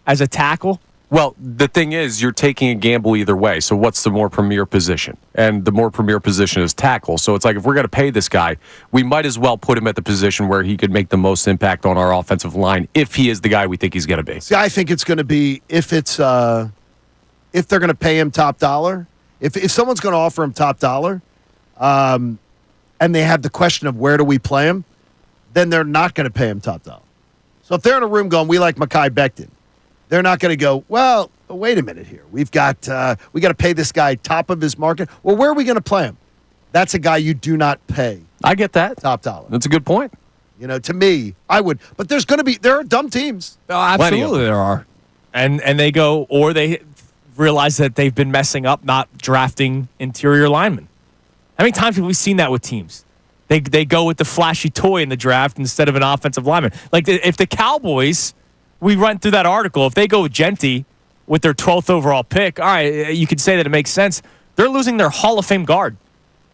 as a tackle? Well, the thing is, you're taking a gamble either way. So what's the more premier position? And the more premier position is tackle. So it's like if we're going to pay this guy, we might as well put him at the position where he could make the most impact on our offensive line if he is the guy we think he's going to be. See, I think it's going to be if they're going to pay him top dollar. If someone's going to offer him top dollar, and they have the question of where do we play him, then they're not going to pay him top dollar. So if they're in a room going, we like Mekhi Becton, they're not going to go, well, wait a minute here. We got to pay this guy top of his market. Well, where are we going to play him? That's a guy you do not pay. I get that. Top dollar. That's a good point. You know, to me, I would. But there are dumb teams. Oh, absolutely there are. And they go, or they realize that they've been messing up not drafting interior linemen. How many times have we seen that with teams? They go with the flashy toy in the draft instead of an offensive lineman. Like if the Cowboys, we run through that article, if they go with Genti with their 12th overall pick, all right, you could say that it makes sense. They're losing their Hall of Fame guard.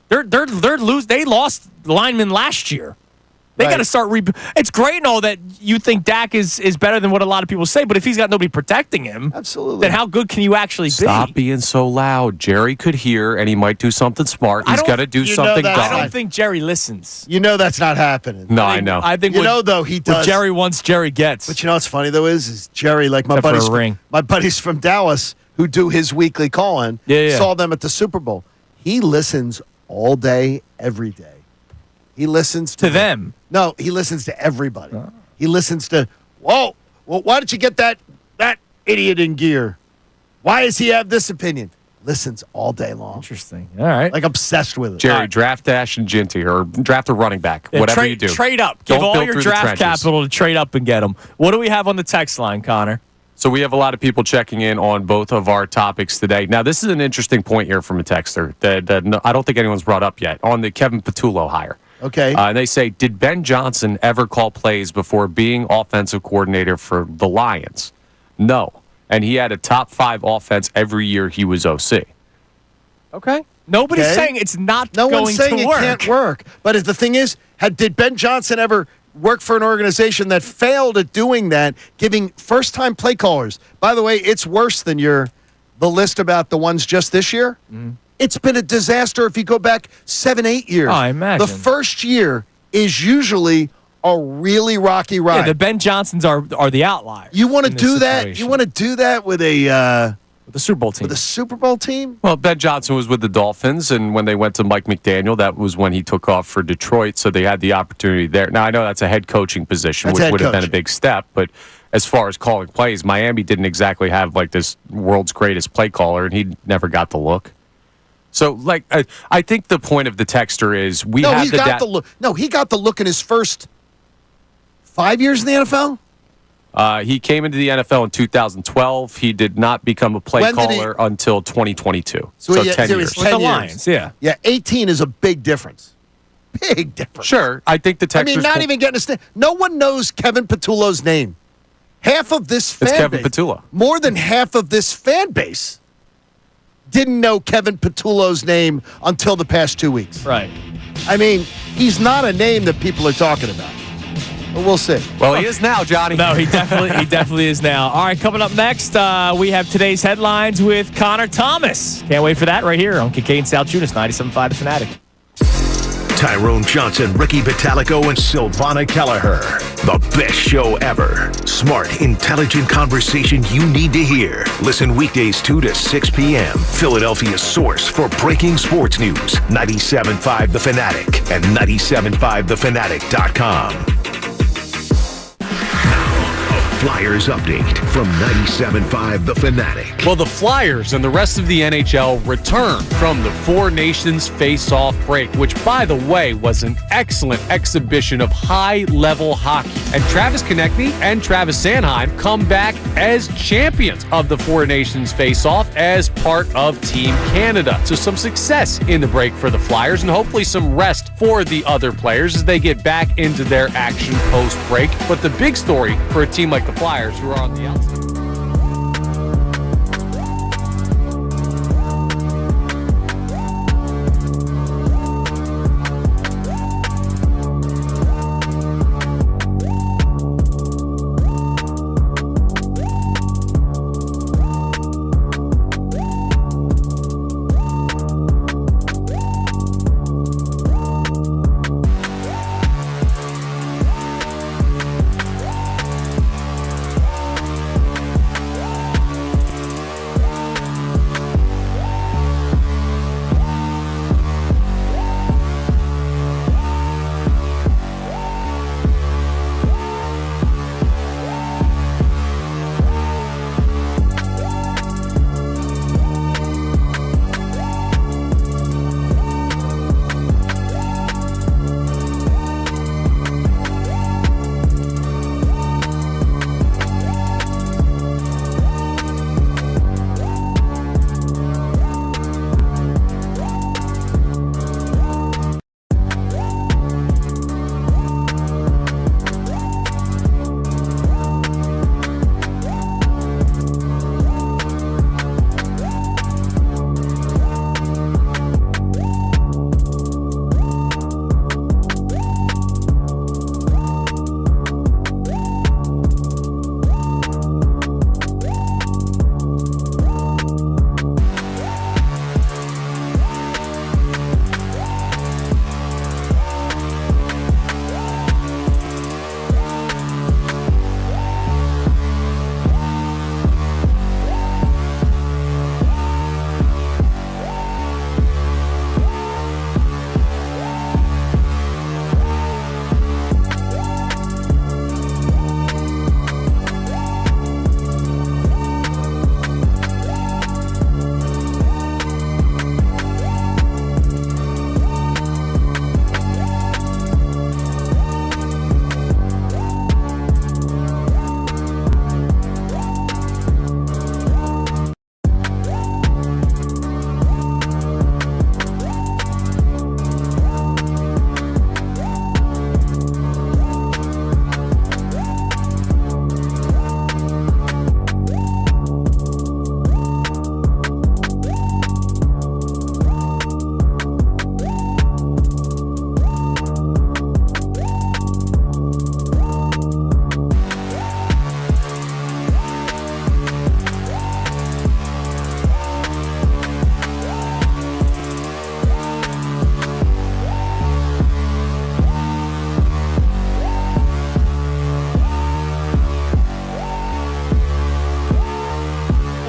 They lost linemen last year. They got to start. It's great and all that you think Dak is better than what a lot of people say, but if he's got nobody protecting him, absolutely, then how good can you actually be? Stop being so loud. Jerry could hear, and he might do something smart. He's got to do something dumb. I don't think Jerry listens. You know that's not happening. No, I know. I think though he does. What Jerry wants, Jerry gets. But you know what's funny though is Jerry, like my buddies from Dallas who do his weekly call-in, saw them at the Super Bowl. He listens all day, every day. He listens to them. No, he listens to everybody. He listens to, whoa, well, why did you get that idiot in gear. Why does he have this opinion? Listens all day long. Interesting. All right. Like obsessed with it. Jerry, draft Dash and Ginty, or draft a running back, whatever you do. Trade up. Don't Give all build your through the draft trenches. capital to trade up and get them. What do we have on the text line, Connor? So we have a lot of people checking in on both of our topics today. Now, this is an interesting point here from a texter that I don't think anyone's brought up yet on the Kevin Patullo hire. Okay. And they say, did Ben Johnson ever call plays before being offensive coordinator for the Lions? No. And he had a top 5 offense every year he was OC. Okay. Nobody's Okay. saying it's not No going one's saying to it work. can't work. But the thing is, did Ben Johnson ever work for an organization that failed at doing that, giving first-time play callers? By the way, it's worse than the list about the ones just this year. It's been a disaster if you go back 7-8 years. Oh, I imagine. The first year is usually a really rocky ride. Yeah, the Ben Johnsons are the outliers. You want to in this do that? situation. You want to do that with a With the Super Bowl team. with a Super Bowl team? Well, Ben Johnson was with the Dolphins, and when they went to Mike McDaniel, that was when he took off for Detroit, so they had the opportunity there. Now, I know that's a head coaching position, That's which head would have been a coaching. big step, but as far as calling plays, Miami didn't exactly have like this world's greatest play caller, and he never got the look. So, like, I think the point of the texter is we No, have he's the got the look. No, he got the look in his first 5 years in the NFL. He came into the NFL in 2012. He did not become a play When did he- caller until 2022. So So, he- 10 so years. he's With 10 the years. Lions, yeah. Yeah, 18 is a big difference. Big difference. Sure, I think the texter's I mean, not even getting a stand. No one knows Kevin Patullo's name. Half of this fan It's Kevin base, Patullo. more than half of this fan base, didn't know Kevin Patullo's name until the past 2 weeks. Right. I mean, he's not a name that people are talking about. But we'll see. Well, he is now, Johnny. No, he definitely is now. All right, coming up next, we have today's headlines with Connor Thomas. Can't wait for that right here on Kincade Salciunas, 97.5 The Fanatic. Tyrone Johnson, Ricky Vitalico, and Silvana Kelleher. The best show ever. Smart, intelligent conversation you need to hear. Listen weekdays 2 to 6 p.m. Philadelphia's source for breaking sports news. 97.5 The Fanatic and 97.5thefanatic.com. Flyers update from 97.5 The Fanatic. Well, the Flyers and the rest of the NHL return from the Four Nations face-off break, which, by the way, was an excellent exhibition of high-level hockey. And Travis Konechny and Travis Sanheim come back as champions of the Four Nations face-off as part of Team Canada. So some success in the break for the Flyers and hopefully some rest for the other players as they get back into their action post-break. But the big story for a team like the Flyers, who are on the outside.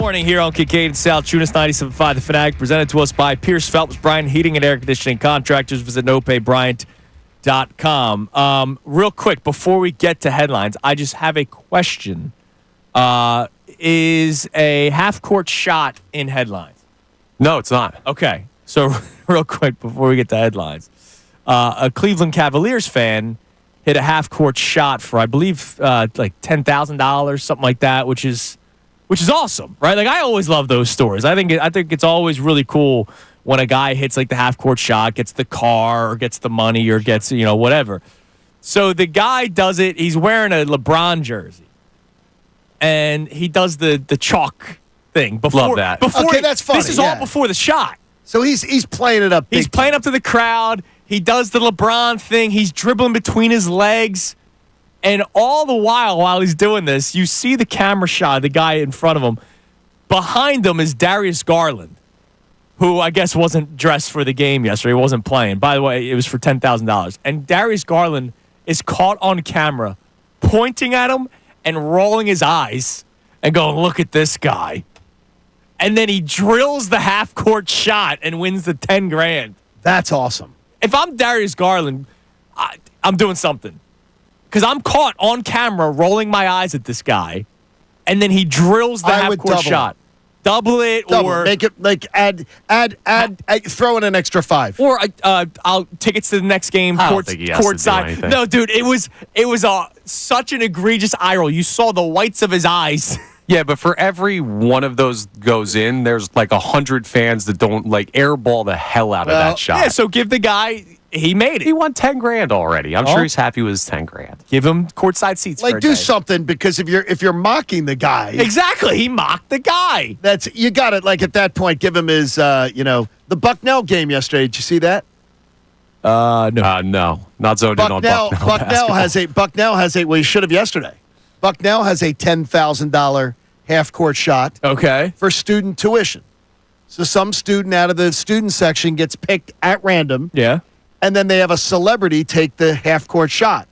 morning here on Kincade Salciunas 97.5 The Fanatic, presented to us by Pierce Phelps Bryant Heating and Air Conditioning Contractors. Visit nopebryant.com. Real quick, before we get to headlines, I just have a question. Is a half-court shot in headlines? No, it's not. Okay, so real quick before we get to headlines, a Cleveland Cavaliers fan hit a half-court shot for, I believe, like $10,000, something like that, which is awesome, right? Like, I always love those stories. I think it's always really cool when a guy hits like the half-court shot, gets the car or gets the money or gets, whatever. So the guy does it. He's wearing a LeBron jersey, and he does the chalk thing. Love that. Okay, that's funny. This is all before the shot. So he's playing it up. He's playing up to the crowd. He does the LeBron thing. He's dribbling between his legs. And all the while he's doing this, you see the camera shot of the guy in front of him. Behind him is Darius Garland, who I guess wasn't dressed for the game yesterday. He wasn't playing. By the way, it was for $10,000. And Darius Garland is caught on camera pointing at him and rolling his eyes and going, "Look at this guy." And then he drills the half-court shot and wins the $10,000. That's awesome. If I'm Darius Garland, I'm doing something. Because I'm caught on camera rolling my eyes at this guy, and then he drills the half-court shot. Double it, or make it like add, throw in an extra 5. Or I'll tickets to the next game courtside. No, dude, it was such an egregious eye roll. You saw the whites of his eyes. Yeah, but for every one of those goes in, there's like 100 fans that don't airball the hell out of that shot. Yeah, so give the guy. He made it. He won $10,000 already. I'm sure he's happy with his $10,000. Give him courtside seats. Like, do something, because if you're mocking the guy, exactly, he mocked the guy. You got it. Like, at that point, give him his the Bucknell game yesterday. Did you see that? No, not zoned in on Bucknell. Bucknell has a. Well, you should have yesterday. Bucknell has a $10,000 half-court shot. Okay. For student tuition. So some student out of the student section gets picked at random. Yeah. And then they have a celebrity take the half-court shot.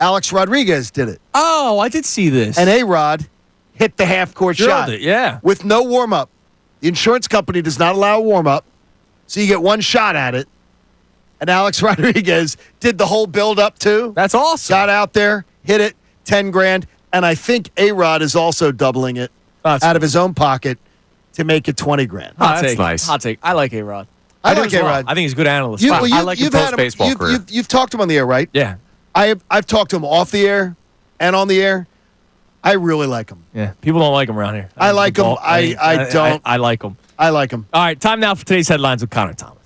Alex Rodriguez did it. Oh, I did see this. And A-Rod hit the half-court shot. It, yeah. With no warm-up. The insurance company does not allow a warm-up, so you get one shot at it. And Alex Rodriguez did the whole build-up, too. That's awesome. Got out there, hit it, $10,000. And I think A-Rod is also doubling it out of his own pocket to make it $20,000. That's nice. Hot take. I like A-Rod. I like A-Rod. I think he's a good analyst. I like him post-baseball career. You've talked to him on the air, right? Yeah. I've talked to him off the air and on the air. I really like him. Yeah. People don't like him around here. I like him. I don't. I like him. I like him. All right. Time now for today's headlines with Connor Thomas.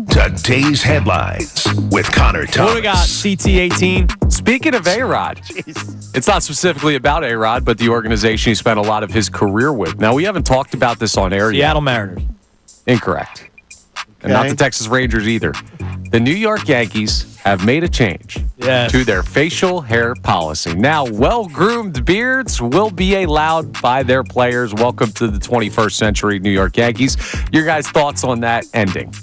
Today's headlines with Connor Thomas. What do we got? CT18. Speaking of A-Rod, it's not specifically about A-Rod, but the organization he spent a lot of his career with. Now, we haven't talked about this on air yet. Seattle Mariners. Incorrect. And not the Texas Rangers either. The New York Yankees have made a change to their facial hair policy. Now, well-groomed beards will be allowed by their players. Welcome to the 21st century New York Yankees. Your guys' thoughts on that ending?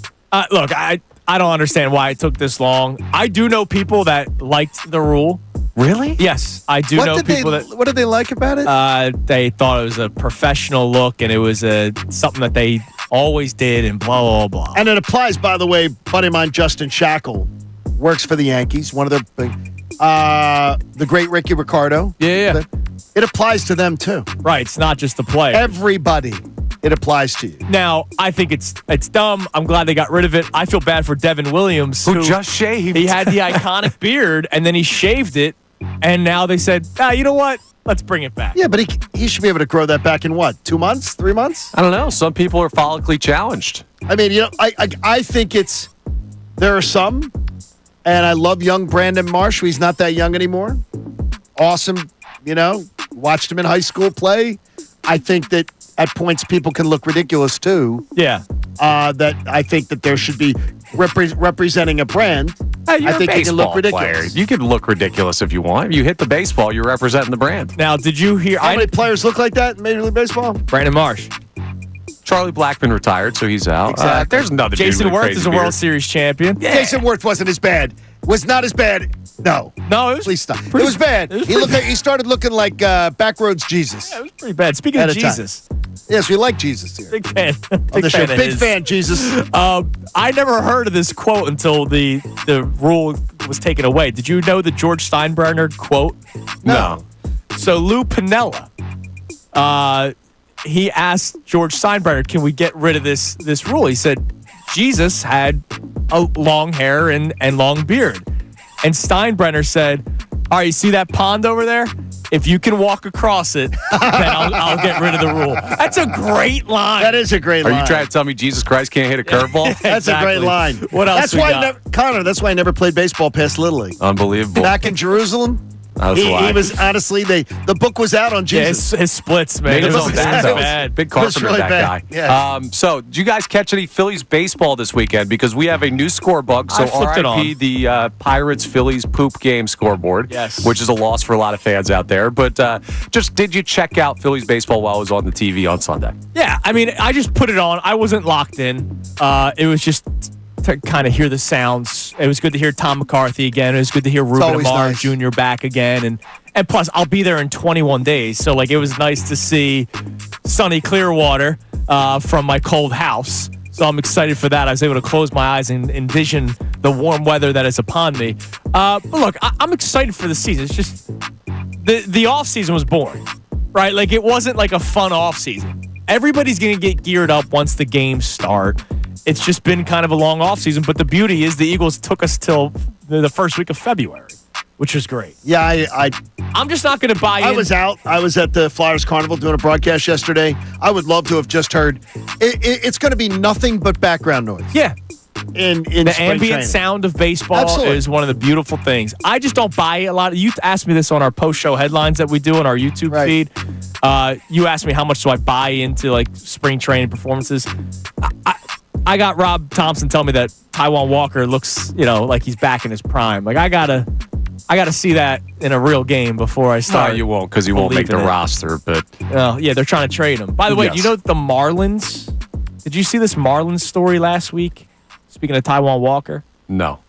Look, I don't understand why it took this long. I do know people that liked the rule. Really? Yes, I do know people that. What did they like about it? They thought it was a professional look, and it was something that they always did, and blah, blah, blah. And it applies, by the way, buddy of mine, Justin Shackle, works for the Yankees, one of their the great Ricky Ricardo. Yeah. It applies to them, too. Right, it's not just the player. Everybody. It applies to you. Now, I think it's dumb. I'm glad they got rid of it. I feel bad for Devin Williams, who just shaved. He had the iconic beard, and then he shaved it, and now they said, you know what? Let's bring it back. Yeah, but he should be able to grow that back in what? 2 months? 3 months? I don't know. Some people are follically challenged. I mean, I think there are some, and I love young Brandon Marsh. He's not that young anymore. Awesome, watched him in high school play. I think that at points people can look ridiculous too. Yeah. That I think that there should be representing a brand. You're I think a you can look baseball ridiculous. player. You can look ridiculous if you want. If you hit the baseball, you're representing the brand. Now, did you hear? How many players look like that in Major League Baseball? Brandon Marsh. Charlie Blackmon retired, so he's out. Exactly. There's another Jason dude with Worth crazy is a beard. World Series champion. Yeah. Jason Worth wasn't as bad. Was not as bad No. No, it was Please stop. It was bad. He started looking like Backroads Jesus. Yeah, it was pretty bad. Speaking of Jesus. Yes, we like Jesus here. Big fan. Big fan, Jesus. I never heard of this quote until the rule was taken away. Did you know the George Steinbrenner quote? No. So Lou Piniella, he asked George Steinbrenner, can we get rid of this rule? He said, Jesus had a long hair and long beard. And Steinbrenner said, all right, you see that pond over there? If you can walk across it, then I'll get rid of the rule. That's a great line. That is a great line. Are you trying to tell me Jesus Christ can't hit a curveball? That's a great line. What else we got? Connor, that's why I never played baseball past Little League. Unbelievable. Back in Jerusalem, he was honestly, the book was out on Jesus. His splits, man. It was bad. Big Carpenter, really that bad. guy. Yeah. So, did you guys catch any Phillies baseball this weekend? Because we have a new scorebook. So, I flipped it RIP on. the Pirates-Phillies poop game scoreboard. Yes. Which is a loss for a lot of fans out there. But just did you check out Phillies baseball while it was on the TV on Sunday? Yeah, I mean, I just put it on. I wasn't locked in. It was just to kind of hear the sounds. It was good to hear Tom McCarthy again. It was good to hear Ruben always Amaro nice. Jr. back again. And plus, I'll be there in 21 days. So, like, it was nice to see sunny Clearwater from my cold house. So I'm excited for that. I was able to close my eyes and envision the warm weather that is upon me. But look, I'm excited for the season. It's just the offseason was boring, right? Like, it wasn't like a fun offseason. Everybody's going to get geared up once the games start. It's just been kind of a long offseason. But the beauty is the Eagles took us till the first week of February, which was great. Yeah, I'm just not going to buy in. I was out. I was at the Flyers Carnival doing a broadcast yesterday. I would love to have just heard. It's going to be nothing but background noise. Yeah. In the spring ambient training. sound of baseball Absolutely. is one of the beautiful things. I just don't buy a lot. You asked me this on our post-show headlines that we do on our YouTube feed. You asked me how much do I buy into like spring training performances. I got Rob Thompson telling me that Taijuan Walker looks, like he's back in his prime. Like I gotta see that in a real game before I start. No, you won't, because he won't make the roster. But yeah, they're trying to trade him. By the way, Yes. do you know the Marlins? Did you see this Marlins story last week? Speaking of Taijuan Walker, no.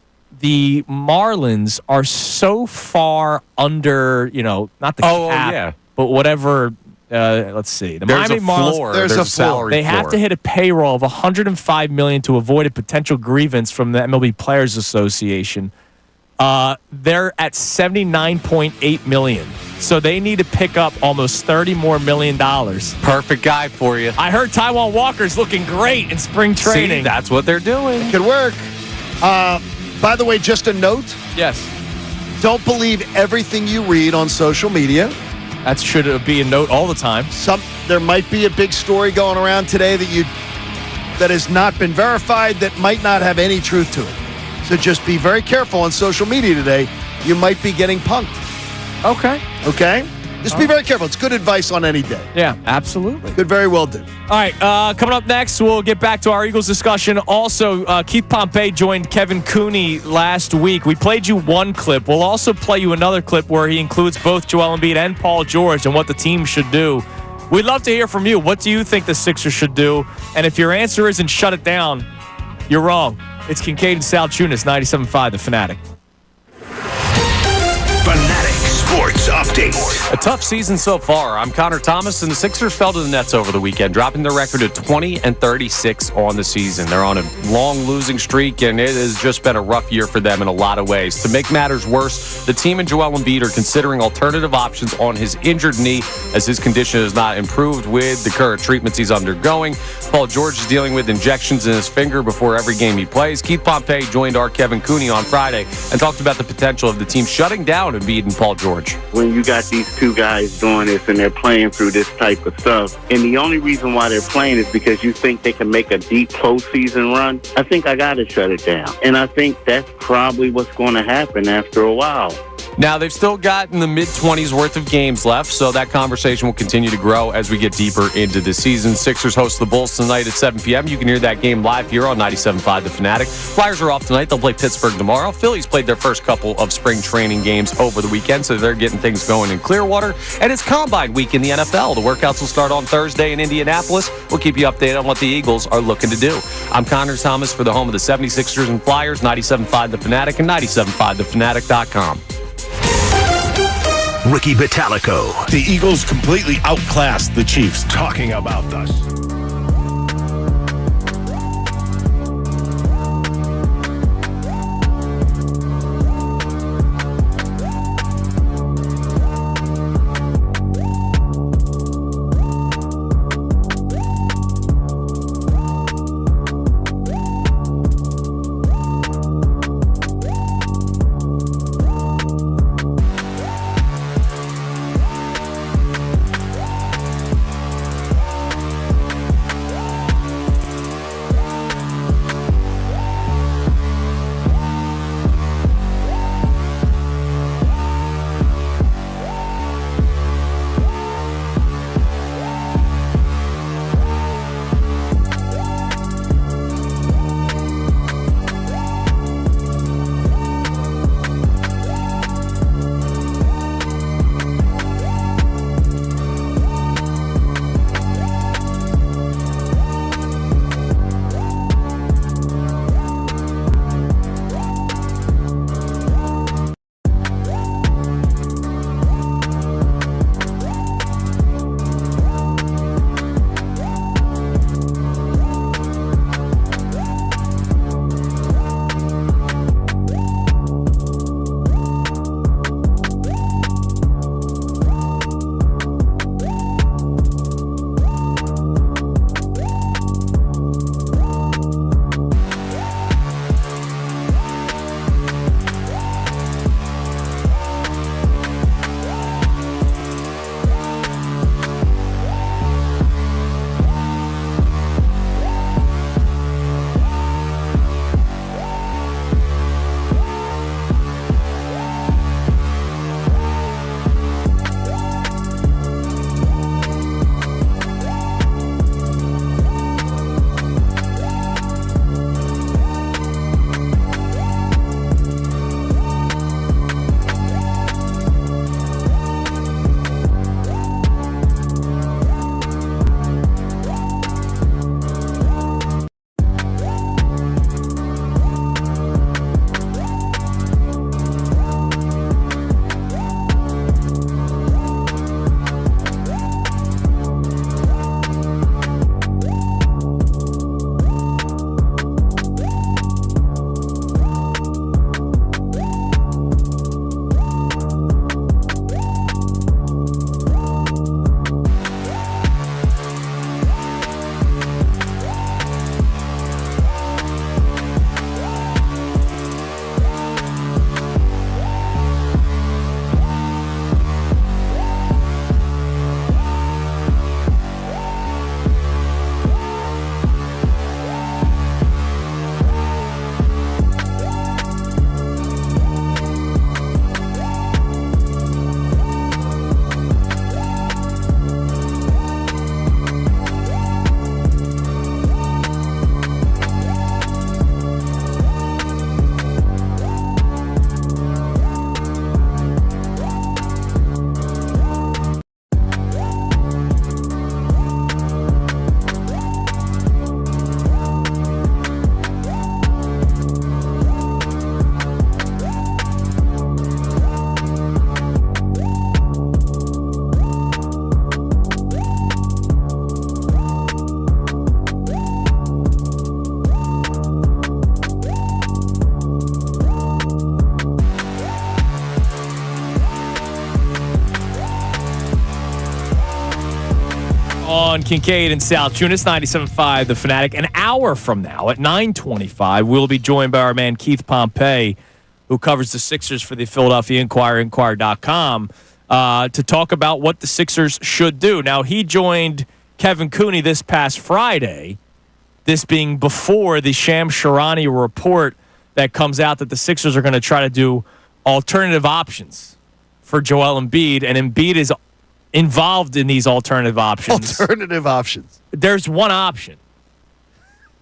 the Marlins are so far under, not the cap, yeah. but whatever. Let's see. The There's Miami a Marlins. floor. There's a salary They floor. have to hit a payroll of $105 million to avoid a potential grievance from the MLB Players Association. They're at $79.8 million, so they need to pick up almost $30 million more. Perfect guy for you. I heard Taijuan Walker's looking great in spring training. See, that's what they're doing. Could work. By the way, just a note. Yes, Don't believe everything you read on social media. that should be a note all the time. There might be a big story going around today that has not been verified that might not have any truth to it. So just be very careful on social media today. You might be getting punked. Okay? Just be very careful. It's good advice on any day. Yeah, absolutely. Could very well do. All right, coming up next, we'll get back to our Eagles discussion. Also, Keith Pompey joined Kevin Cooney last week. We played you one clip. We'll also play you another clip where he includes both Joel Embiid and Paul George and what the team should do. We'd love to hear from you. What do you think the Sixers should do? And if your answer isn't shut it down, you're wrong. It's Kincade and Salciunas, 97.5, The Fanatic. Fanatic Sports Update. A tough season so far. I'm Connor Thomas, and the Sixers fell to the Nets over the weekend, dropping their record to 20-36 on the season. They're on a long losing streak, and it has just been a rough year for them in a lot of ways. To make matters worse, the team and Joel Embiid are considering alternative options on his injured knee, as his condition has not improved with the current treatments he's undergoing. Paul George is dealing with injections in his finger before every game he plays. Keith Pompey joined our Kevin Cooney on Friday and talked about the potential of the team shutting down Embiid and Paul George. When you got these two guys doing this and they're playing through this type of stuff, and the only reason why they're playing is because you think they can make a deep postseason run, I think I got to shut it down. And I think that's probably what's going to happen after a while. Now, they've still got in the mid-20s worth of games left, so that conversation will continue to grow as we get deeper into the season. Sixers host the Bulls tonight at 7 p.m. You can hear that game live here on 97.5 The Fanatic. Flyers are off tonight. They'll play Pittsburgh tomorrow. Phillies played their first couple of spring training games over the weekend, so they're getting things going in Clearwater. And it's Combine Week in the NFL. The workouts will start on Thursday in Indianapolis. We'll keep you updated on what the Eagles are looking to do. I'm Connor Thomas for the home of the 76ers and Flyers, 97.5 The Fanatic and 97.5thefanatic.com. Ricky Vitalico The Eagles completely outclassed the Chiefs. talking about us. on Kincade and Salciunas, 97.5 The Fanatic. An hour from now at 9:25, we'll be joined by our man Keith Pompey, who covers the Sixers for the Philadelphia Inquirer, Inquirer.com, to talk about what the Sixers should do. Now, he joined Kevin Cooney this past Friday, this being before the Shams Charania report that comes out that the Sixers are going to try to do alternative options for Joel Embiid, and Embiid is involved in these alternative options. Alternative options. There's one option.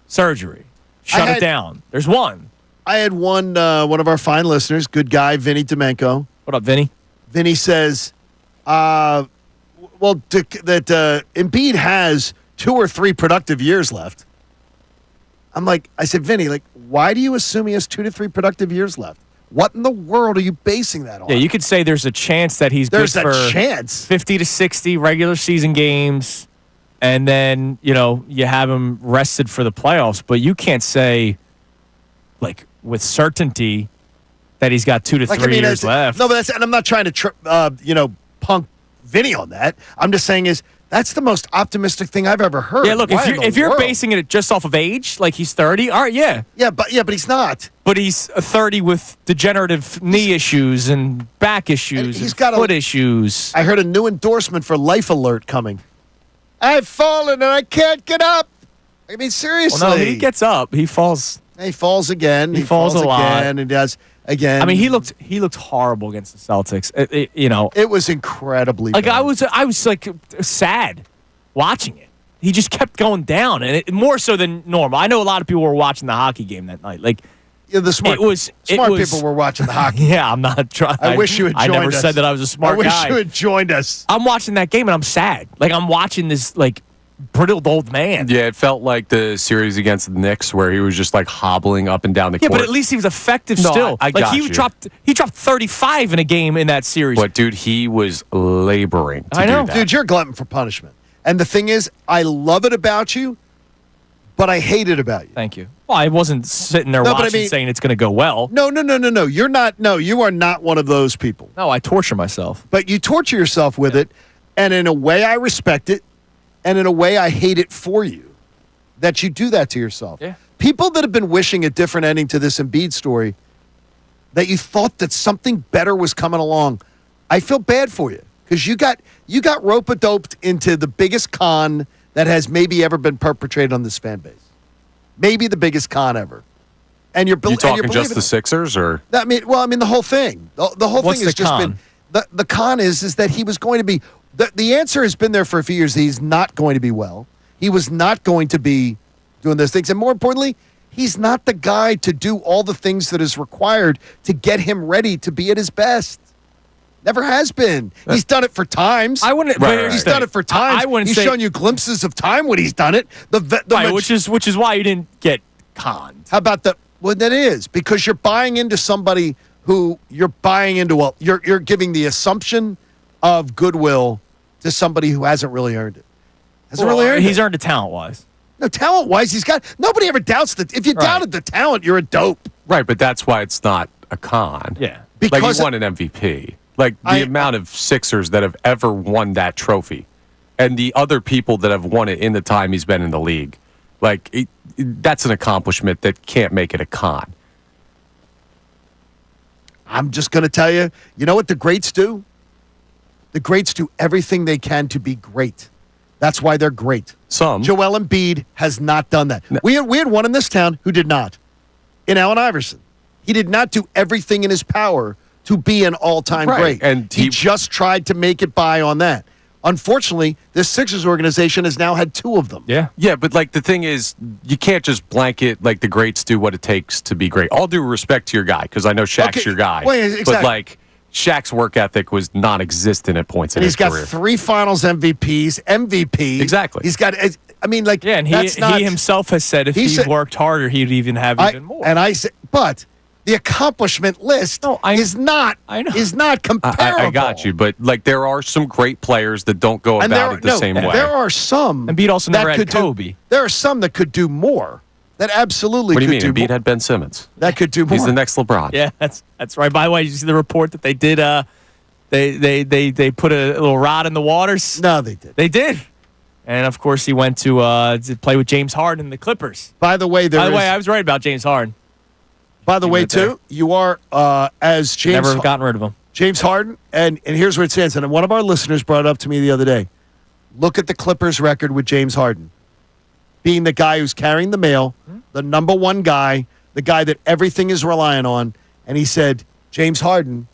Surgery. Shut it down. There's one. I had one of our fine listeners, good guy, Vinny Domenko. What up, Vinny? Vinny says, that Embiid has 2 or 3 productive years left. I said, Vinny, why do you assume he has 2 to 3 productive years left? What in the world are you basing that on? Yeah, you could say there's a chance that he's good for chance. 50 to 60 regular season games, and then, you have him rested for the playoffs, but you can't say, with certainty that he's got 2 to 3 years left. No, but and I'm not trying to, punk Vinny on that. I'm just saying that's the most optimistic thing I've ever heard. Yeah, look, if you're basing it just off of age, like he's 30, all right, yeah. Yeah, but he's not. But he's 30 with degenerative knee issues and back issues and foot issues. I heard a new endorsement for Life Alert coming. I've fallen and I can't get up. I mean, seriously. Well, no, he gets up. He falls. He falls again. He falls a lot. Again, and does again. I mean, he looked horrible against the Celtics. It was incredibly bad. I was sad watching it. He just kept going down, and more so than normal. I know a lot of people were watching the hockey game that night. The smart people were watching the hockey. Yeah, I'm not trying. I wish you had joined us. I never said that I was a smart guy. I wish you had joined us. I'm watching that game, and I'm sad. I'm watching this, brittled old man. Yeah, it felt like the series against the Knicks where he was just hobbling up and down the court. Yeah, but at least he was effective still. I got you. He dropped 35 in a game in that series. But dude, he was laboring to do that. Dude, you're a glutton for punishment. And the thing is, I love it about you, but I hate it about you. Thank you. Well, I wasn't sitting there watching saying it's going to go well. No. You're not. No, you are not one of those people. No, I torture myself. But you torture yourself with it, and in a way I respect it, and in a way I hate it for you that you do that to yourself. Yeah. People that have been wishing a different ending to this Embiid story, that you thought that something better was coming along, I feel bad for you because you got rope-a-doped into the biggest con that has maybe ever been perpetrated on this fan base. Maybe the biggest con ever. And you're talking just the Sixers, or the whole thing. The whole What's thing has the just con? been the con is that he was going to be. The answer has been there for a few years. That he's not going to be well. He was not going to be doing those things, and more importantly, he's not the guy to do all the things that is required to get him ready to be at his best. Never has been. He's done it for times. I wouldn't. He's done it for times. He's shown you glimpses of time when he's done it. Which is why you didn't get conned. How about that? Well, that is because you're buying into somebody who you're buying into. You're giving the assumption of goodwill to somebody who hasn't really earned it. He's earned it talent-wise. No, talent-wise, he's got. Nobody ever doubts that. If you doubted the talent, you're a dope. Right, but that's why it's not a con. Yeah, because he won an MVP. The amount of Sixers that have ever won that trophy, and the other people that have won it in the time he's been in the league, that's an accomplishment that can't make it a con. I'm just going to tell you, you know what the greats do? The greats do everything they can to be great. That's why they're great. Some. Joel Embiid has not done that. No. We had one in this town who did not. In Allen Iverson. He did not do everything in his power to be an all-time great. And he just tried to make it by on that. Unfortunately, this Sixers organization has now had 2 of them. Yeah. Yeah, but the thing is, you can't just blanket the greats do what it takes to be great. All due respect to your guy, because I know Shaq's your guy. Well, exactly. But Shaq's work ethic was non-existent at points in his career. He's got 3 Finals MVPs, MVP. Exactly. He's got. And he himself has said if he worked harder, he'd even have even more. And I said, but the accomplishment list is not comparable. I got you, but there are some great players that don't go about it the same way. There are some. Embiid also never had Kobe. There are some that could do more. That absolutely. What do you could mean? do Embiid had Ben Simmons. That could do more. He's the next LeBron. Yeah, that's right. By the way, did you see the report that they did? They put a little rod in the waters. No, they did. They did. And of course, he went to play with James Harden in the Clippers. By the way, I was right about James Harden. By the way, too, you are as James. Never have gotten rid of him. James Harden, and here's where it stands. And one of our listeners brought it up to me the other day. Look at the Clippers' record with James Harden, being the guy who's carrying the mail, the number one guy, the guy that everything is relying on. And he said James Harden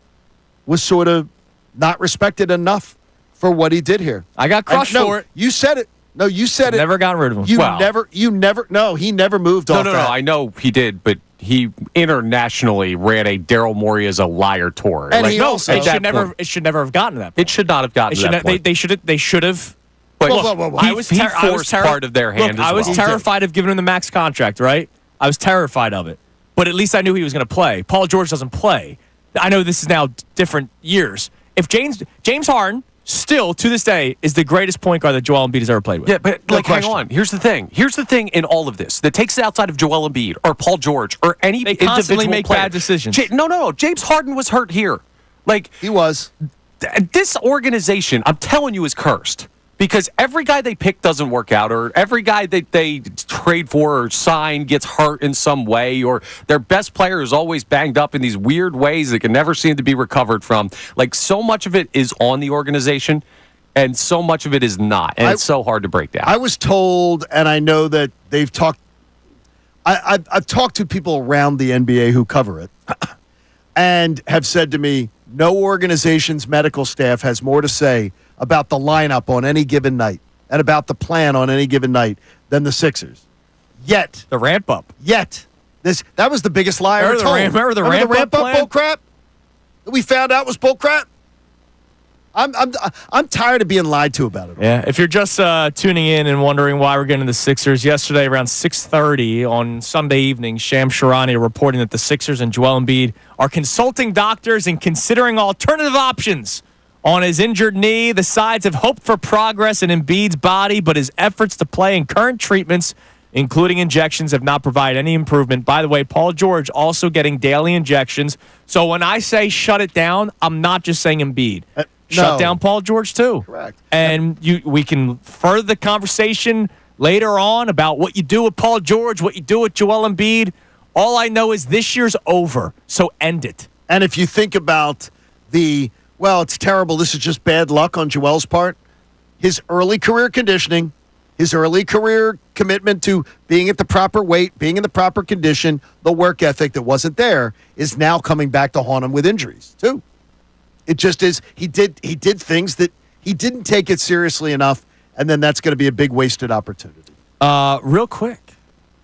was sort of not respected enough for what he did here. I got crushed for it. You said it. No, you said it. Never gotten rid of him. You never. No, he never moved off No, that. I know he did, but he internationally ran a Daryl Morey as a liar tour. And he No, also- it should never have gotten to that point. It should not have gotten to that point. They should have. But Whoa. He forced part of their hand I as was well. terrified of giving him the max contract, right? I was terrified of it. But at least I knew he was going to play. Paul George doesn't play. I know this is now different years. If James Harden still, to this day, is the greatest point guard that Joel Embiid has ever played with. Yeah, but No hang question. on. Here's the thing. Here's the thing in all of this that takes it outside of Joel Embiid or Paul George or any They constantly individual make player. bad decisions. No. James Harden was hurt here. Like He was. this organization, I'm telling you, is cursed. Because every guy they pick doesn't work out, or every guy that they trade for or sign gets hurt in some way, or their best player is always banged up in these weird ways that can never seem to be recovered from. Like, so much of it is on the organization, and so much of it is not. And it's so hard to break down. I was told, and I know that they've talked. I've talked to people around the NBA who cover it, and have said to me, no organization's medical staff has more to say about the lineup on any given night and about the plan on any given night than the Sixers. Yet The ramp up. that was the biggest lie ever told. Remember the ramp up plan? bull crap that we found out was bull crap? I'm tired of being lied to about it. Yeah, if you're just tuning in and wondering why we're getting the Sixers, yesterday around 6:30 on Sunday evening, Shams Charania reporting that the Sixers and Joel Embiid are consulting doctors and considering alternative options on his injured knee. The sides have hoped for progress in Embiid's body, but his efforts to play and current treatments, including injections, have not provided any improvement. By the way, Paul George also getting daily injections. So when I say shut it down, I'm not just saying Embiid. Shut No. down Paul George too. Correct. And we can further the conversation later on about what you do with Paul George, what you do with Joel Embiid. All I know is this year's over, so end it. And if you think about it's terrible, this is just bad luck on Joel's part, his early career conditioning, his early career commitment to being at the proper weight, being in the proper condition, the work ethic that wasn't there is now coming back to haunt him with injuries, too. It just is. He did things that he didn't take it seriously enough, and then that's going to be a big wasted opportunity. Real quick,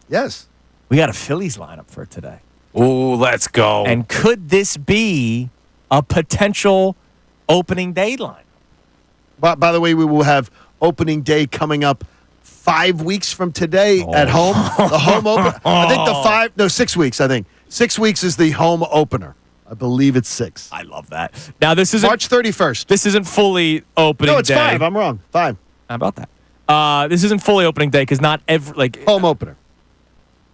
Yes. we got a Phillies lineup for today. Ooh, let's go. And could this be a potential opening day lineup? By the way, we will have opening day coming up 5 weeks from today at home. The home opener. I think 6 weeks, I think. 6 weeks is the home opener. I believe it's 6. I love that. Now, this isn't March 31st. This isn't fully opening day. No, it's 5. I'm wrong. 5. How about that? This isn't fully opening day because not every Home opener.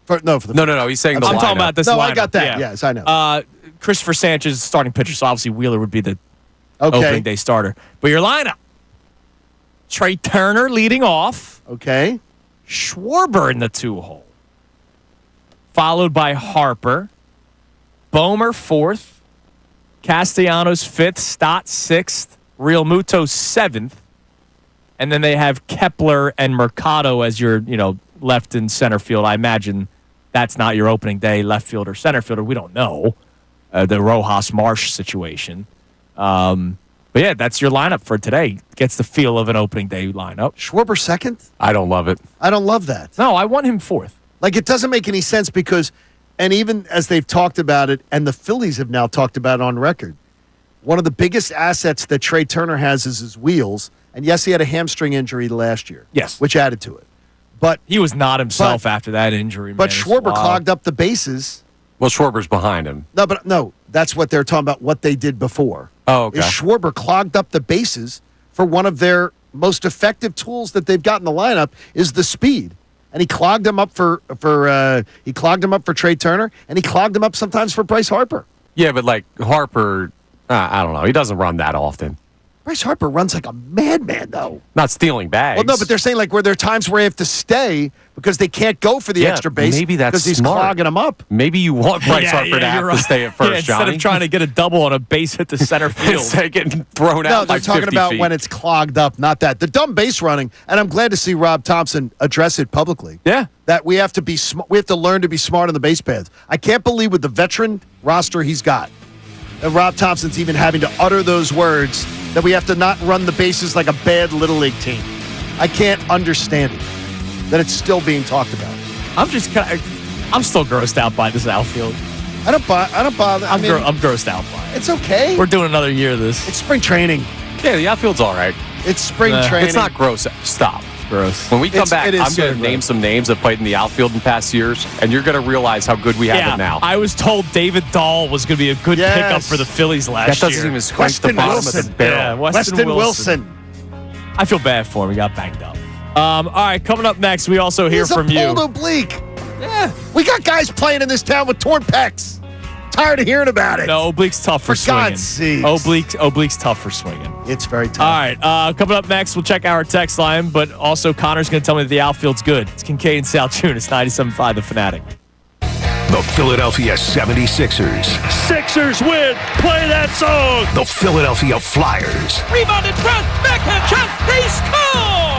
For the No. He's saying the I'm talking lineup. about this. No, lineup. I got that. Yeah. Yes, I know. Christopher Sanchez is starting pitcher, so obviously Wheeler would be the Okay. opening day starter. But your lineup: Trey Turner leading off, Okay. Schwarber in the 2-hole, followed by Harper, Bomer 4th, Castellanos 5th, Stott 6th, Real Muto 7th, and then they have Kepler and Mercado as your, left and center field. I imagine that's not your opening day left fielder, center fielder. We don't know the Rojas Marsh situation. But yeah, that's your lineup for today. Gets the feel of an opening day lineup. Schwarber 2nd? I don't love it. I don't love that. No, I want him 4th. Like, it doesn't make any sense because, and even as they've talked about it, and the Phillies have now talked about it on record, one of the biggest assets that Trey Turner has is his wheels. And yes, he had a hamstring injury last year. Yes. Which added to it. But he was not himself after that injury. But man. Schwarber clogged up the bases. Well, Schwarber's behind him. No, that's what they're talking about, what they did before. Oh, okay. Is Schwarber clogged up the bases for one of their most effective tools that they've got in the lineup is the speed. And he clogged them up for Trey Turner, and he clogged them up sometimes for Bryce Harper. Yeah, but like Harper, I don't know. He doesn't run that often. Bryce Harper runs like a madman, though. Not stealing bags. Well, no, but they're saying like where there are times where they have to stay because they can't go for the extra base. Maybe that's because he's smart. clogging them up. Maybe you want Bryce Harper to have to stay at first, instead Johnny. of trying to get a double on a base hit the center field. Instead of getting thrown No, out they're by talking 50 about feet. when it's clogged up, not that. The dumb base running, and I'm glad to see Rob Thompson address it publicly. Yeah. That we have to be we have to learn to be smart on the base pads. I can't believe with the veteran roster he's got that Rob Thompson's even having to utter those words, that we have to not run the bases like a bad Little League team. I can't understand it, that it's still being talked about. I'm still grossed out by this outfield. I don't bother. I'm grossed out by it. It's okay. We're doing another year of this. It's spring training. Yeah, the outfield's all right. It's spring training. It's not gross. Stop. Gross. When we come back, I'm so going to name some names that played in the outfield in past years, and you're going to realize how good we have it now. I was told David Dahl was going to be a good pickup for the Phillies last year. That doesn't even scratch the bottom of the barrel. Yeah, Weston Wilson. I feel bad for him. He got banged up. All right, coming up next, we also hear from you. He's a pulled oblique. Yeah. We got guys playing in this town with torn pecs. Tired of hearing about it. No, oblique's tough for swinging. God's sakes. Oblique's tough for swinging. It's very tough. All right, coming up next, we'll check our text line, but also Connor's going to tell me that the outfield's good. It's Kincade Salciunas, 97.5 The Fanatic. The Philadelphia 76ers. Sixers win. Play that song. The Philadelphia Flyers. Rebounded front. Backhand shot. They score.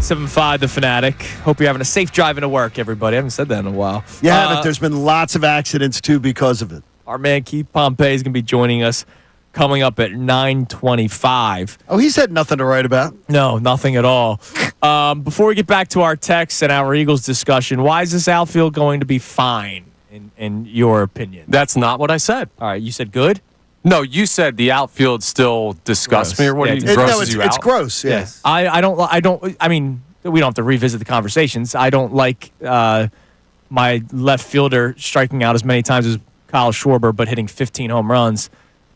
875 The Fanatic. Hope you're having a safe drive into work, everybody. I haven't said that in a while. Yeah, but there's been lots of accidents, too, because of it. Our man Keith Pompey is going to be joining us coming up at 9:25. Oh, he's had nothing to write about. No, nothing at all. Before we get back to our texts and our Eagles discussion, why is this outfield going to be fine, in your opinion? That's not what I said. All right, you said good? No, you said the outfield still disgusts me, or what? Grosses you out? It's gross. Yeah. Yes. I don't. I mean, we don't have to revisit the conversations. I don't like my left fielder striking out as many times as Kyle Schwarber, but hitting 15 home runs.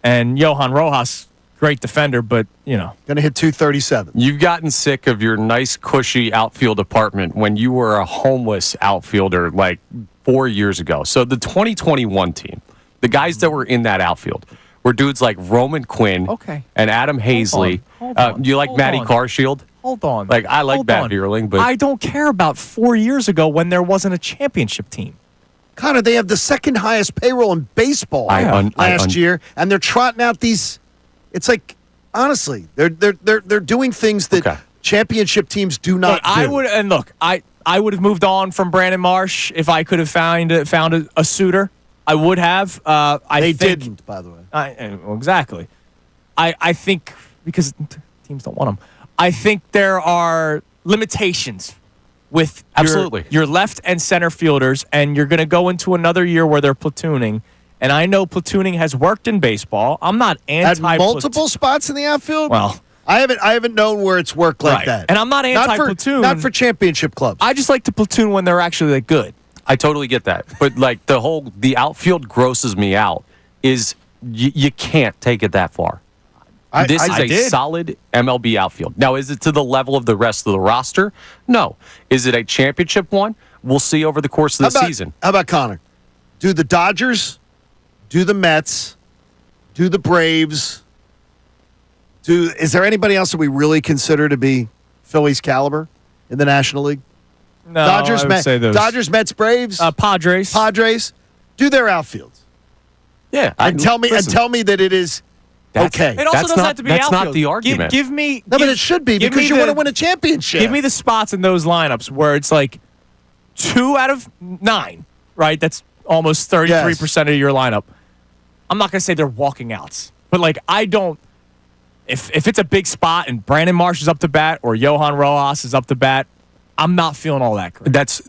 And Johan Rojas, great defender, but, Going to hit 237. You've gotten sick of your nice, cushy outfield apartment when you were a homeless outfielder like 4 years ago. So the 2021 team, the guys that were in that outfield, were dudes like Roman Quinn and Adam Hazley. Hold on. You like Matty Carshield? Hold on. Like, I like Matt Vierling, but I don't care about 4 years ago when there wasn't a championship team. Connor, they have the second highest payroll in baseball last year, and they're trotting out these. It's like, honestly, they're doing things that championship teams do not do. I would have moved on from Brandon Marsh if I could have found a suitor. I would have. They didn't, by the way. Exactly. I think because teams don't want them. I think there are limitations with your left and center fielders, and you're going to go into another year where they're platooning. And I know platooning has worked in baseball. I'm not anti at multiple spots in the outfield. Well, I haven't known where it's worked like that. And I'm not anti-platoon. Not for championship clubs. I just like to platoon when they're actually like good. I totally get that. But like the outfield grosses me out is you can't take it that far. This is a solid MLB outfield. Now, is it to the level of the rest of the roster? No. Is it a championship one? We'll see over the course of the season. How about Connor? Do the Dodgers, do the Mets, do the Braves, is there anybody else that we really consider to be Phillies caliber in the National League? No, I would say those. Dodgers, Mets, Braves, Padres, do their outfields. Yeah, and tell me that it is okay. It also doesn't have to be that's outfield. Not the argument. Give me. No, but it should be because you want to win a championship. Give me the spots in those lineups where it's like 2 out of 9, right? That's almost 33% of your lineup. I'm not going to say they're walking outs, but like I don't. If it's a big spot and Brandon Marsh is up to bat or Johan Rojas is up to bat, I'm not feeling all that great. That's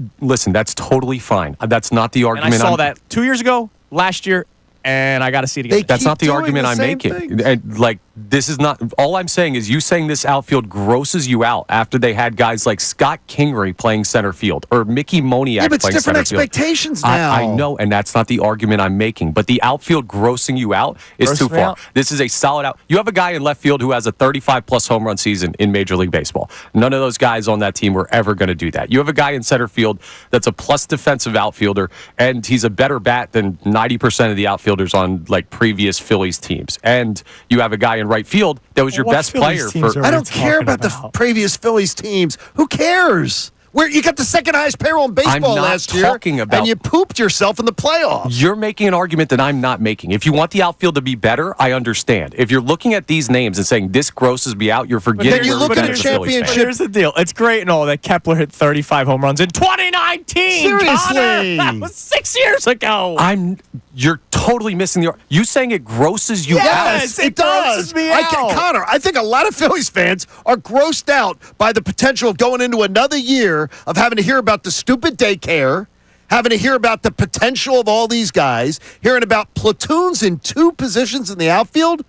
totally fine. That's not the argument. And I saw that 2 years ago, last year, and I got to see it again. That's not the argument I'm making. And like this is not. All I'm saying is you saying this outfield grosses you out after they had guys like Scott Kingery playing center field or Mickey Moniak but it's playing different center field. expectations now. I know, and that's not the argument I'm making. But the outfield grossing you out is too far. This is a solid out. You have a guy in left field who has a 35-plus home run season in Major League Baseball. None of those guys on that team were ever going to do that. You have a guy in center field that's a plus defensive outfielder, and he's a better bat than 90% of the outfielders on like previous Phillies teams. And you have a guy in right field that was your best player for. I don't care about the previous Phillies teams. Who cares? Where you got the second highest payroll in baseball last year, and you pooped yourself in the playoffs. You're making an argument that I'm not making. If you want the outfield to be better, I understand. If you're looking at these names and saying this grosses me out, you're forgetting. Then you look at a championship. Here's the deal: it's great and all that Kepler hit 35 home runs in 2019. Seriously, Connor, that was 6 years ago. You're totally missing the. You saying it grosses you out? Yes, it does. Me out. Connor, I think a lot of Phillies fans are grossed out by the potential of going into another year of having to hear about the stupid daycare, having to hear about the potential of all these guys, hearing about platoons in 2 positions in the outfield.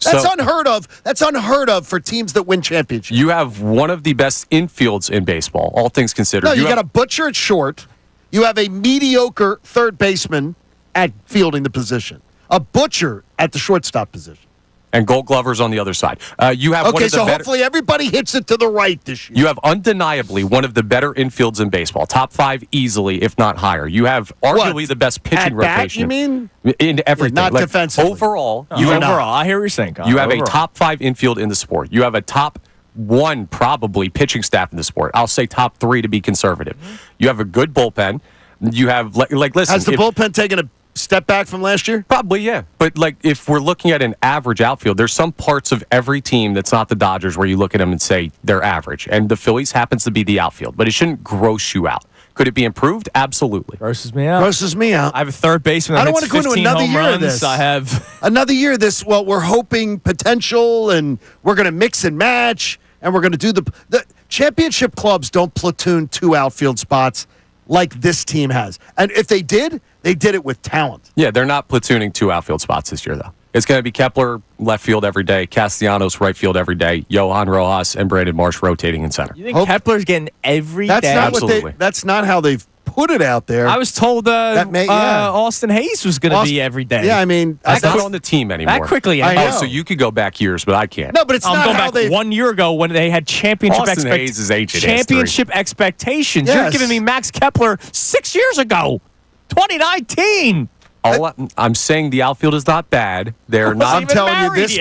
That's unheard of. That's unheard of for teams that win championships. You have one of the best infields in baseball, all things considered. No, you got a butcher at short. You have a mediocre third baseman at fielding the position. A butcher at the shortstop position. And Gold Glovers on the other side. You have one of the hopefully everybody hits it to the right this year. You have undeniably one of the better infields in baseball. Top 5 easily, if not higher. You have arguably the best pitching rotation. You mean? In everything. Not defensively. Overall, I hear what you're saying, Connor. You have a top 5 infield in the sport. You have a top 1 probably pitching staff in the sport. I'll say top 3 to be conservative. You have a good bullpen. You have listen. Has the bullpen taken a step back from last year? Probably, yeah. But like, if we're looking at an average outfield, there's some parts of every team that's not the Dodgers where you look at them and say they're average. And the Phillies happens to be the outfield, but it shouldn't gross you out. Could it be improved? Absolutely. Grosses me out. Grosses me out. I have a third baseman that I don't hits want to go into 15 another home year runs. of this. I have another year of this. Well, we're hoping potential, and we're going to mix and match, and we're going to do the championship clubs don't platoon 2 outfield spots like this team has. And if they did it with talent. Yeah, they're not platooning 2 outfield spots this year, though. It's going to be Kepler left field every day, Castellanos right field every day, Johan Rojas and Brandon Marsh rotating in center. You think Kepler's getting every day? That's not how they've put it out there. I was told Austin Hayes was going to be every day. Yeah, I mean, that's not on the team anymore. That quickly. I know. Oh, so you could go back years, but I can't. No, but it's I'm not going how back 1 year ago when they had championship Austin Hayes is ancient championship expectations. Yes. You're giving me Max Kepler 6 years ago, 2019. I'm saying the outfield is not bad. They're not. I'm telling you, married yet.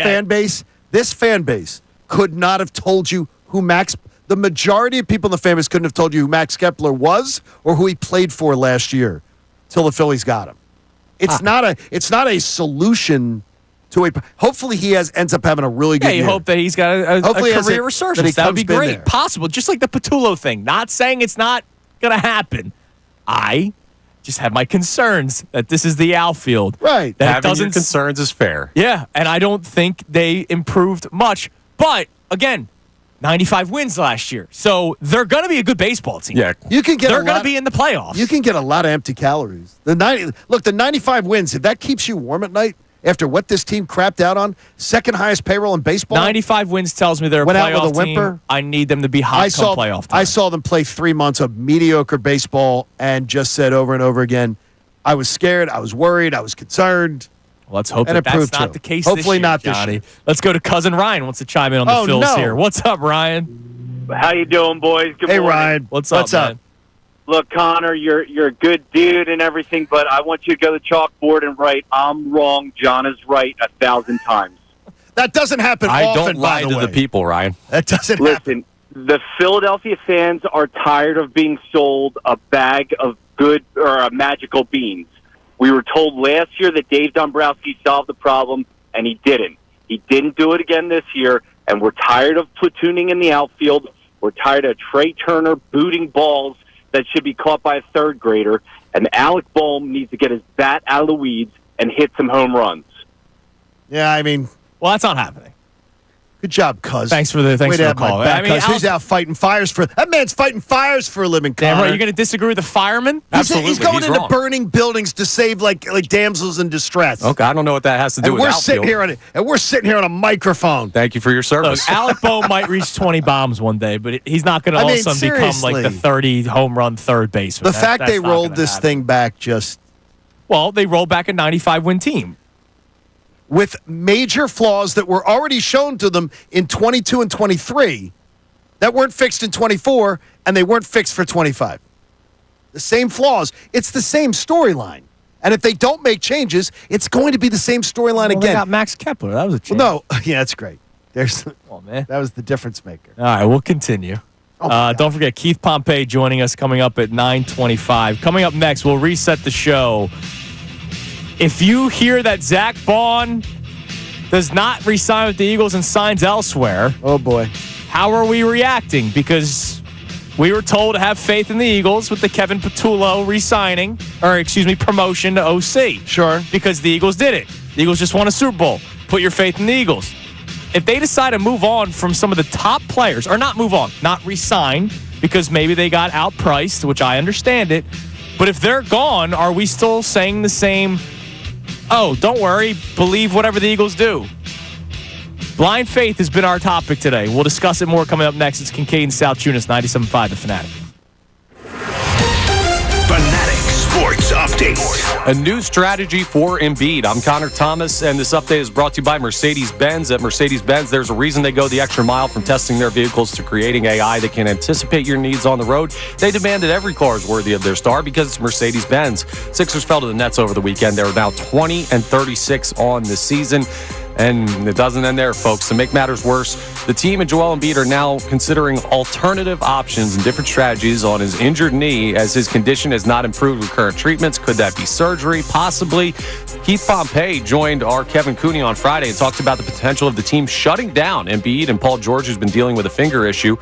this fan base could not have told you who Max. The majority of people in the fan base couldn't have told you who Max Kepler was or who he played for last year, till the Phillies got him. It's not a solution to a. Hopefully, he ends up having a really good. Yeah, you year. hope that he's got a career resurgence. That would be great. There. Possible, just like the Patullo thing. Not saying it's not going to happen. I just have my concerns that this is the outfield. Right. That Having your concerns is fair. Yeah, and I don't think they improved much. But again, 95 wins last year, so they're going to be a good baseball team. Yeah, you can get. They're going to be in the playoffs. You can get a lot of empty calories. The 95 wins. If that keeps you warm at night after what this team crapped out on, second highest payroll in baseball. 95 wins tells me they're a went playoff out with a whimper. team. I need them to be hot come playoff time. I saw them play 3 months of mediocre baseball and just said over and over again, I was scared, I was worried, I was concerned. Well, let's hope and that that's true. not the case Hopefully this year, not Johnny. this year. Let's go to Cousin Ryan. Wants to chime in on the Phils here. What's up, Ryan? How you doing, boys? Good morning. Ryan. What's up, man? Look, Connor, you're a good dude and everything, but I want you to go to the chalkboard and write, I'm wrong, John is right 1,000 times. That doesn't happen I often, don't lie by the to way. the people, Ryan. That doesn't happen. Listen, the Philadelphia fans are tired of being sold a bag of good or magical beans. We were told last year that Dave Dombrowski solved the problem, and he didn't. He didn't do it again this year, and we're tired of platooning in the outfield. We're tired of Trey Turner booting balls that should be caught by a third grader, and Alec Boehm needs to get his bat out of the weeds and hit some home runs. Yeah, I mean, well, that's not happening. Good job, Cuz. Thanks for the call. He's out fighting fires for that man's fighting fires for a living. Damn Connor. right, you're going to disagree with the fireman? Absolutely, He's going into wrong. burning buildings to save like damsels in distress. Okay, I don't know what that has to do And with we're outfield. sitting here on a microphone. Thank you for your service. Look, Alec Boehm might reach 20 bombs one day, but he's not going to all of a sudden become like the 30 home run third baseman. The fact they rolled this thing back just. Well, they rolled back a 95 win team. With major flaws that were already shown to them in 22 and 23 that weren't fixed in 24, and they weren't fixed for 25. The same flaws. It's the same storyline. And if they don't make changes, it's going to be the same storyline again. They got Max Kepler. That was a change. Well, no, yeah, that's great. Man. That was the difference maker. All right, we'll continue. Don't forget, Keith Pompey joining us coming up at 9:25. Coming up next, we'll reset the show. If you hear that Zach Bond does not re-sign with the Eagles and signs elsewhere, oh boy, how are we reacting? Because we were told to have faith in the Eagles with the Kevin Patullo promotion to OC. Sure. Because the Eagles did it. The Eagles just won a Super Bowl. Put your faith in the Eagles. If they decide to move on from some of the top players, or not move on, not re-sign, because maybe they got outpriced, which I understand it, but if they're gone, are we still saying the same, oh, don't worry, believe whatever the Eagles do? Blind faith has been our topic today. We'll discuss it more coming up next. It's Kincade Salciunas, 97.5 The Fanatic. Fanatic Sports Update. A new strategy for Embiid. I'm Connor Thomas, and this update is brought to you by Mercedes-Benz. At Mercedes-Benz, there's a reason they go the extra mile from testing their vehicles to creating AI that can anticipate your needs on the road. They demand that every car is worthy of their star because it's Mercedes-Benz. Sixers fell to the Nets over the weekend. They're now 20-36 on the season. And it doesn't end there, folks. To make matters worse, the team and Joel Embiid are now considering alternative options and different strategies on his injured knee as his condition has not improved with current treatments. Could that be surgery? Possibly. Keith Pompey joined our Kevin Cooney on Friday and talked about the potential of the team shutting down Embiid and Paul George, who's been dealing with a finger issue.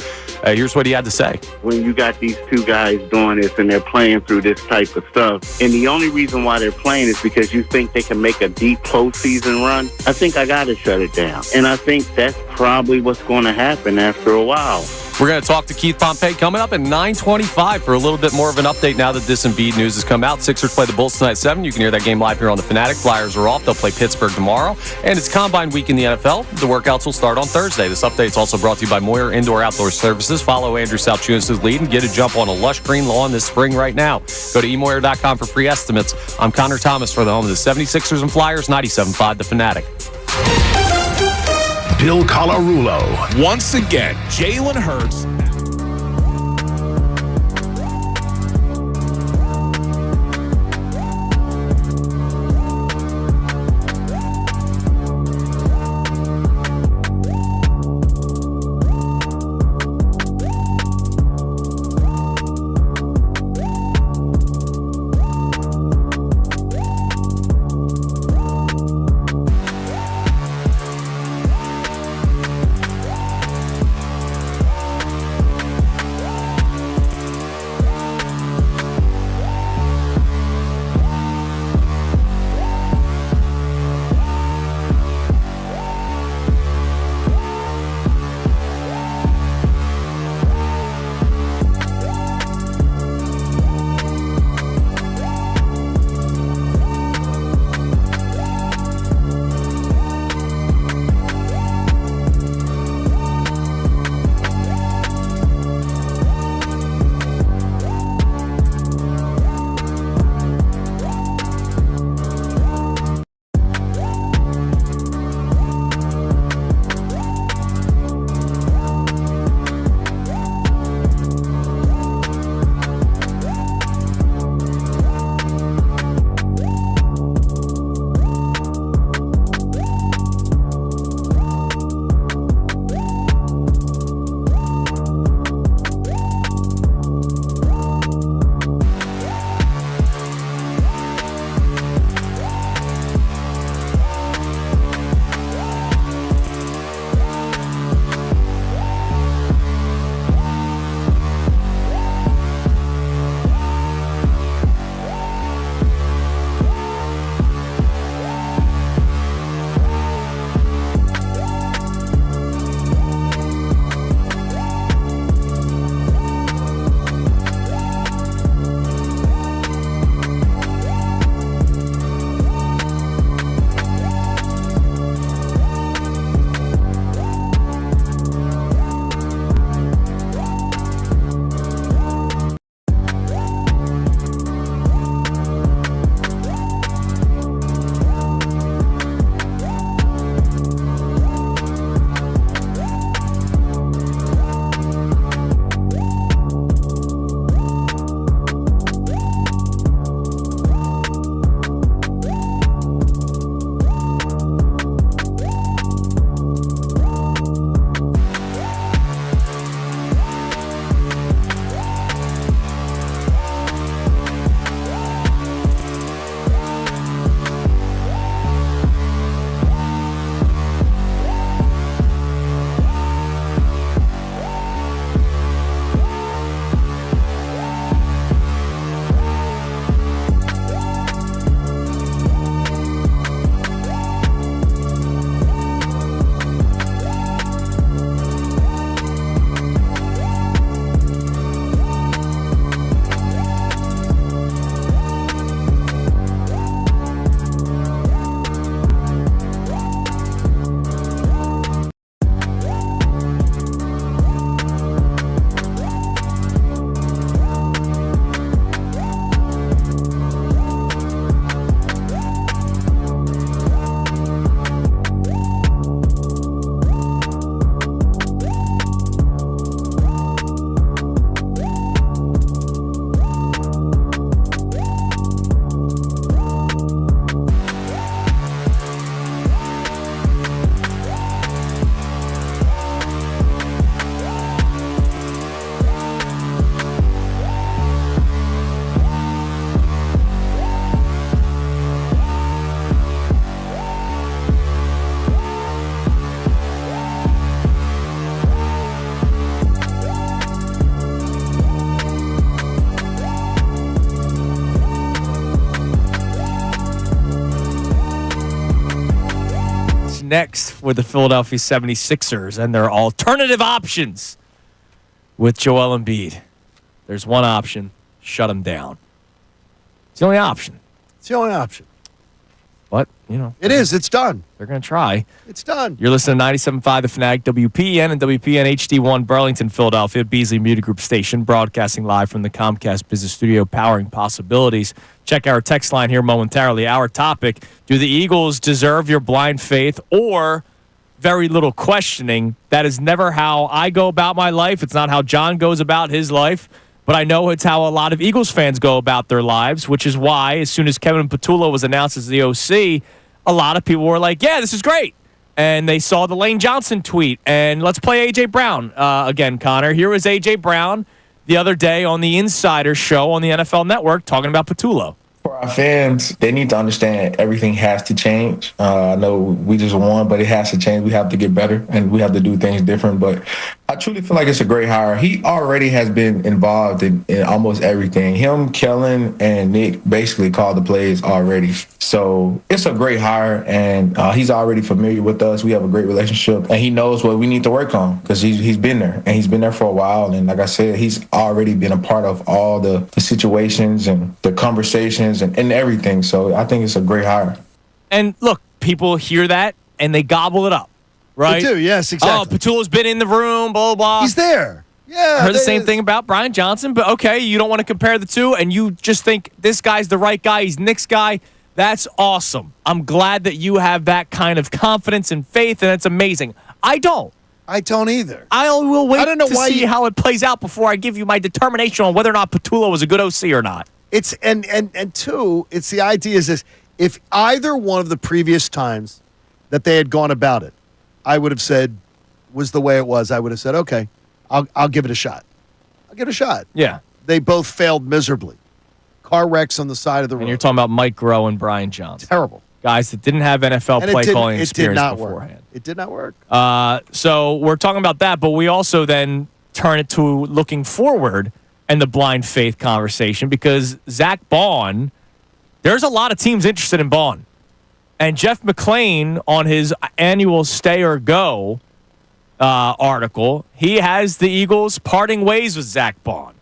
Here's what he had to say. When you got these two guys doing this and they're playing through this type of stuff, and the only reason why they're playing is because you think they can make a deep postseason run, I think I got to shut it down. And I think that's probably what's going to happen after a while. We're going to talk to Keith Pompey coming up at 9:25 for a little bit more of an update now that this Embiid news has come out. Sixers play the Bulls tonight at 7. You can hear that game live here on The Fanatic. Flyers are off. They'll play Pittsburgh tomorrow. And it's Combine Week in the NFL. The workouts will start on Thursday. This update is also brought to you by Moyer Indoor Outdoor Services. Follow Andrew Salciunas' lead and get a jump on a lush green lawn this spring right now. Go to eMoyer.com for free estimates. I'm Connor Thomas for the home of the 76ers and Flyers, 97.5 The Fanatic. Bill Colarulo. Once again, Jalen Hurts. next for the Philadelphia 76ers and their alternative options with Joel Embiid. There's one option. Shut him down. It's the only option. It's the only option. But, you know. It is. It's done. They're going to try. It's done. You're listening to 97.5 The Fanatic, WPN and WPN HD1 Burlington, Philadelphia, Beasley Media Group station, broadcasting live from the Comcast Business Studio, powering possibilities. Check our text line here momentarily. Our topic, do the Eagles deserve your blind faith or very little questioning? That is never how I go about my life. It's not how John goes about his life. But I know it's how a lot of Eagles fans go about their lives, which is why as soon as Kevin Patullo was announced as the OC, a lot of people were like, yeah, this is great. And they saw the Lane Johnson tweet. And let's play A.J. Brown again, Connor. Here was A.J. Brown the other day on the Insider show on the NFL Network talking about Patullo. For our fans, they need to understand everything has to change. I know we just won, but it has to change. We have to get better, and we have to do things different. But I truly feel like it's a great hire. He already has been involved in almost everything. Him, Kellen, and Nick basically called the plays already. So it's a great hire, and he's already familiar with us. We have a great relationship, and he knows what we need to work on because he's been there, and he's been there for a while. And like I said, he's already been a part of all the situations and the conversations and everything. So I think it's a great hire. And look, people hear that, and they gobble it up, right? They do, yes, exactly. Oh, Patullo's been in the room, blah, blah, blah. He's there. Yeah. I heard the same thing about Brian Johnson, but okay, you don't want to compare the two, and you just think this guy's the right guy, he's Nick's guy. That's awesome. I'm glad that you have that kind of confidence and faith, and it's amazing. I don't. I don't either. I will wait to why see how it plays out before I give you my determination on whether or not Patullo was a good OC or not. It's and two, it's the idea is this. If either one of the previous times that they had gone about it, I would have said was the way it was, I would have said, okay, I'll give it a shot. I'll give it a shot. Yeah. They both failed miserably. Car wrecks on the side of the road. And you're talking about Mike Groh and Brian Johnson. Terrible. Guys that didn't have NFL And play calling experience did not beforehand. Work. It did not work. So we're talking about that, but we also then turn it to looking forward and the blind faith conversation because Zach Bond, there's a lot of teams interested in Bond. And Jeff McClain on his annual Stay or Go article, he has the Eagles parting ways with Zach Bond.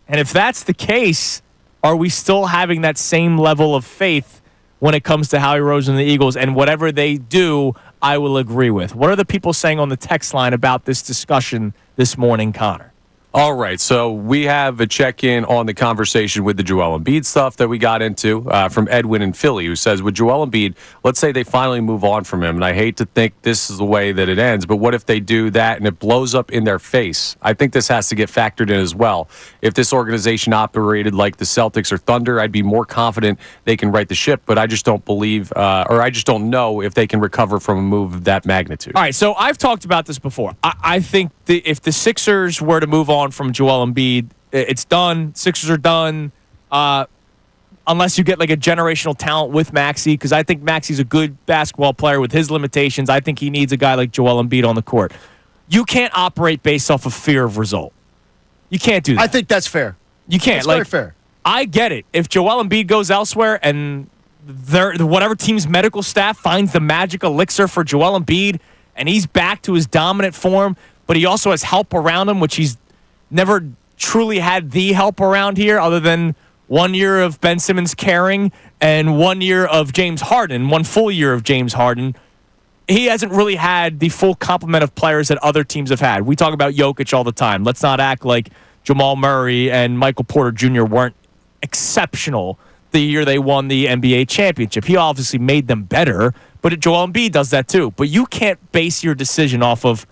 And if that's the case, are we still having that same level of faith when it comes to Howie Roseman and the Eagles? And whatever they do, I will agree with. What are the people saying on the text line about this discussion this morning, Connor? All right, so we have a check-in on the conversation with the Joel Embiid stuff that we got into from Edwin in Philly, who says, with Joel Embiid, let's say they finally move on from him, and I hate to think this is the way that it ends, but what if they do that and it blows up in their face? I think this has to get factored in as well. If this organization operated like the Celtics or Thunder, I'd be more confident they can right the ship, but I just don't believe, or I just don't know if they can recover from a move of that magnitude. All right, so I've talked about this before. I think if the Sixers were to move on from Joel Embiid, it's done. Sixers are done. Unless you get like a generational talent with Maxey, because I think Maxey's a good basketball player with his limitations. I think he needs a guy like Joel Embiid on the court. You can't operate based off of fear of result. You can't do that. I think that's fair. You can't. That's like, very fair. I get it. If Joel Embiid goes elsewhere and whatever team's medical staff finds the magic elixir for Joel Embiid and he's back to his dominant form, but he also has help around him, which he's never truly had the help around here other than 1 year of Ben Simmons caring and 1 year of James Harden, 1 full year of James Harden. He hasn't really had the full complement of players that other teams have had. We talk about Jokic all the time. Let's not act like Jamal Murray and Michael Porter Jr. weren't exceptional the year they won the NBA championship. He obviously made them better, but Joel Embiid does that too. But you can't base your decision off of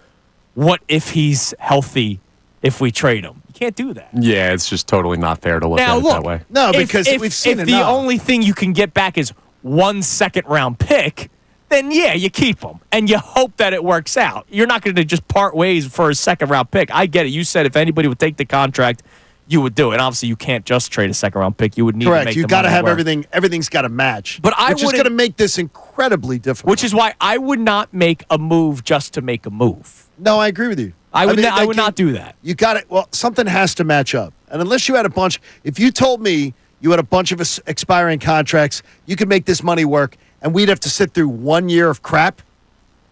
what if he's healthy if we trade him. You can't do that. Yeah, it's just totally not fair to look at it that way. No, because we've seen if the only thing you can get back is 1 second-round pick, then yeah, you keep him and you hope that it works out. You're not going to just part ways for a second-round pick. I get it. You said if anybody would take the contract, you would do it. And obviously, you can't just trade a second-round pick. You would need to make you got to have everything. Everything's got to match. But which is going to make this incredibly difficult. Which is why I would not make a move just to make a move. No, I agree with you. I would not do that. You got it. Well, something has to match up. And unless you had a bunch, if you told me you had a bunch of expiring contracts, you could make this money work, and we'd have to sit through 1 year of crap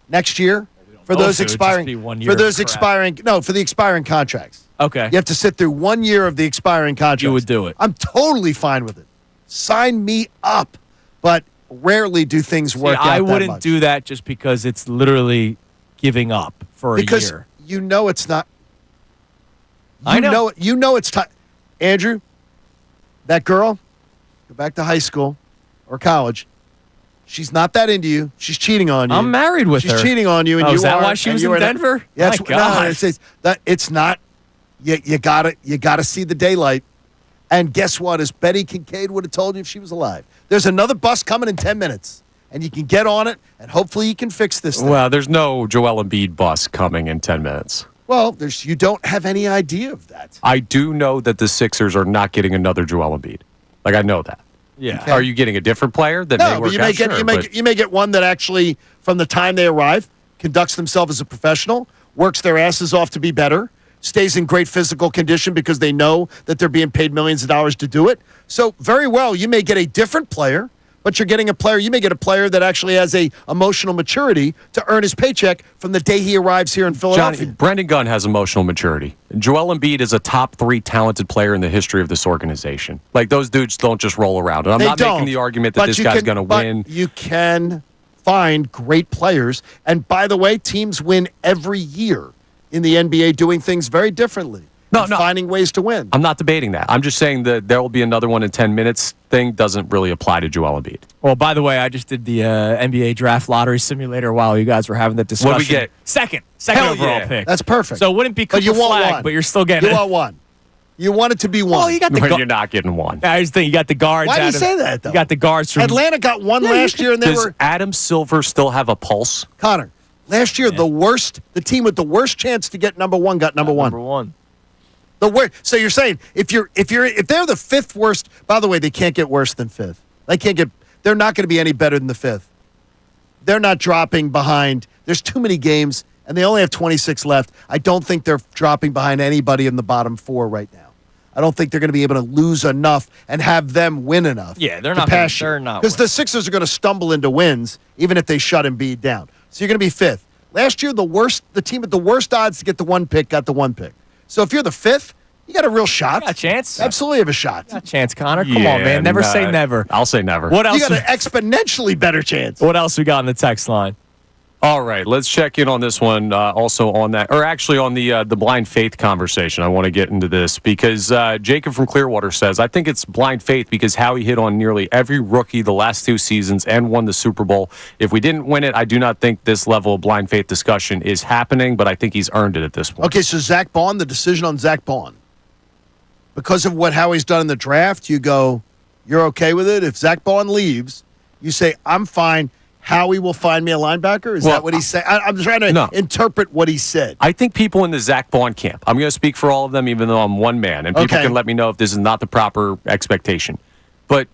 next year for those expiring for the expiring contracts. Okay. You have to sit through 1 year of the expiring contracts. You would do it. I'm totally fine with it. Sign me up. But rarely do things work out I that wouldn't much. do that just because it's literally giving up for a year. Because you know it's not. I know. You know it's time. Andrew, that girl, go back to high school or college. She's not that into you. She's cheating on you. I'm married with her. She's cheating on you, and you is that are, why she was in Denver? Yeah, My God. it's not. You gotta see the daylight. And guess what? As Betty Kincade would have told you if she was alive, there's another bus coming in 10 minutes, and you can get on it, and hopefully you can fix this thing. Well, there's no Joel Embiid bus coming in 10 minutes. Well, you don't have any idea of that. I do know that the Sixers are not getting another Joel Embiid. Like, I know that. Yeah. Okay. Are you getting a different player that No, may but work you out? may get Sure, you may get one that actually, from the time they arrive, conducts themselves as a professional, works their asses off to be better, stays in great physical condition because they know that they're being paid millions of dollars to do it. So very well, you may get a different player, but you may get a player that actually has a emotional maturity to earn his paycheck from the day he arrives here in Philadelphia. Johnny, Brendan Gunn has emotional maturity. Joel Embiid is a top 3 talented player in the history of this organization. Like, those dudes don't just roll around. And I'm not making the argument that this guy's going to win. You can find great players. And by the way, teams win every year in the NBA doing things very differently. Finding ways to win. I'm not debating that. I'm just saying that there will be another one in 10 minutes thing doesn't really apply to Joel Embiid. Well, by the way, I just did the NBA draft lottery simulator while you guys were having that discussion. What do we get? Second Hell overall yeah. pick. That's perfect. So it wouldn't be Cooper you want Flag, one. but you're still getting You it. want one. You want it to be one. Well, you got the You're not getting one. Here's the thing. You got the guards. Why do you say that, though? You got the guards from Atlanta got one last year, and they Does were Adam Silver still have a pulse? Connor. Last year, the team with the worst chance to get number one got number one. Number one. So you're saying if they're the 5th worst. By the way, they can't get worse than 5th. They're not going to be any better than the 5th. They're not dropping behind. There's too many games, and they only have 26 left. I don't think they're dropping behind anybody in the bottom 4 right now. I don't think they're going to be able to lose enough and have them win enough. Yeah, they're not. They're not. Because the Sixers are going to stumble into wins even if they shut Embiid down. So you're going to be 5th. Last year, the team with the worst odds to get the 1 pick got the 1 pick. So if you're the 5th, you got a real shot. You got a chance. Absolutely have a shot. Got a chance, Connor. Come on, man. Never say never. I'll say never. What else? You got an exponentially better chance. What else we got on the text line? All right, let's check in on this one. Also on that, or actually on the blind faith conversation. I want to get into this because Jacob from Clearwater says, I think it's blind faith because Howie hit on nearly every rookie the last 2 seasons and won the Super Bowl. If we didn't win it, I do not think this level of blind faith discussion is happening, but I think he's earned it at this point. Okay, so Zach Bond, the decision on Zach Bond. Because of what Howie's done in the draft, you go, you're okay with it? If Zach Bond leaves, you say, I'm fine. Howie will find me a linebacker? Is that what he said? I'm trying to interpret what he said. I think people in the Zach Bond camp, I'm going to speak for all of them, even though I'm one man, and people can let me know if this is not the proper expectation. But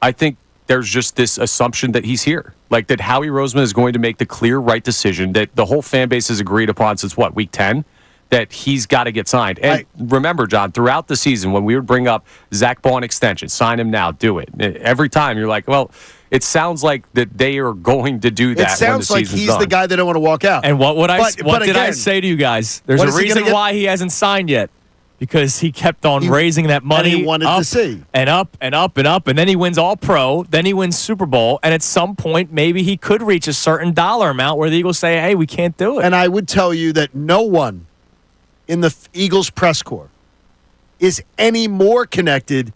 I think there's just this assumption that he's here. Like that Howie Roseman is going to make the clear right decision that the whole fan base has agreed upon since, week 10? That he's got to get signed. And remember, John, throughout the season, when we would bring up Zach Bond extension, sign him now, do it. Every time you're like, well, it sounds like that they are going to do that. It sounds like he's the guy they don't want to walk out. And what did I say to you guys? There's a reason why he hasn't signed yet. Because he kept on raising that money and he wanted up to see. And up and up and up. And then he wins All-Pro. Then he wins Super Bowl. And at some point, maybe he could reach a certain dollar amount where the Eagles say, hey, we can't do it. And I would tell you that no one in the Eagles press corps is any more connected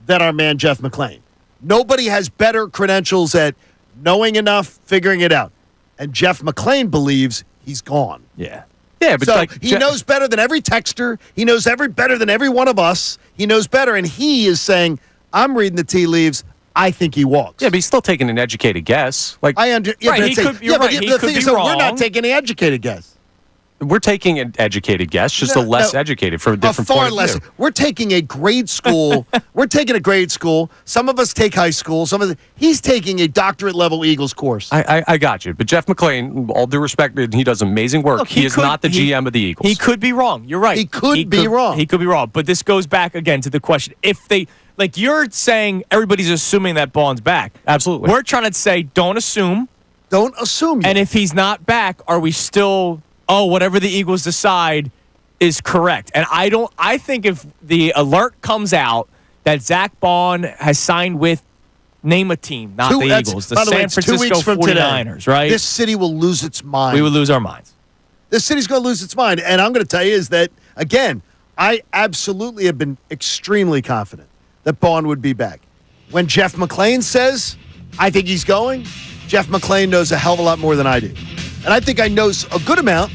than our man Jeff McClain. Nobody has better credentials at knowing enough, figuring it out. And Jeff McClain believes he's gone. Yeah. Yeah, but so he knows better than every texter. He knows better than every one of us. He knows better, and he is saying, I'm reading the tea leaves. I think he walks. Yeah, but he's still taking an educated guess. Like I under, yeah, right, but he could, yeah, but right, the thing is, wrong. we're not taking an educated guess. We're taking an educated guess, just a less educated from a different far point of less. view. We're taking a grade school. Some of us take high school. He's taking a doctorate level Eagles course. I got you. But Jeff McClain, all due respect, he does amazing work. Look, he is not the GM of the Eagles. He could be wrong. You're right. He could be wrong. He could be wrong. But this goes back again to the question: if they Like, you're saying everybody's assuming that Bond's back. Absolutely. We're trying to say don't assume. Don't assume. And if he's not back, are we still, whatever the Eagles decide is correct? And I think if the alert comes out that Zach Bond has signed with, name a team, not the Eagles, the San Francisco 49ers, right? This city will lose its mind. We would lose our minds. This city's going to lose its mind. And I'm going to tell you is that, again, I absolutely have been extremely confident that Bond would be back. When Jeff McClain says, I think he's going, Jeff McClain knows a hell of a lot more than I do. And I think I know a good amount.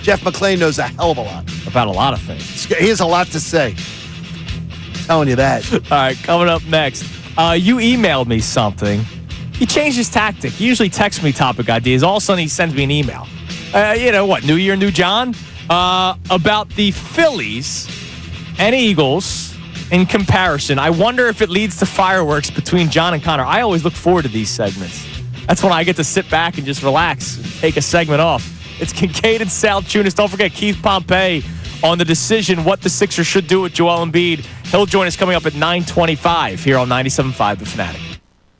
Jeff McClain knows a hell of a lot. About a lot of things. He has a lot to say. I'm telling you that. All right, coming up next. You emailed me something. He changed his tactic. He usually texts me topic ideas. All of a sudden, he sends me an email. New year, new John? About the Phillies and Eagles in comparison. I wonder if it leads to fireworks between John and Connor. I always look forward to these segments. That's when I get to sit back and just relax and take a segment off. It's Kincade and Salciunas. Don't forget Keith Pompey on the decision what the Sixers should do with Joel Embiid. He'll join us coming up at 9:25 here on 97.5 The Fanatic.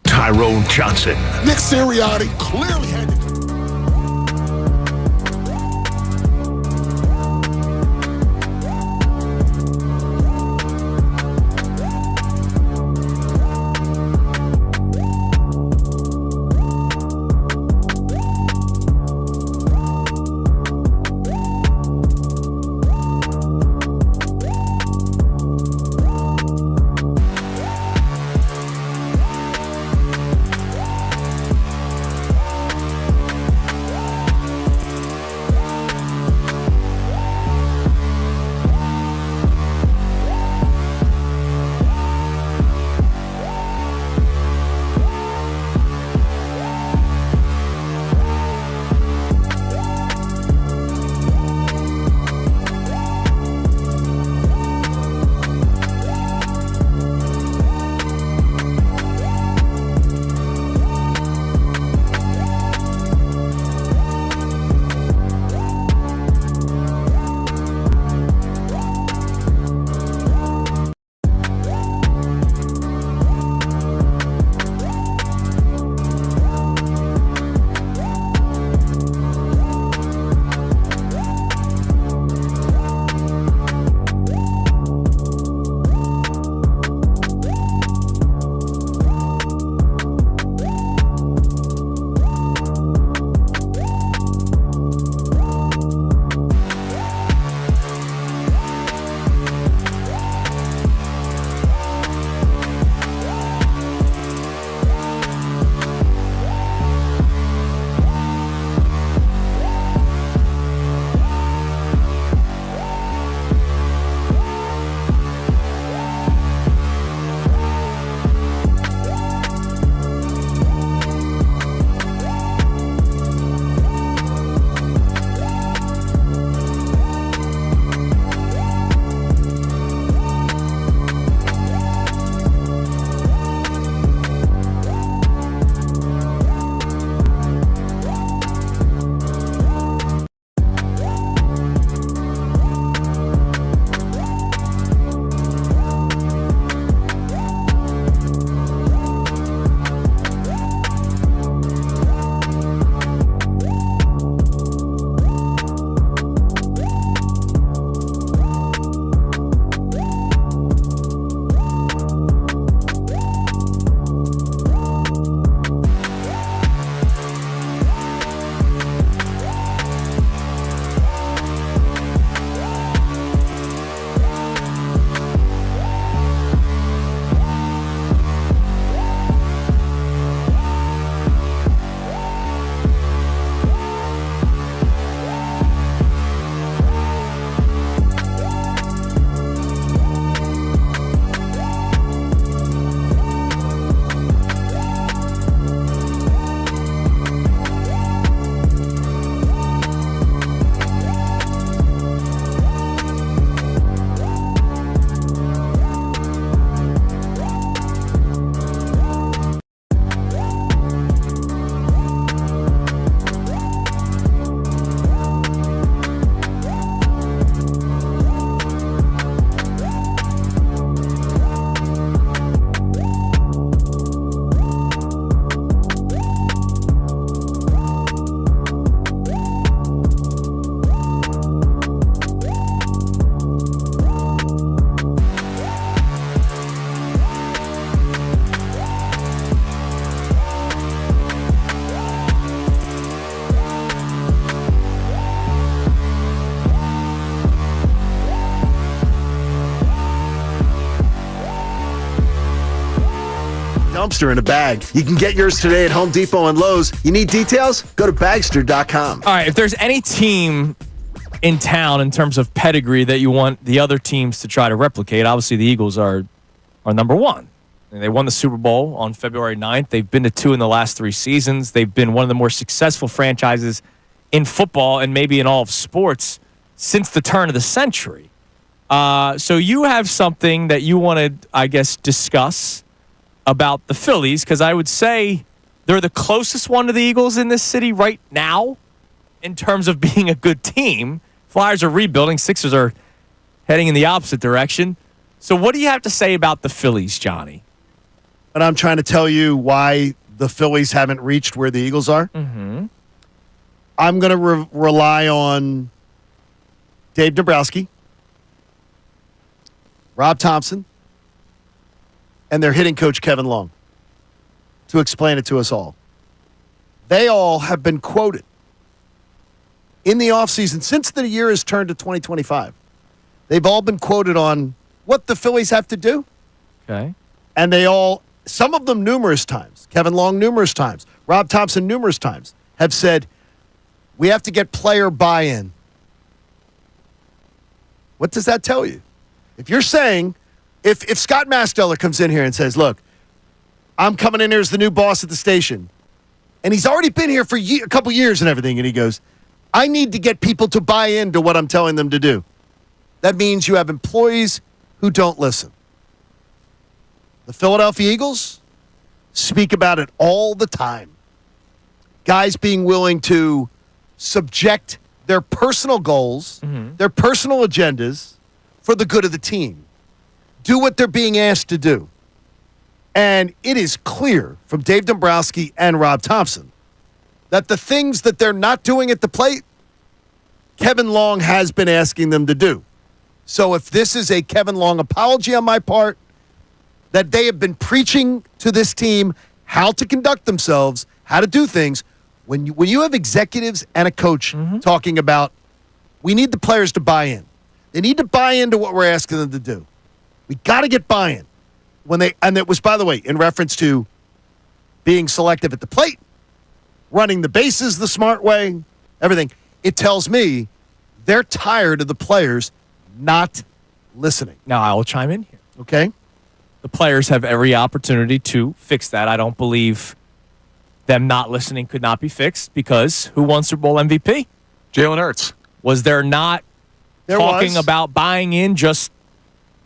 Tyrone Johnson. Nick Sirianni clearly had to. dumpster in a bag. You can get yours today at Home Depot and Lowe's. You need details? Go to Bagster.com. All right, if there's any team in town in terms of pedigree that you want the other teams to try to replicate, obviously the Eagles are number one. And they won the Super Bowl on February 9th. They've been to 2 in the last 3 seasons. They've been one of the more successful franchises in football and maybe in all of sports since the turn of the century. So you have something that you want to, I guess, discuss about the Phillies, because I would say they're the closest one to the Eagles in this city right now in terms of being a good team. Flyers are rebuilding. Sixers are heading in the opposite direction. So what do you have to say about the Phillies, Johnny? And I'm trying to tell you why the Phillies haven't reached where the Eagles are. Mm-hmm. I'm going to rely on Dave Dombrowski, Rob Thompson, and their hitting coach, Kevin Long, to explain it to us all. They all have been quoted in the offseason since the year has turned to 2025. They've all been quoted on what the Phillies have to do. Okay. And some of them numerous times, Kevin Long numerous times, Rob Thompson numerous times, have said, we have to get player buy-in. What does that tell you? If you're saying, if Scott Masteller comes in here and says, look, I'm coming in here as the new boss at the station, and he's already been here for a couple years and everything, and he goes, I need to get people to buy into what I'm telling them to do. That means you have employees who don't listen. The Philadelphia Eagles speak about it all the time. Guys being willing to subject their personal goals, their personal agendas for the good of the team. Do what they're being asked to do. And it is clear from Dave Dombrowski and Rob Thompson that the things that they're not doing at the plate, Kevin Long has been asking them to do. So if this is a Kevin Long apology on my part, that they have been preaching to this team how to conduct themselves, how to do things, when you have executives and a coach talking about, we need the players to buy in. They need to buy into what we're asking them to do. We got to get buy-in. And it was, by the way, in reference to being selective at the plate, running the bases the smart way, everything. It tells me they're tired of the players not listening. Now, I will chime in here. Okay? The players have every opportunity to fix that. I don't believe them not listening could not be fixed, because who won Super Bowl MVP? Jalen Hurts. Was there not talking about buying in just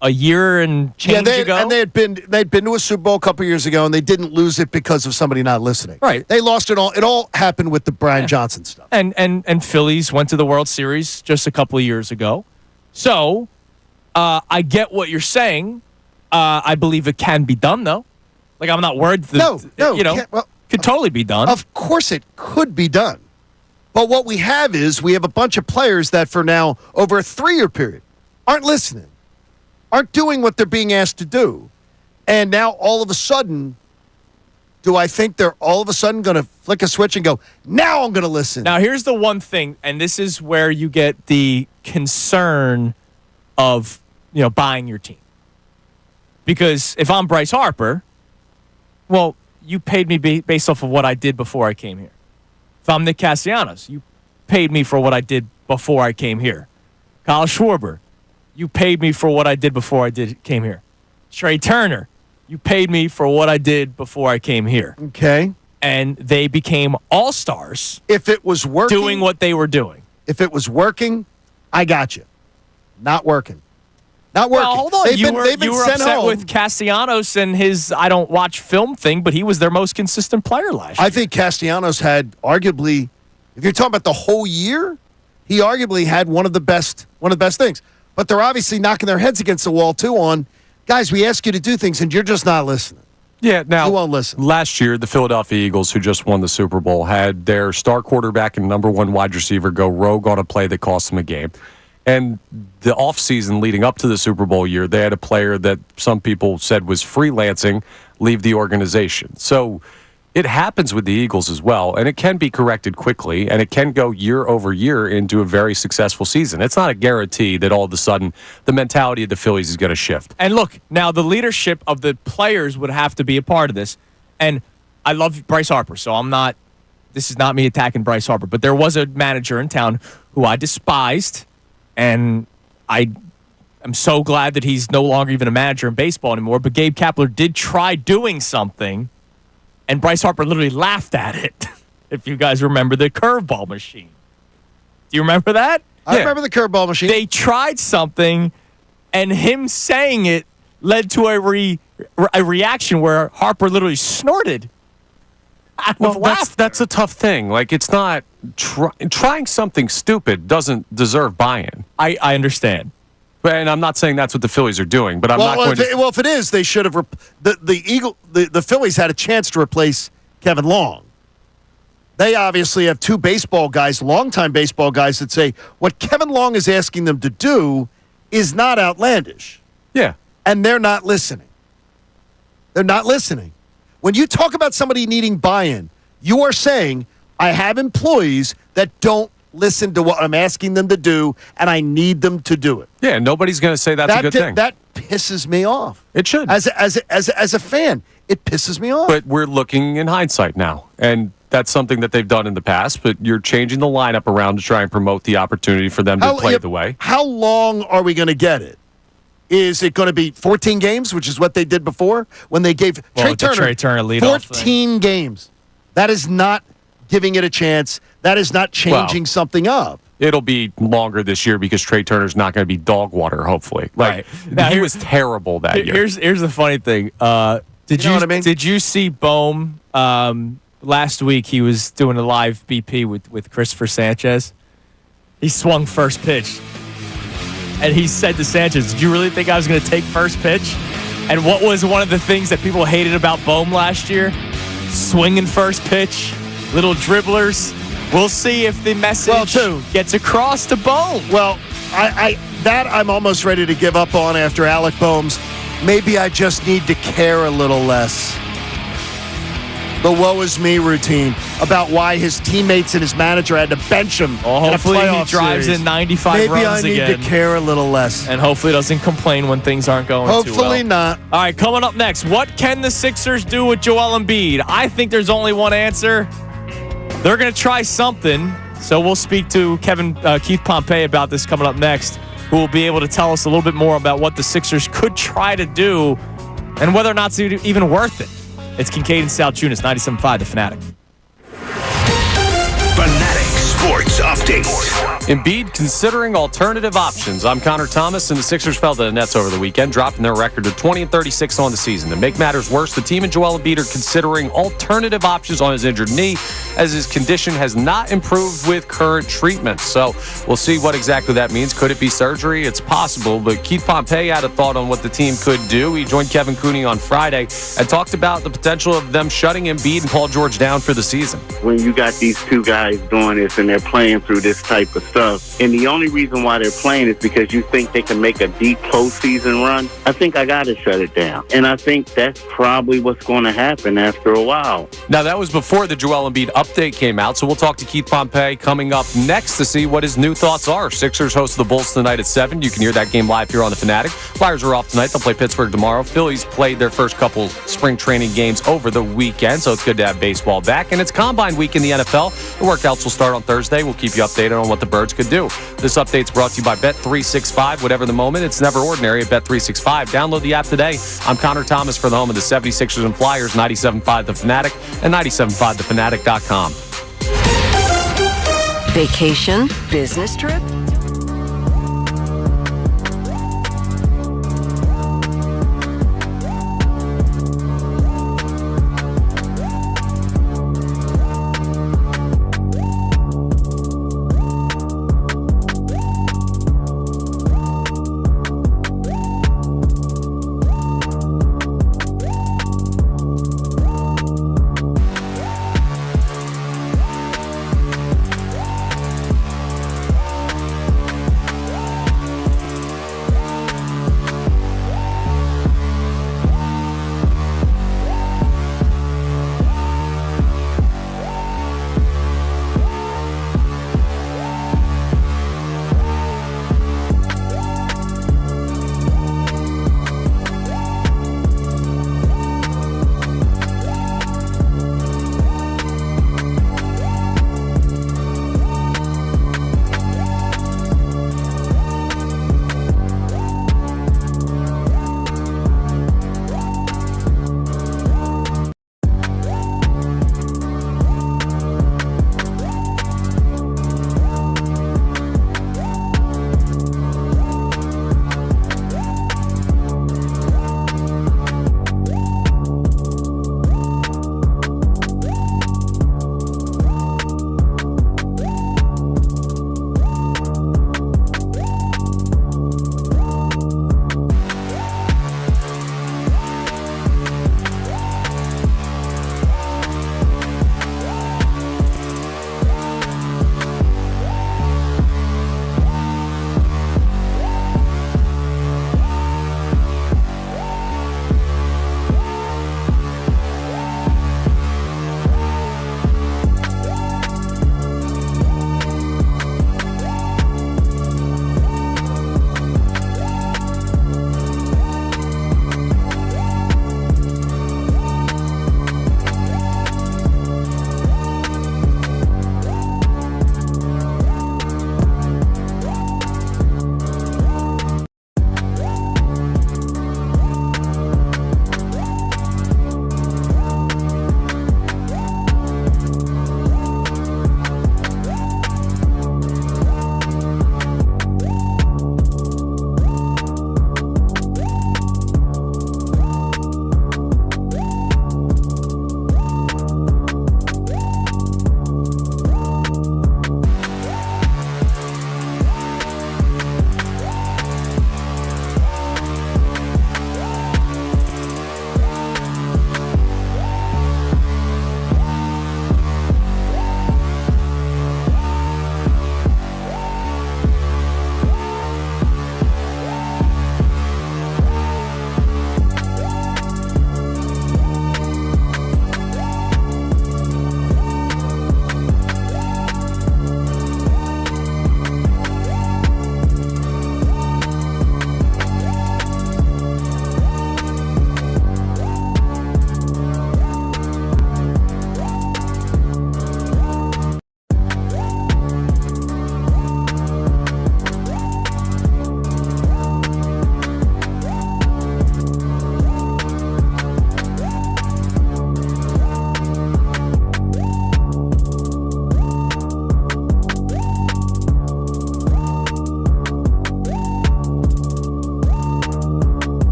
a year and change ago? And they'd been to a Super Bowl a couple years ago, and they didn't lose it because of somebody not listening. Right. They lost it all. It all happened with the Brian Johnson stuff. And Phillies went to the World Series just a couple of years ago. So I get what you're saying. I believe it can be done, though. Like, I'm not worried. Could totally be done. Of course it could be done. But what we have a bunch of players that for now, over a 3-year period, aren't listening, aren't doing what they're being asked to do. And now all of a sudden, do I think they're all of a sudden going to flick a switch and go, now I'm going to listen? Now, here's the one thing, and this is where you get the concern of, buying your team. Because if I'm Bryce Harper, well, you paid me based off of what I did before I came here. If I'm Nick Castellanos, you paid me for what I did before I came here. Kyle Schwarber, you paid me for what I did before I came here. Trey Turner, you paid me for what I did before I came here. Okay. And they became all-stars. If it was working. Doing what they were doing. If it was working, I got you. Not working. Not working. Well, hold on. They've You been were sent upset home. with Castellanos and his I don't watch film thing, but he was their most consistent player last year. I think Castellanos had arguably, if you're talking about the whole year, he arguably had one of the best things. But they're obviously knocking their heads against the wall, too, on, guys, we ask you to do things, and you're just not listening. Yeah, now, you won't listen. Last year, the Philadelphia Eagles, who just won the Super Bowl, had their star quarterback and number one wide receiver go rogue on a play that cost them a game. And the offseason leading up to the Super Bowl year, they had a player that some people said was freelancing leave the organization. So it happens with the Eagles as well, and it can be corrected quickly, and it can go year over year into a very successful season. It's not a guarantee that all of a sudden the mentality of the Phillies is going to shift. And look, now the leadership of the players would have to be a part of this. And I love Bryce Harper, so this is not me attacking Bryce Harper, but there was a manager in town who I despised, and I'm so glad that he's no longer even a manager in baseball anymore. But Gabe Kapler did try doing something, and Bryce Harper literally laughed at it. If you guys remember the curveball machine. Do you remember that? I remember the curveball machine. They tried something, and him saying it led to a reaction where Harper literally snorted. Well, that's a tough thing. Like, it's not trying something stupid doesn't deserve buy-in. I understand. And I'm not saying that's what the Phillies are doing, but I'm not going to. Well, if it is, they should have. The Phillies had a chance to replace Kevin Long. They obviously have two baseball guys, longtime baseball guys, that say what Kevin Long is asking them to do is not outlandish. Yeah. And they're not listening. They're not listening. When you talk about somebody needing buy-in, you are saying, I have employees that don't listen to what I'm asking them to do, and I need them to do it. Yeah, nobody's going to say that's a good thing. That pisses me off. It should. As a fan, it pisses me off. But we're looking in hindsight now, and that's something that they've done in the past, but you're changing the lineup around to try and promote the opportunity for them to play the way. How long are we going to get it? Is it going to be 14 games, which is what they did before when they gave Trey Turner leadoff 14 games? That is not giving it a chance. That is not changing something up. It'll be longer this year because Trey Turner's not going to be dog water, hopefully. Like, now, he was terrible that year. Here's the funny thing. Did you know what I mean? Did you see Bohm last week? He was doing a live BP with Christopher Sanchez. He swung first pitch. And he said to Sanchez, did you really think I was going to take first pitch? And what was one of the things that people hated about Bohm last year? Swinging first pitch, little dribblers. We'll see if the message gets across to Bohm. Well, I'm almost ready to give up on after Alec Bohm's. Maybe I just need to care a little less. The woe is me routine about why his teammates and his manager had to bench him. Well, hopefully he drives in 95 runs again. Maybe I need to care a little less. And hopefully doesn't complain when things aren't going too well. Hopefully not. All right, coming up next, what can the Sixers do with Joel Embiid? I think there's only one answer. They're going to try something. So we'll speak to Keith Pompey about this coming up next, who will be able to tell us a little bit more about what the Sixers could try to do and whether or not it's even worth it. It's Kincade and Salciunas, 97.5, The Fanatic. Fanatic Sports Update. Embiid considering alternative options. I'm Connor Thomas, and the Sixers fell to the Nets over the weekend, dropping their record to 20-36 on the season. To make matters worse, the team and Joel Embiid are considering alternative options on his injured knee, as his condition has not improved with current treatment. So we'll see what exactly that means. Could it be surgery? It's possible, but Keith Pompey had a thought on what the team could do. He joined Kevin Cooney on Friday and talked about the potential of them shutting Embiid and Paul George down for the season. When you got these two guys doing this and they're playing through this type of stuff, and the only reason why they're playing is because you think they can make a deep postseason run, I think I got to shut it down. And I think that's probably what's going to happen after a while. Now, that was before the Joel Embiid update came out, so we'll talk to Keith Pompey coming up next to see what his new thoughts are. Sixers host the Bulls tonight at 7. You can hear that game live here on The Fanatic. Flyers are off tonight. They'll play Pittsburgh tomorrow. Phillies played their first couple spring training games over the weekend, so it's good to have baseball back. And it's Combine Week in the NFL. The workouts will start on Thursday. We'll keep you updated on what the Birds could do. This update's brought to you by Bet365. Whatever the moment, it's never ordinary at Bet365. Download the app today. I'm Connor Thomas for the home of the 76ers and Flyers, 97.5 The Fanatic and 97.5thefanatic.com. Vacation? Business trip?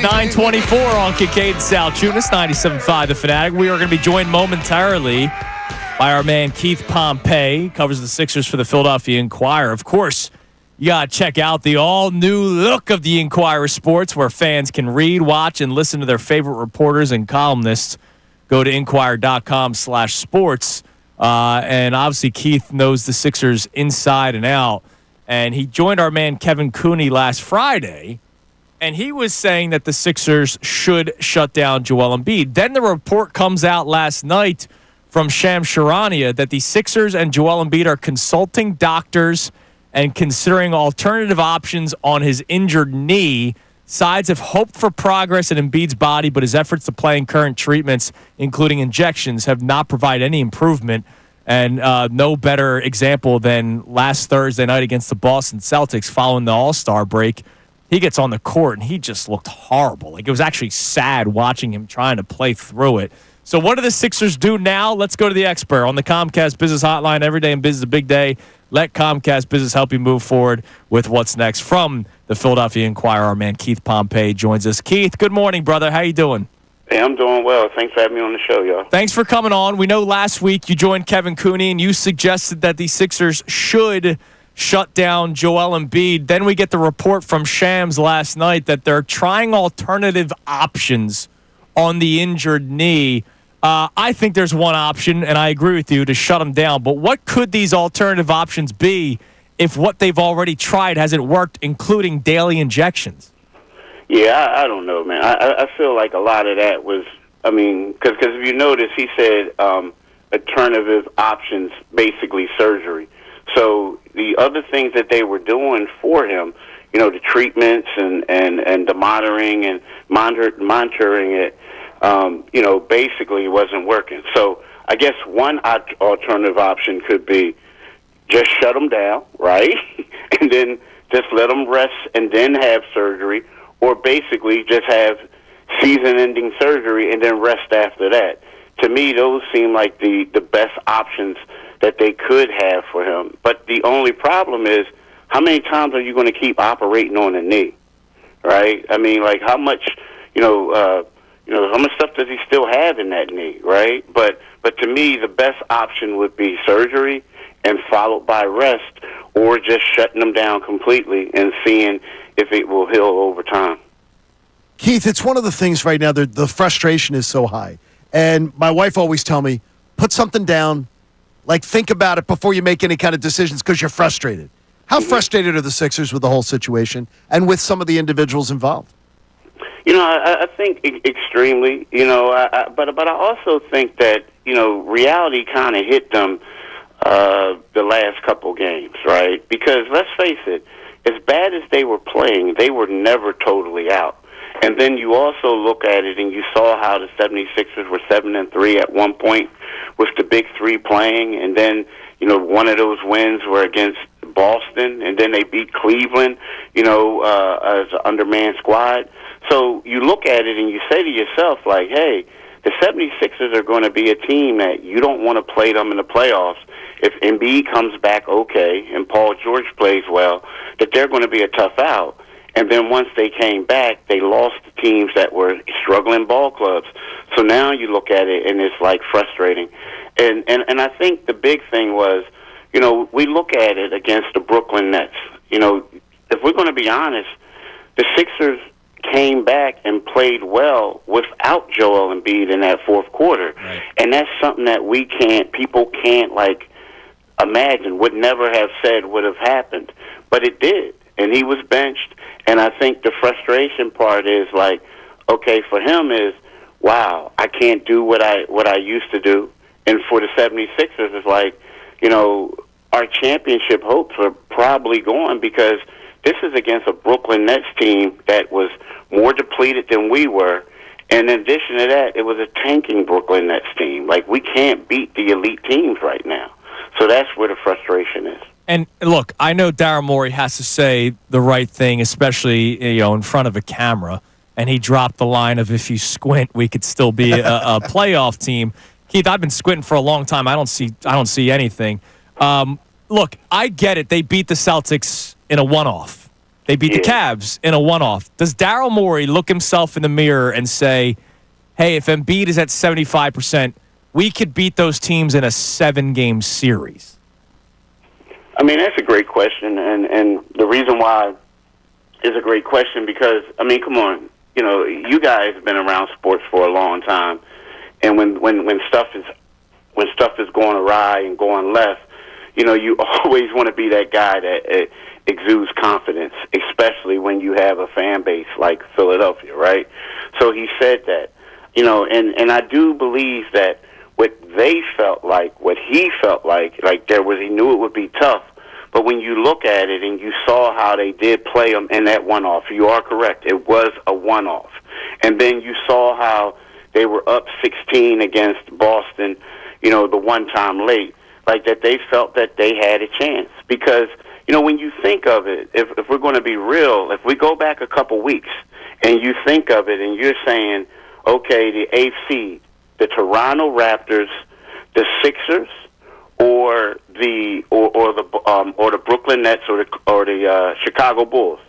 9:24 on Kincade Salciunas, 97.5 The Fanatic. We are going to be joined momentarily by our man Keith Pompey, covers the Sixers for the Philadelphia Inquirer. Of course, you got to check out the all-new look of the Inquirer Sports, where fans can read, watch, and listen to their favorite reporters and columnists. Go to inquirer.com/sports. And obviously, Keith knows the Sixers inside and out. And he joined our man Kevin Cooney last Friday, and he was saying that the Sixers should shut down Joel Embiid. Then the report comes out last night from Shams Charania that the Sixers and Joel Embiid are consulting doctors and considering alternative options on his injured knee. Sides have hoped for progress in Embiid's body, but his efforts to play in current treatments, including injections, have not provided any improvement. And no better example than last Thursday night against the Boston Celtics following the All-Star break. He gets on the court, and he just looked horrible. Like, it was actually sad watching him trying to play through it. So what do the Sixers do now? Let's go to the expert on the Comcast Business Hotline. Every day in business is a big day. Let Comcast Business help you move forward with what's next. From the Philadelphia Inquirer, our man Keith Pompey joins us. Keith, good morning, brother. How you doing? Hey, I'm doing well. Thanks for having me on the show, y'all. Thanks for coming on. We know last week you joined Kevin Cooney, and you suggested that the Sixers should shut down Joel Embiid. Then we get the report from Shams last night that they're trying alternative options on the injured knee. I think there's one option, and I agree with you, to shut him down. But what could these alternative options be if what they've already tried hasn't worked, including daily injections? Yeah, I don't know, man. I feel like a lot of that was, because if you notice, he said alternative options, basically surgery. So the other things that they were doing for him, the treatments and the monitoring and monitoring it, basically wasn't working. So I guess one alternative option could be just shut him down, right? And then just let him rest and then have surgery, or basically just have season-ending surgery and then rest after that. To me, those seem like the best options that they could have for him. But the only problem is, how many times are you going to keep operating on a knee, right? I mean, like, how much, how much stuff does he still have in that knee, right? But to me, the best option would be surgery and followed by rest, or just shutting them down completely and seeing if it will heal over time. Keith, it's one of the things right now, the frustration is so high. And my wife always tell me, put something down, like think about it before you make any kind of decisions because you're frustrated. How frustrated are the Sixers with the whole situation and with some of the individuals involved? I think extremely, but I also think that, reality kind of hit them the last couple games, right? Because let's face it, as bad as they were playing, they were never totally out. And then you also look at it and you saw how the 76ers were 7-3 at one point with the big three playing, and then, one of those wins were against Boston, and then they beat Cleveland, as an undermanned squad. So you look at it and you say to yourself, like, hey, the 76ers are going to be a team that you don't want to play them in the playoffs. If Embiid comes back okay and Paul George plays well, that they're going to be a tough out. And then once they came back, they lost to teams that were struggling ball clubs. So now you look at it and it's like frustrating. And I think the big thing was, we look at it against the Brooklyn Nets. If we're going to be honest, the Sixers came back and played well without Joel Embiid in that fourth quarter. Right. And that's something that people can't imagine, would never have said would have happened. But it did. And he was benched. And I think the frustration part is okay, for him is, wow, I can't do what I used to do. And for the 76ers, it's our championship hopes are probably gone, because this is against a Brooklyn Nets team that was more depleted than we were. And in addition to that, it was a tanking Brooklyn Nets team. We can't beat the elite teams right now. So that's where the frustration is. And look, I know Daryl Morey has to say the right thing, especially in front of a camera. And he dropped the line of, if you squint, we could still be a playoff team. Keith, I've been squinting for a long time. I don't see anything. Look, I get it. They beat the Celtics in a one-off. They beat the Cavs in a one-off. Does Daryl Morey look himself in the mirror and say, hey, if Embiid is at 75%, we could beat those teams in a 7-game series? I mean, that's a great question, and the reason why is a great question because, I mean, come on, you know, you guys have been around sports for a long time, and when stuff is going awry and going left, you know, you always want to be that guy that exudes confidence, especially when you have a fan base like Philadelphia, right? So he said that, you know, and I do believe that what they felt like, what he felt like he knew it would be tough. But when you look at it and you saw how they did play them in that one-off, you are correct. It was a one-off. And then you saw how they were up 16 against Boston, you know, the one time late, like that they felt that they had a chance. Because, you know, when you think of it, if we're going to be real, if we go back a couple weeks and you think of it and you're saying, okay, the AFC, the Toronto Raptors, the Sixers, or the Brooklyn Nets or the Chicago Bulls,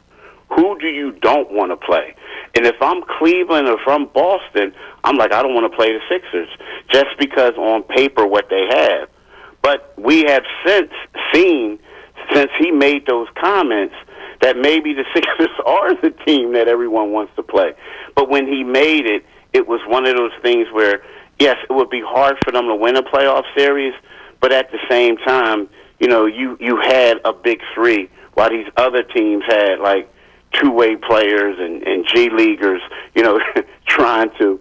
who do you don't want to play? And if I'm Cleveland or if I'm Boston, I'm like, I don't want to play the Sixers just because on paper what they have. But we have since seen, since he made those comments, that maybe the Sixers are the team that everyone wants to play. But when he made it, it was one of those things where, yes, it would be hard for them to win a playoff series, but at the same time, you know, you had a big three, while these other teams had like two-way players and G leaguers, you know, trying to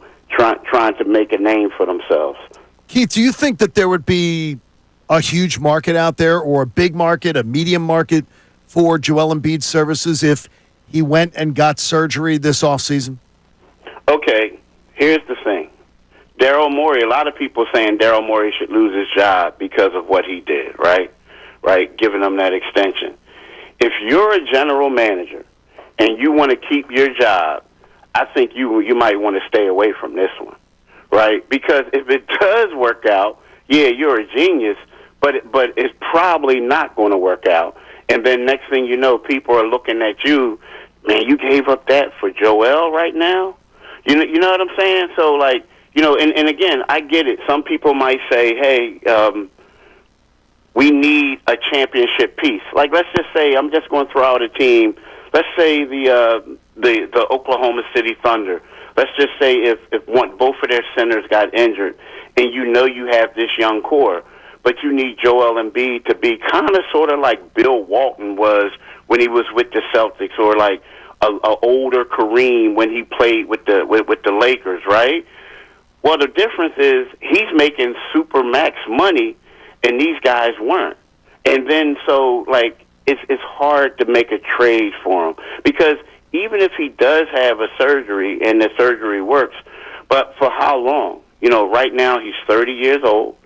make a name for themselves. Keith, do you think that there would be a huge market out there, or a big market, a medium market for Joel Embiid's services if he went and got surgery this offseason? Okay, here's the thing. Daryl Morey, a lot of people saying Daryl Morey should lose his job because of what he did, right? Right, giving him that extension. If you're a general manager and you want to keep your job, I think you might want to stay away from this one, right? Because if it does work out, yeah, you're a genius, but it's probably not going to work out. And then next thing you know, people are looking at you, man, you gave up that for Joel right now? You know what I'm saying? So, like, you know, and again, I get it. Some people might say, hey, we need a championship piece. Like, let's just say, I'm just going to throw out a team. Let's say the Oklahoma City Thunder. Let's just say if both of their centers got injured, and you know you have this young core, but you need Joel Embiid to be kind of sort of like Bill Walton was when he was with the Celtics, or like a older Kareem when he played with the Lakers, right? Well, the difference is he's making super max money, and these guys weren't. And then so, like, it's hard to make a trade for him, because even if he does have a surgery and the surgery works, but for how long? You know, right now he's 30 years old.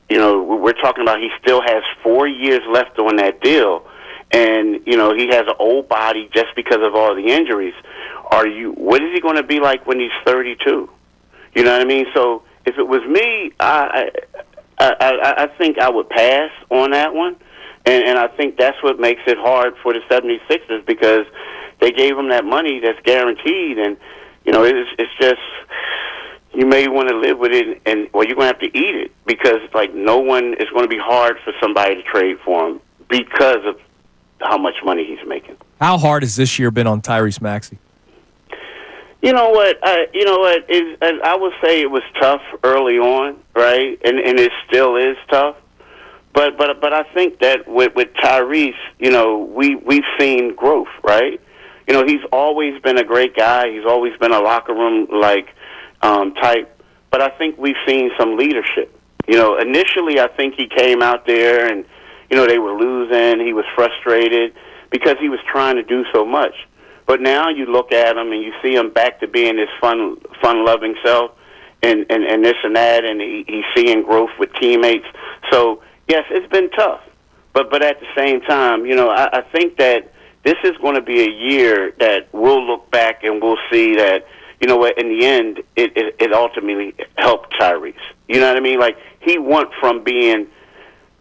You know, we're talking about he still has 4 years left on that deal. And, you know, he has an old body just because of all the injuries. What is he going to be like when he's 32? You know what I mean? So if it was me, I think I would pass on that one. And I think that's what makes it hard for the 76ers, because they gave him that money that's guaranteed. And, you know, it's just, you may want to live with it, and well, you're going to have to eat it, because, like, no one is going to be hard for somebody to trade for him because of how much money he's making. How hard has this year been on Tyrese Maxey? You know what? I would say it was tough early on, right? And it still is tough. But I think that with Tyrese, you know, we've seen growth, right? You know, he's always been a great guy. He's always been a locker room type. But I think we've seen some leadership. You know, initially I think he came out there and, you know, they were losing. He was frustrated because he was trying to do so much. But now you look at him and you see him back to being his fun-loving self and this and that, and he's seeing growth with teammates. So, yes, it's been tough. But at the same time, you know, I think that this is going to be a year that we'll look back and we'll see that, you know what, in the end, it ultimately helped Tyrese. You know what I mean? Like, he went from being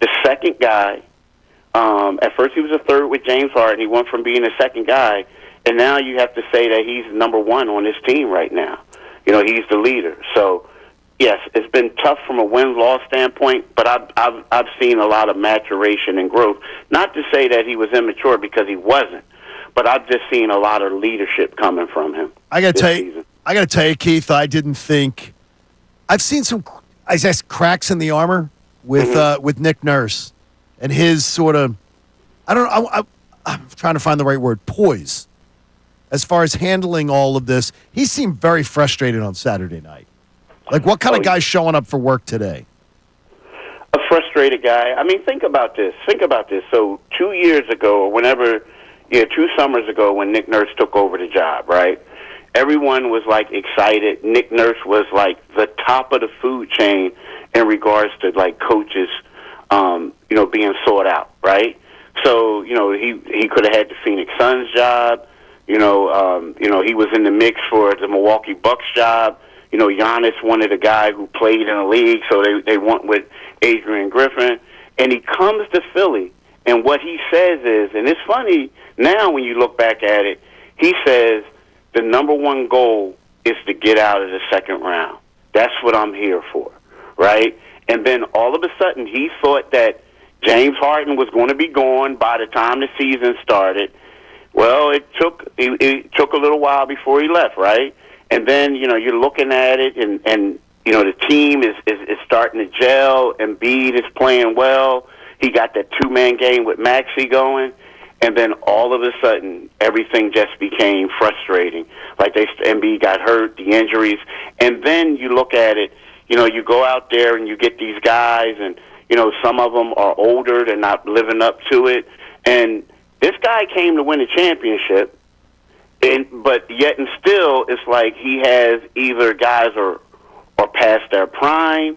the second guy At first, he was a third with James Harden. He went from being a second guy, and now you have to say that he's number one on this team right now. He's the leader. So, yes, it's been tough from a win-loss standpoint, but I've seen a lot of maturation and growth. Not to say that he was immature, because he wasn't, but I've just seen a lot of leadership coming from him. I got to tell you, Keith, I didn't think I've seen some, I guess, cracks in the armor with Nick Nurse and his sort of, I'm trying to find the right word, poise. As far as handling all of this, he seemed very frustrated on Saturday night. Like, what kind of guy's showing up for work today? A frustrated guy. I mean, think about this. So 2 years ago, or 2 summers ago, when Nick Nurse took over the job, right? Everyone was, like, excited. Nick Nurse was, like, the top of the food chain in regards to, like, coaches, being sought out, right? So, he could have had the Phoenix Suns job. He was in the mix for the Milwaukee Bucks job. Giannis wanted a guy who played in the league, so they went with Adrian Griffin. And he comes to Philly, and what he says is, and it's funny now when you look back at it, he says the number one goal is to get out of the second round. That's what I'm here for, right? And then all of a sudden he thought that James Harden was going to be gone by the time the season started. Well, it took a little while before he left, right? And then, you're looking at it, and the team is starting to gel. Embiid is playing well. He got that two-man game with Maxey going. And then all of a sudden, everything just became frustrating. Like, Embiid got hurt, the injuries. And then you look at it, you go out there and you get these guys, and, some of them are older. They're not living up to it. And this guy came to win a championship. But yet and still, it's like he has either guys are past their prime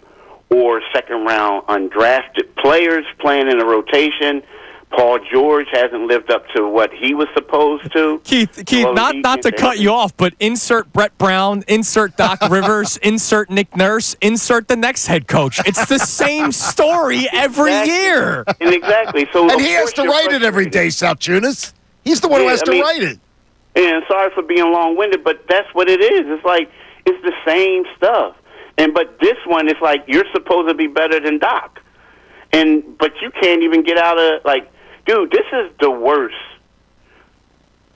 or second-round undrafted players playing in the rotation. Paul George hasn't lived up to what he was supposed to. Keith, not to cut you off, but insert Brett Brown, insert Doc Rivers, insert Nick Nurse, insert the next head coach. It's the same story every year. And exactly. So, and he has to write it every day, Salciunas. He's the one who has to write it. And sorry for being long-winded, but that's what it is. It's like it's the same stuff. But this one, it's like you're supposed to be better than Doc, but you can't even get out of dude. This is the worst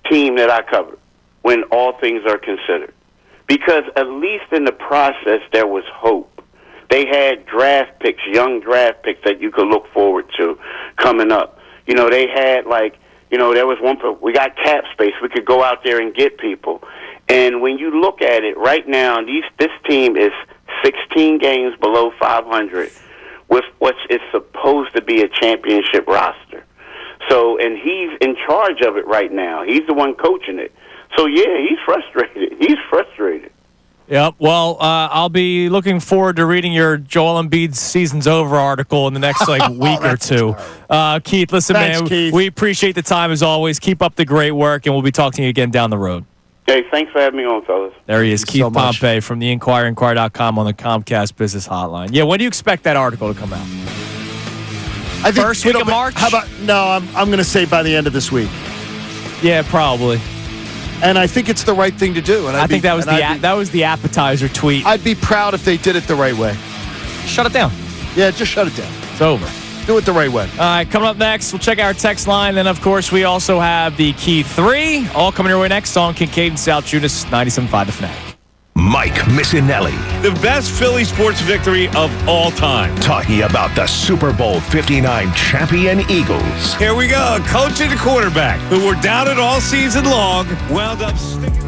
team that I covered when all things are considered, because at least in the process there was hope. They had draft picks, young draft picks that you could look forward to coming up. They had there was we got cap space. We could go out there and get people. And when you look at it right now, this team is 16 games below 500 with what is supposed to be a championship roster. So, and he's in charge of it right now. He's the one coaching it. So, yeah, he's frustrated. Yep. Well, I'll be looking forward to reading your Joel Embiid's Season's Over article in the next week or two. Keith, listen, man, Keith. We appreciate the time as always. Keep up the great work, and we'll be talking to you again down the road. Hey, thanks for having me on, fellas. There he is, Keith Pompey from the Inquirer, Inquirer.com on the Comcast Business Hotline. Yeah, when do you expect that article to come out? I think First week of March? How about I'm going to say by the end of this week. Yeah, probably. And I think it's the right thing to do. And I think that was the appetizer tweet. I'd be proud if they did it the right way. Shut it down. Yeah, just shut it down. It's over. Do it the right way. All right, coming up next, we'll check our text line. Then, of course, we also have the Key 3. All coming your way next on Kincade Salciunas, 97.5 The Fanatic. Mike Missanelli. The best Philly sports victory of all time. Talking about the Super Bowl 59 champion Eagles. Here we go. A coach and a quarterback who were down it all season long, wound up sticking.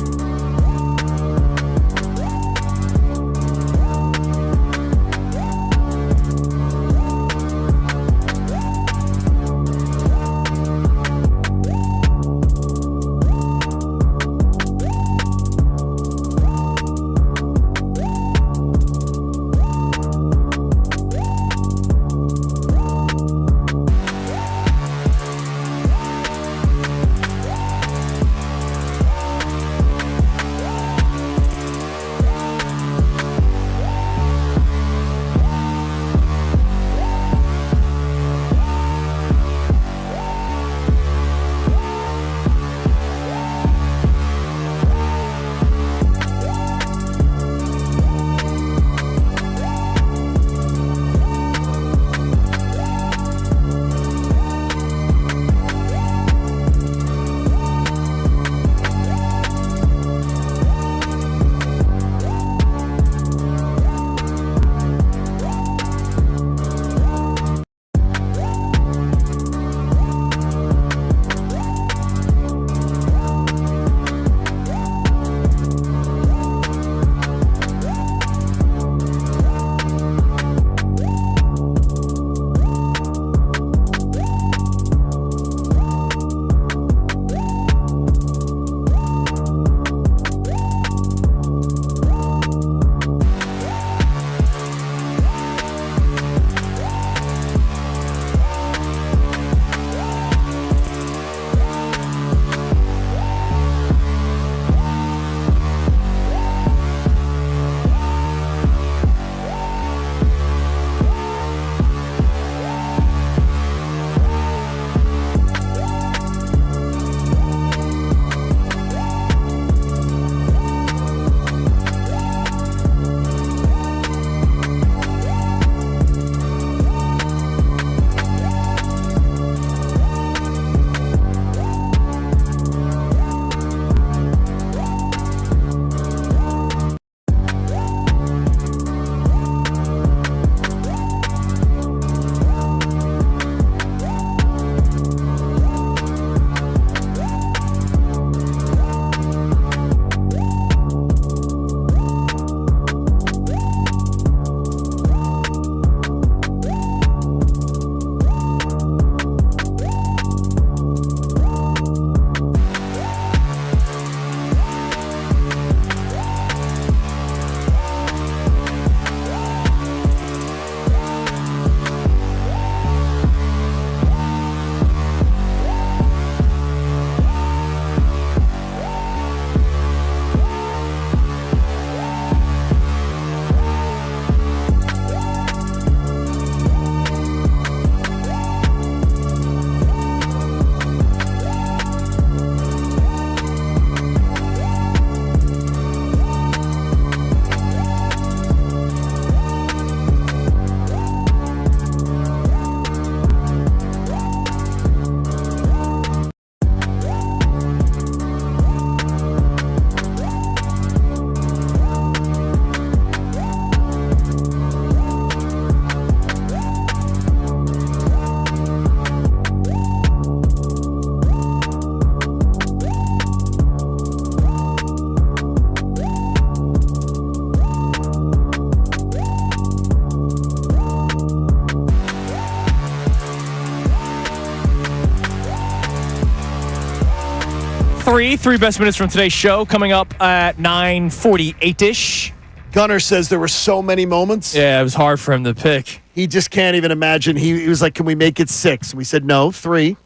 three best minutes from today's show coming up at 9:48-ish. Gunnar says there were so many moments. Yeah, it was hard for him to pick. He just can't even imagine. He was like, can we make it 6? We said, no, 3.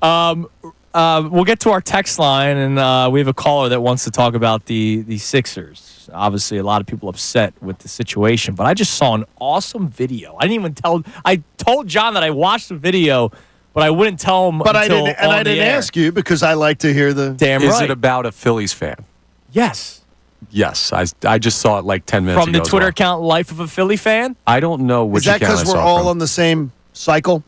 We'll get to our text line, and we have a caller that wants to talk about the Sixers. Obviously, a lot of people upset with the situation, but I just saw an awesome video. I told John that I watched the video, but I wouldn't tell him But until I didn't ask you because I like to hear the... Damn Is right. it about a Phillies fan? Yes. Yes. I just saw it like 10 minutes From ago. the Twitter account Life of a Philly Fan? I don't know which Is that account I because we're saw all from. on the same cycle?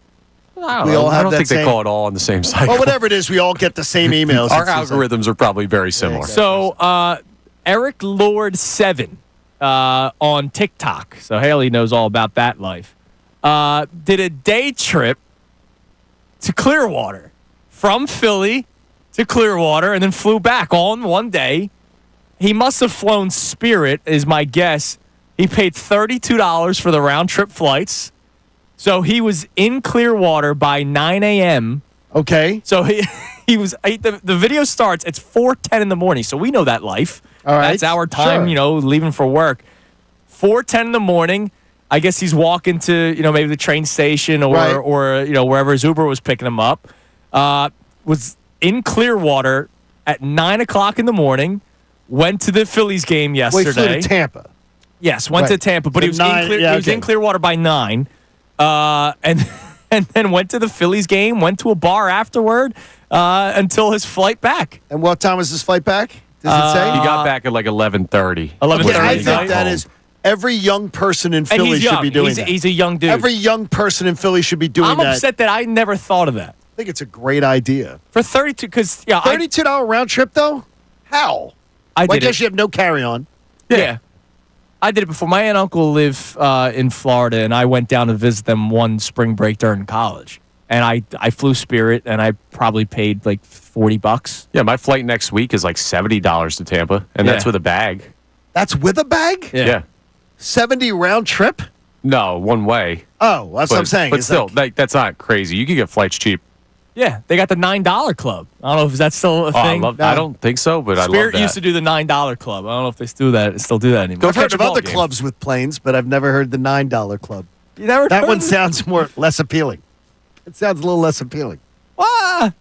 I don't think they call it all on the same cycle. Well, whatever it is, we all get the same emails. Our algorithms are probably very similar. So, Eric Lord 7 on TikTok. So Haley knows all about that life. Did a day trip to Clearwater from Philly to Clearwater and then flew back all in one day. He must have flown Spirit, is my guess. He paid $32 for the round trip flights. So he was in Clearwater by 9 a.m. Okay. So the video starts, it's 4:10 in the morning. So we know that life. All right. That's our time, Sure. leaving for work. 4:10 in the morning. I guess he's walking to, maybe the train station or Right. or wherever his Uber was picking him up. Was in Clearwater at 9 o'clock in the morning. Went to the Phillies game yesterday. Well, he flew to Tampa. Yes, went to Right. Tampa, but So he was okay. in Clearwater by 9. And then went to the Phillies game, went to a bar afterward until his flight back. And what time was his flight back? Does it say? He got back at like 11:30. 11:30. Yeah, I He's think not that home. is every young person in And Philly he's should young. be doing that. He's a young dude. Every young person in Philly should be doing I'm that. upset that I never thought of that. I think it's a great idea. For 32, because, $32 round trip, though? How? I Well, I did guess it. you have no carry-on. Yeah. I did it before. My aunt and uncle live in Florida, and I went down to visit them one spring break during college. And I flew Spirit, and I probably paid like $40. Yeah, my flight next week is like $70 to Tampa, and that's Yeah. with a bag. That's with a bag? Yeah. 70 round trip? No, one way. Oh, that's what I'm saying. But It's still, that's not crazy. You can get flights cheap. Yeah, they got the $9 club. I don't know if that's still a thing. I don't think so, but I love Spirit that. used to do the $9 club. I don't know if they still do that anymore. I've heard of other clubs with planes, but I've never heard the $9 club. You never That heard one of it? sounds less appealing. It sounds a little less appealing. Ah,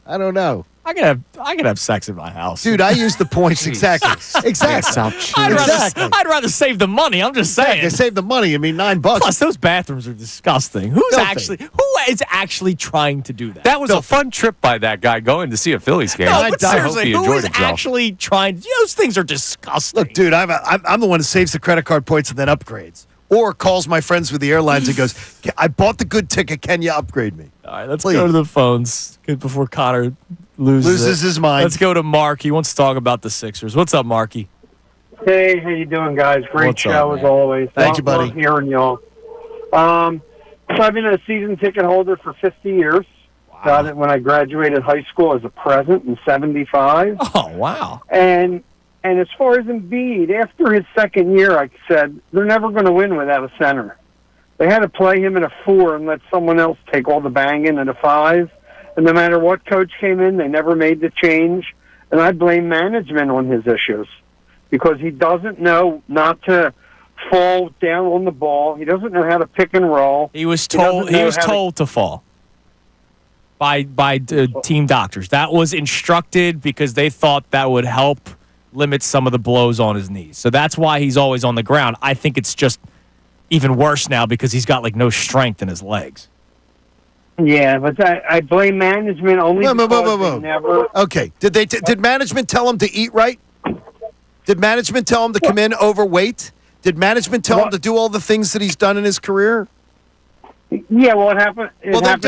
I don't know. I could have sex in my house. Dude, I use the points exactly. Exactly. I'd rather save the money. I'm just saying. You save the money. I mean, $9. Plus, those bathrooms are disgusting. Who is actually trying to do that? That was a fun trip by that guy going to see a Phillies game. No, I but hope seriously, he who enjoyed is himself. actually trying? Those things are disgusting. Look, dude, I'm the one who saves the credit card points and then upgrades. Or calls my friends with the airlines and goes, I bought the good ticket. Can you upgrade me? All right, let's Please. go to the phones before Connor loses His mind. Let's go to Mark. He wants to talk about the Sixers. What's up, Marky? Hey, how you doing, guys? Great What's show up, as man? always. Thank you, buddy. Love hearing y'all. So I've been a season ticket holder for 50 years. Wow. Got it when I graduated high school as a present in '75. Oh, wow. And as far as Embiid, after his second year, I said they're never going to win without a center. They had to play him in a 4 and let someone else take all the banging in a 5. And no matter what coach came in, they never made the change. And I blame management on his issues because he doesn't know not to fall down on the ball. He doesn't know how to pick and roll. He was doesn't told. He know was how to- told to fall by team doctors. That was instructed because they thought that would help limit some of the blows on his knees. So that's why he's always on the ground. I think it's just even worse now because he's got like no strength in his legs. Yeah, but I blame management only because they never. Okay. Did management tell him to eat right? Did management tell him to come in overweight? Did management tell him to do all the things that he's done in his career? Yeah, well, it happened. Well, then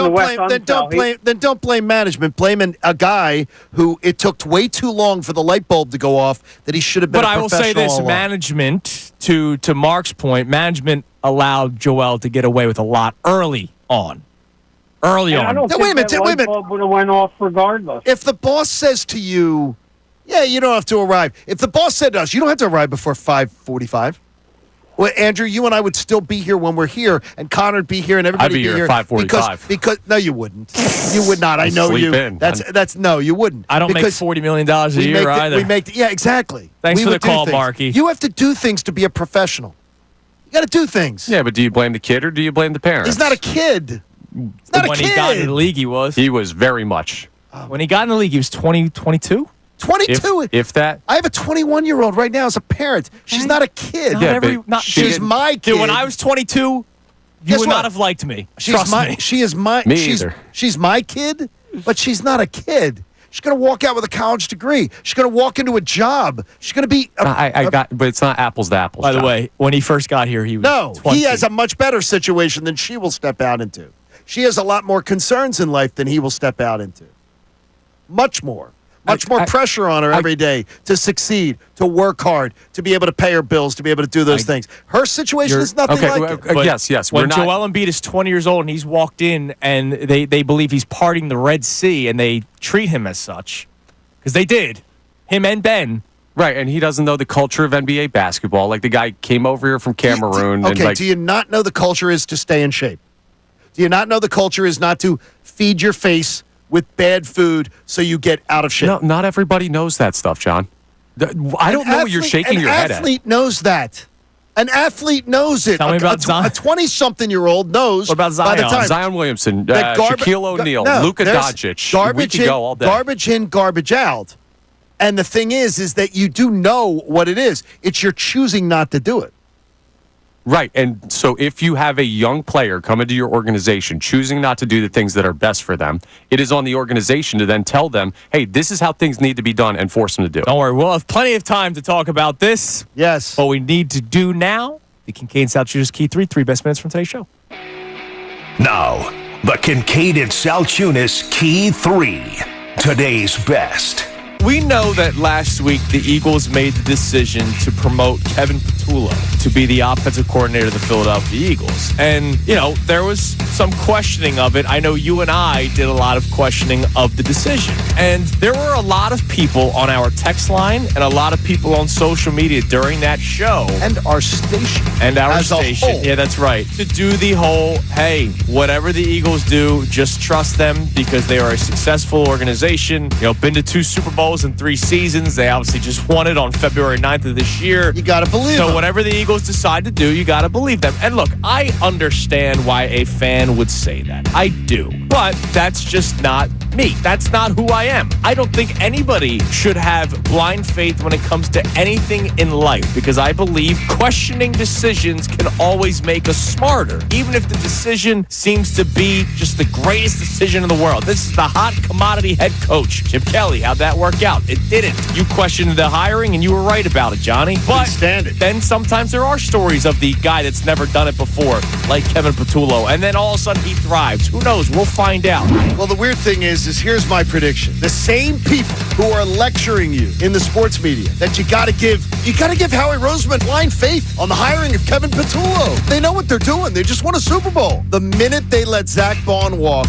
don't blame management. Blame a guy who it took way too long for the light bulb to go off. That he should have been. But I I will say this: management, to Mark's point, management allowed Joel to get away with a lot early on. And I don't think that light bulb would have went off regardless. If the boss says to you, "Yeah, you don't have to arrive," if the boss said to us, "You don't have to arrive before 5:45," Well, Andrew, you and I would still be here when we're here, and Connor'd be here, and everybody I'd be here at 5:45. Because no, you wouldn't. You would not. I know Sleep you. in. That's no, you wouldn't. I don't make Because $40 million a year either. Yeah, exactly. Thanks We for the would do call, things. Marky. You have to do things to be a professional. You got to do things. Yeah, but do you blame the kid or do you blame the parents? He's not a kid. He's not when a kid. he got in the league, he was. He was very much. When he got in the league, he was 22. 22. If that. I have a 21-year-old right now as a parent. She's not a kid. She's my kid. Dude, when I was 22, you Guess would what? not have liked me. She's Trust my. me. She is my. Me she's, either. She's my kid, but she's not a kid. She's gonna walk out with a college degree. She's gonna walk into a job. She's gonna be. But it's not apples to apples. By the John. way, when he first got here, he was No, 20. he has a much better situation than she will step out into. She has a lot more concerns in life than he will step out into. Much more. Much more pressure on her every day to succeed, to work hard, to be able to pay her bills, to be able to do those things. Her situation is nothing like it. But yes. When Joel Embiid is 20 years old and he's walked in and they believe he's parting the Red Sea and they treat him as such, because they did, him and Ben. Right, and he doesn't know the culture of NBA basketball. Like the guy came over here from Cameroon. Do you not know the culture is to stay in shape? Do you not know the culture is not to feed your face with bad food so you get out of shape? No, not everybody knows that stuff, John. I don't know what you're shaking your head at. An athlete knows that. An athlete knows it. Tell me about Zion. A 20-something-year-old knows. What about Zion? By the time, Zion Williamson, that Shaquille O'Neal, Luka there's Doncic. Garbage we could in, go all day. garbage in, garbage out. And the thing is that you do know what it is. It's you're choosing not to do it. Right, and so if you have a young player come into your organization choosing not to do the things that are best for them, it is on the organization to then tell them, hey, this is how things need to be done and force them to do it. Don't worry, we'll have plenty of time to talk about this. Yes. What we need to do now, the Kincade Salciunas Key 3 best minutes from today's show. Now, the Kincade Salciunas Key 3, today's best. We know that last week the Eagles made the decision to promote Kevin Petullo to be the offensive coordinator of the Philadelphia Eagles. And, there was some questioning of it. I know you and I did a lot of questioning of the decision. And there were a lot of people on our text line and a lot of people on social media during that show. And our station. As a whole. Yeah, that's right. To do the whole, hey, whatever the Eagles do, just trust them because they are a successful organization. Been to 2 Super Bowls in 3 seasons. They obviously just won it on February 9th of this year. You got to believe them. So whatever the Eagles decide to do, you got to believe them. And look, I understand why a fan would say that. I do. But that's just not me. That's not who I am. I don't think anybody should have blind faith when it comes to anything in life because I believe questioning decisions can always make us smarter, even if the decision seems to be just the greatest decision in the world. This is the hot commodity head coach, Chip Kelly. How'd that work out? It didn't. You questioned the hiring and you were right about it, Johnny. But then sometimes there are stories of the guy that's never done it before, like Kevin Petullo, and then all of a sudden he thrives. Who knows? We'll find out. Well, the weird thing is here's my prediction. The same people who are lecturing you in the sports media that you got to give Howie Roseman blind faith on the hiring of Kevin Petullo. They know what they're doing. They just won a Super Bowl. The minute they let Zach Bond walk,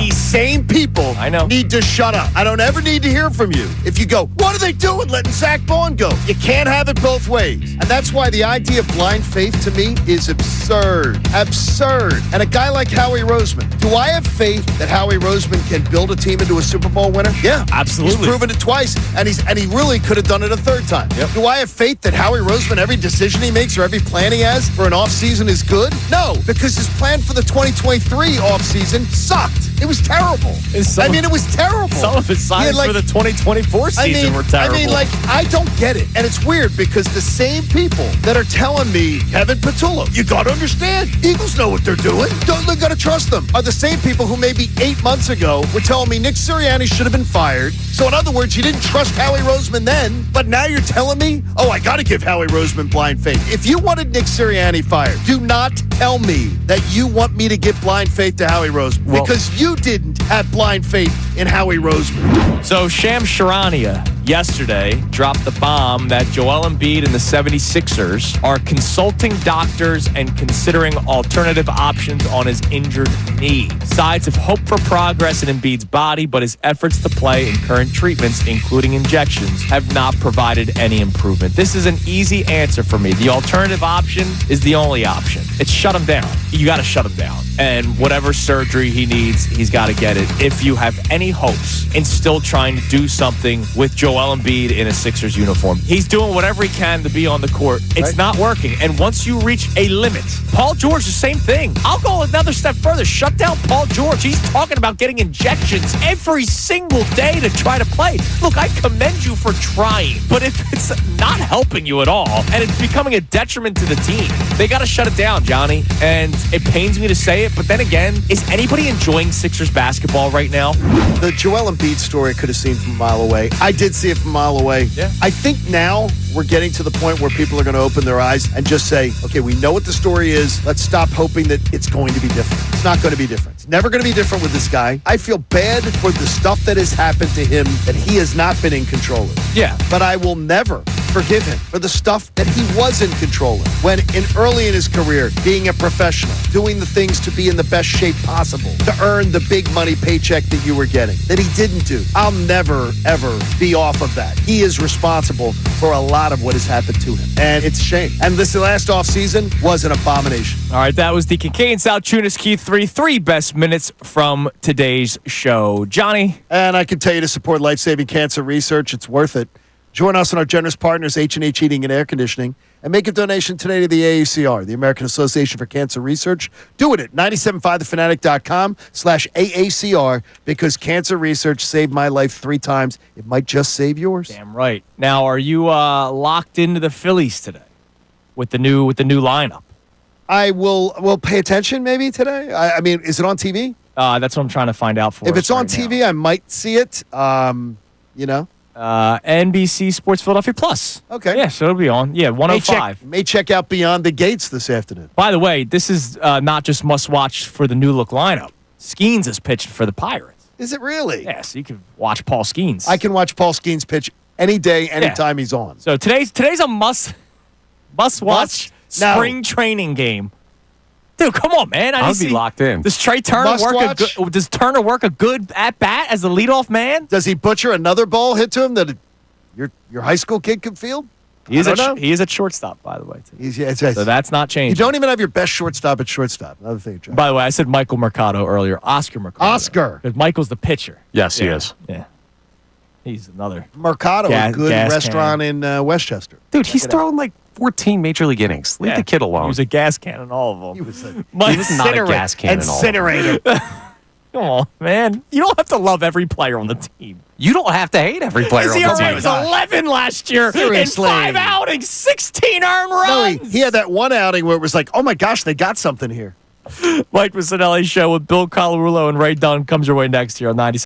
these same people need to shut up. I don't ever need to hear from you. If you go, what are they doing letting Zach Bond go? You can't have it both ways. And that's why the idea of blind faith to me is absurd. Absurd. And a guy like Howie Roseman, do I have faith that Howie Roseman can build a team into a Super Bowl winner? Yeah, absolutely. He's proven it twice, and he really could have done it a third time. Yep. Do I have faith that Howie Roseman, every decision he makes or every plan he has for an offseason is good? No, because his plan for the 2023 offseason sucked. It was terrible. It was terrible. Some of his signs for the 2024 season were terrible. I don't get it. And it's weird because the same people that are telling me, Kevin Petullo, you got to understand, Eagles know what they're doing. They got to trust them, are the same people who maybe 8 months ago were telling me Nick Sirianni should have been fired. So in other words, you didn't trust Howie Roseman then, but now you're telling me, I got to give Howie Roseman blind faith. If you wanted Nick Sirianni fired, do not tell me that you want me to give blind faith to Howie Roseman because you didn't have blind faith in Howie Roseman. So Shams Charania yesterday dropped the bomb that Joel Embiid and the 76ers are consulting doctors and considering alternative options on his injured knee. Sides have hoped for progress in Embiid's body, but his efforts to play and current treatments, including injections, have not provided any improvement. This is an easy answer for me. The alternative option is the only option. It's shut him down. You got to shut him down. And whatever surgery he needs, he's got to get it. If you have any hopes in still trying to do something with Joel Embiid in a Sixers uniform, he's doing whatever he can to be on the court. It's not working. And once you reach a limit, Paul George, the same thing. I'll go another step further. Shut down Paul George. He's talking about getting injections every single day to try to play. Look, I commend you for trying, but if it's not helping you at all and it's becoming a detriment to the team, they got to shut it down, Johnny. And it pains me to say it, but then again, is anybody enjoying Sixers basketball right now? The Joel Embiid story I could have seen from a mile away. I did see it from a mile away. Yeah. I think now we're getting to the point where people are going to open their eyes and just say, okay, we know what the story is. Let's stop hoping that it's going to be different. It's not going to be different. It's never going to be different with this guy. I feel bad for the stuff that has happened to him that he has not been in control of. Yeah. But I will never forgive him for the stuff that he was in control of. When early in his career, being a professional, doing the things to be in the best shape possible, to earn the big money paycheck that you were getting, that he didn't do. I'll never, ever be off of that. He is responsible for a lot of what has happened to him. And it's a shame. And this last offseason was an abomination. All right, that was the Kincade Salciunas Key 3 best minutes from today's show. Johnny? And I can tell you to support life-saving cancer research. It's worth it. Join us and our generous partners, H&H Heating and Air Conditioning, and make a donation today to the AACR, the American Association for Cancer Research. Do it at 975thefanatic.com/AACR because cancer research saved my life 3 times. It might just save yours. Damn right. Now, are you locked into the Phillies today with the new lineup? I will pay attention maybe today. I mean, is it on TV? That's what I'm trying to find out for. If it's on TV, I might see it. NBC Sports Philadelphia Plus. Okay. Yeah, so it'll be on. Yeah, 105. May check out Beyond the Gates this afternoon. By the way, this is not just must-watch for the new look lineup. Skeens is pitching for the Pirates. Is it really? Yeah, so you can watch Paul Skeens. I can watch Paul Skeens pitch any day, anytime he's on. So today's a must-watch spring training game. Dude, come on, man! I'll be locked in. Does Turner work a good at bat as the leadoff man? Does he butcher another ball hit to him that your high school kid can field? He is at shortstop, by the way. Too. So that's not changing. You don't even have your best shortstop at shortstop. Another thing. By the way, I said Michael Mercado earlier. Oscar Mercado. Oscar. Because Michael's the pitcher. Yes, he is. Yeah. He's another. Mercado, a good restaurant in Westchester. Dude, he's thrown like 14 major league innings. Leave the kid alone. He was a gas can in all of them. He was not a gas can in all of them. Incinerator. Come on, man. You don't have to love every player on the team. You don't have to hate every player on the team. He was 11 last year Seriously. in 5 outings, 16 earned runs. No, he had that one outing where it was like, oh my gosh, they got something here. Mike Missanelli Show with Bill Colarulo and Ray Dunn comes your way next year on 96.